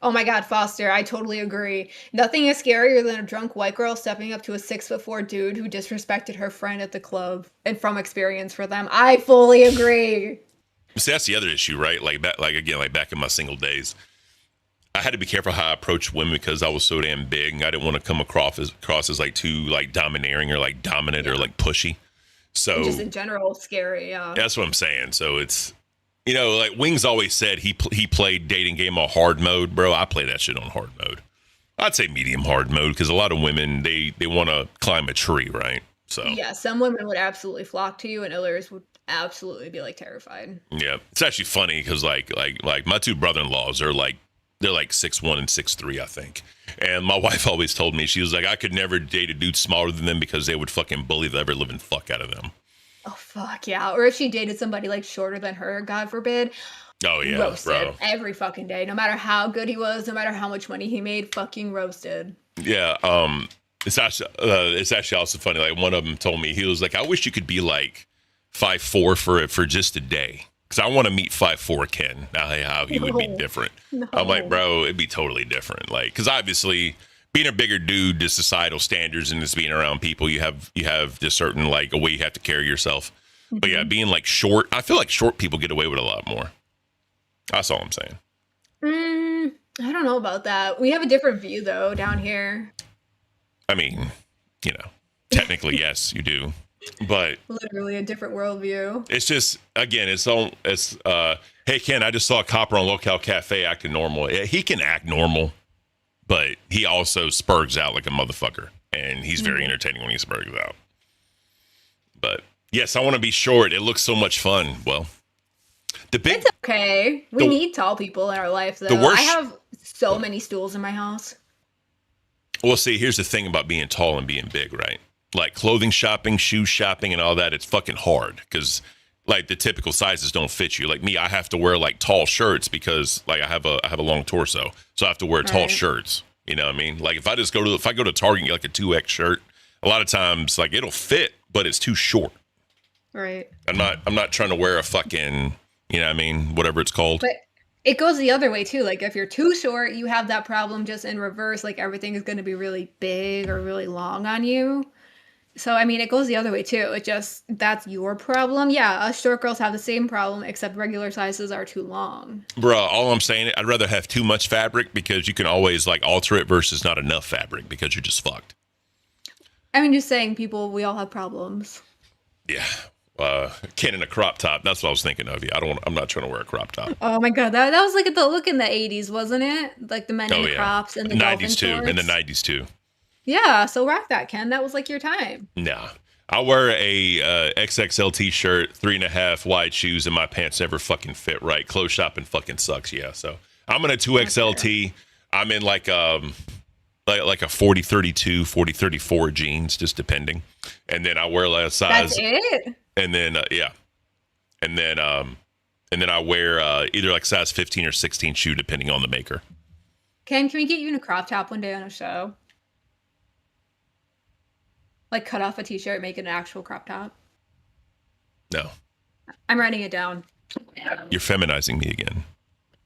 Oh my God, Foster, I totally agree. Nothing is scarier than a drunk white girl stepping up to a 6'4" dude who disrespected her friend at the club, and from experience for them. I fully agree. See, that's the other issue, right? Like back in my single days, I had to be careful how I approached women because I was so damn big, and I didn't want to come across as like too like domineering or like dominant or like pushy. So and just in general, scary. Yeah, that's what I'm saying. So it's, you know, like Wings always said, he played dating game on hard mode, bro. I play that shit on hard mode. I'd say medium hard mode because a lot of women they want to climb a tree, right? So yeah, some women would absolutely flock to you, and others would absolutely be like terrified. Yeah, it's actually funny because like my two brother-in-laws are like, they're like 6'1" and 6'3", I think. And my wife always told me, she was like, I could never date a dude smaller than them because they would fucking bully the ever living fuck out of them. Oh fuck yeah! Or if she dated somebody like shorter than her, God forbid. Oh yeah, roasted bro. Every fucking day, no matter how good he was, no matter how much money he made, fucking roasted. Yeah, it's actually also funny. Like one of them told me, he was like, I wish you could be like 5'4" for just a day. Because I want to meet 5'4" Ken. How he would be different. No. I'm like, bro, it'd be totally different. Like, because obviously being a bigger dude, the societal standards and just being around people, you have this certain like a way you have to carry yourself. Mm-hmm. But yeah, being like short, I feel like short people get away with a lot more. That's all I'm saying. I don't know about that. We have a different view though down here. I mean, you know, technically yes, you do. But literally a different worldview. It's just, again, hey Ken, I just saw a copper on Locale Cafe acting normal. He can act normal, but he also spurgs out like a motherfucker, and he's very entertaining when he spurgs out. But yes, I want to be short. It looks so much fun. Well, it's okay. We need tall people in our life, though. I have so many stools in my house. Well, see, here's the thing about being tall and being big, right? Like clothing shopping, shoe shopping, and all that, it's fucking hard because like the typical sizes don't fit you. Like me, I have to wear like tall shirts because like I have a long torso, so I have to wear tall shirts. You know what I mean? Like if I go to Target and get like a 2X shirt, a lot of times like it'll fit, but it's too short. Right. I'm not trying to wear a fucking, you know what I mean, whatever it's called. But it goes the other way too. Like if you're too short, you have that problem just in reverse. Like everything is going to be really big or really long on you. So, I mean, it goes the other way too. It just, that's your problem. Yeah, us short girls have the same problem, except regular sizes are too long. Bro, all I'm saying, I'd rather have too much fabric because you can always like alter it versus not enough fabric because you're just fucked. I mean, just saying, we all have problems. Yeah. Ken in a crop top. That's what I was thinking of you. I'm not trying to wear a crop top. Oh my God. That was like the look in the 80s, wasn't it? Like the men in the crops and the 90s too. In the 90s too. Yeah, so rock that, Ken. That was like your time. Nah. I wear a XXL t-shirt, 3.5 wide shoes, and my pants never fucking fit right. Clothes shopping fucking sucks, yeah. So I'm in a 2XL tee. I'm in like a 40-32, 40-34 jeans, just depending. And then I wear like a size. That's it? And then and then I wear either like size 15 or 16 shoe, depending on the maker. Ken, can we get you in a crop top one day on a show? Like cut off a t-shirt, make it an actual crop top? No. I'm writing it down. You're feminizing me again.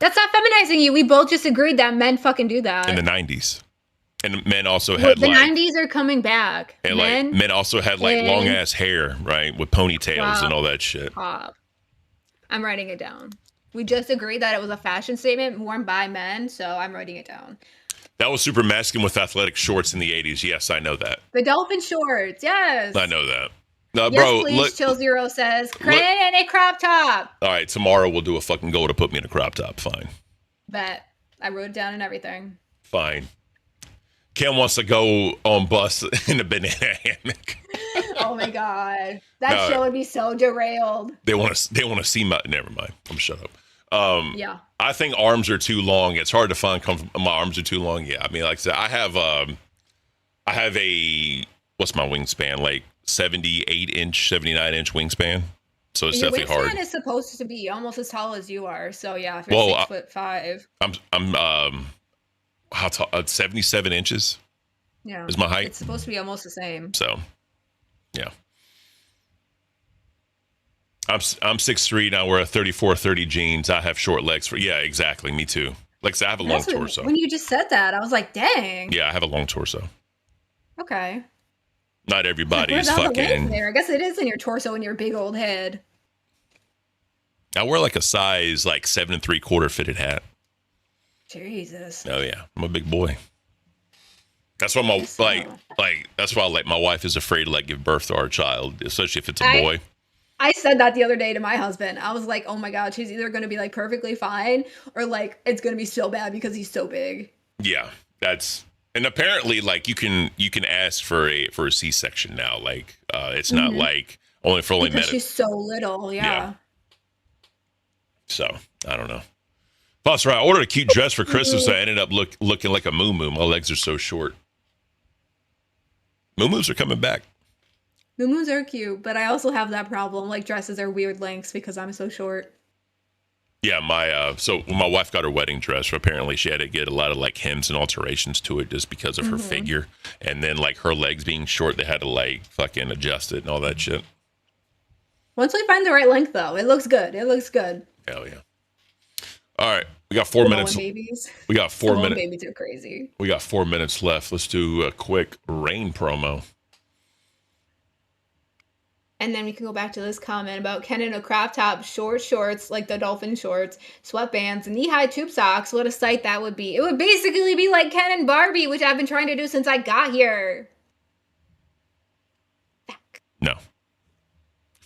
That's not feminizing you. We both just agreed that men fucking do that. In the 90s. And men also had the 90s are coming back. And men also had like long ass hair, right? With ponytails and all that shit. Pop. I'm writing it down. We just agreed that it was a fashion statement worn by men, so I'm writing it down. That was super masculine with athletic shorts in the 80s. Yes, I know that. The dolphin shorts, yes. I know that. Yes, bro, please, Chill Zero says, Crit in a crop top. All right, tomorrow we'll do a fucking goal to put me in a crop top. Fine. Bet. I wrote it down and everything. Fine. Kim wants to go on bus in a banana hammock. Oh my God, god, that show would be so derailed. They want to see my. Never mind. I'm shut up. Yeah. I think arms are too long. It's hard to find comfort. My arms are too long. Yeah. I mean, like I said, I have a what's my wingspan? Like 78-inch, 79-inch wingspan. So it's definitely hard. Your wingspan is supposed to be almost as tall as you are. So yeah, if you're 6'5". I'm how tall? 77 inches. Yeah. Is my height? It's supposed to be almost the same. So, yeah. I'm 6'3" now. We're a 34-30 jeans. I have short legs for. Yeah, exactly. Me too. Like I said, I have a long torso. When you just said that, I was like, dang. Yeah, I have a long torso. Okay. Not everybody is fucking. fucking. I guess it is in your torso and your big old head. I wear like a size like 7 3/4 fitted hat. Jesus. Oh yeah, I'm a big boy. That's why my that's why like my wife is afraid to like give birth to our child, especially if it's a boy. I said that the other day to my husband. I was like, oh my God, she's either going to be like perfectly fine or like it's going to be so bad because he's so big. Yeah, and apparently like you can ask for a C-section now. Like it's not like only because medical. She's so little. Yeah. So I don't know. Plus, right, I ordered a cute dress for Christmas. I ended up looking like a moo-moo. My legs are so short. Moo-moos are coming back. Moo-moos are cute, but I also have that problem. Like dresses are weird lengths because I'm so short. Yeah, so when my wife got her wedding dress, apparently she had to get a lot of like hems and alterations to it just because of her figure. And then like her legs being short, they had to like fucking adjust it and all that shit. Once we find the right length though, it looks good. It looks good. Hell yeah. All right. We got 4 minutes. Babies. We got 4 minutes. Babies are crazy. We got 4 minutes left. Let's do a quick rain promo. And then we can go back to this comment about Ken in a crop top, short shorts, like the dolphin shorts, sweatbands, and knee-high tube socks. What a sight that would be. It would basically be like Ken and Barbie, which I've been trying to do since I got here. Fuck. No.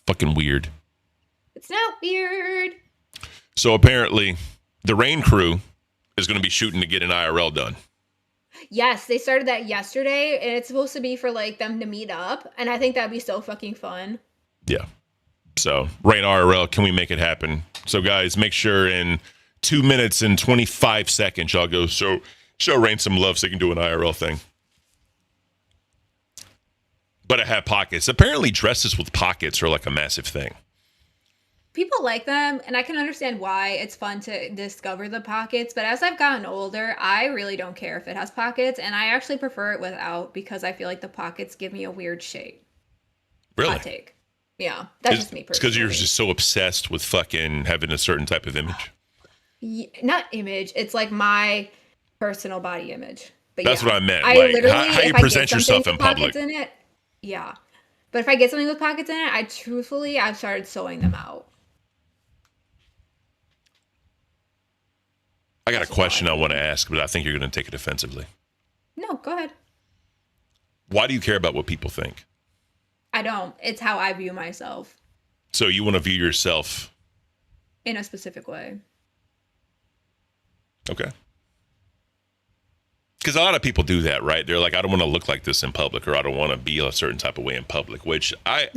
Fucking weird. It's not weird. So apparently, the rain crew is going to be shooting to get an IRL done. Yes, they started that yesterday, and it's supposed to be for like them to meet up, and I think that'd be so fucking fun. Yeah. So, Rain IRL, can we make it happen? So, guys, make sure in 2 minutes and 25 seconds, y'all go show Rain some love so they can do an IRL thing. But it had pockets. Apparently, dresses with pockets are like a massive thing. People like them, and I can understand why it's fun to discover the pockets, but as I've gotten older, I really don't care if it has pockets, and I actually prefer it without because I feel like the pockets give me a weird shape. Really? Hot take. Yeah, that's just me personally. It's because you're just so obsessed with fucking having a certain type of image. Not image, it's like my personal body image. But that's what I meant. I like literally, how you present yourself in public. In it, yeah. But if I get something with pockets in it, I've started sewing them out. I got a question I want to ask, but I think you're going to take it offensively. No, go ahead. Why do you care about what people think? I don't. It's how I view myself. So you want to view yourself in a specific way. Okay. Because a lot of people do that, right? They're like, I don't want to look like this in public, or I don't want to be a certain type of way in public. Which I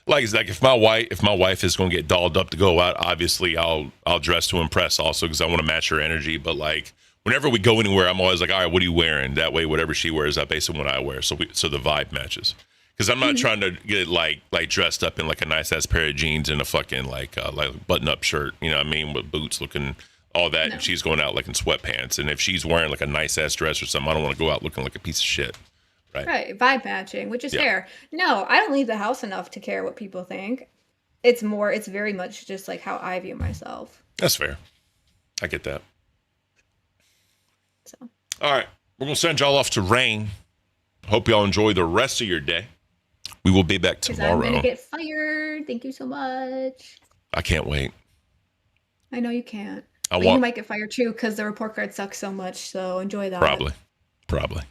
like. It's like if my wife is going to get dolled up to go out, obviously I'll dress to impress also because I want to match her energy. But like whenever we go anywhere, I'm always like, all right, what are you wearing? That way, whatever she wears, I base on what I wear. So the vibe matches. Because I'm not trying to get like dressed up in like a nice ass pair of jeans and a fucking like button up shirt. You know what I mean? With boots looking. All that, and she's going out like in sweatpants. And if she's wearing like a nice ass dress or something, I don't want to go out looking like a piece of shit. Right. Vibe matching, which is fair. No, I don't leave the house enough to care what people think. It's very much just like how I view myself. That's fair. I get that. So. All right. We're going to send y'all off to Rain. Hope y'all enjoy the rest of your day. We will be back tomorrow. I'm going to get fired. Thank you so much. I can't wait. I know you can't. You might get fired too because the report card sucks so much. So enjoy that. Probably.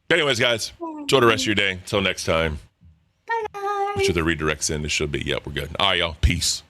Anyways, guys, enjoy the rest of your day. Until next time. Bye, guys. Make sure the redirect's in. It should be. Yep, we're good. All right, y'all. Peace.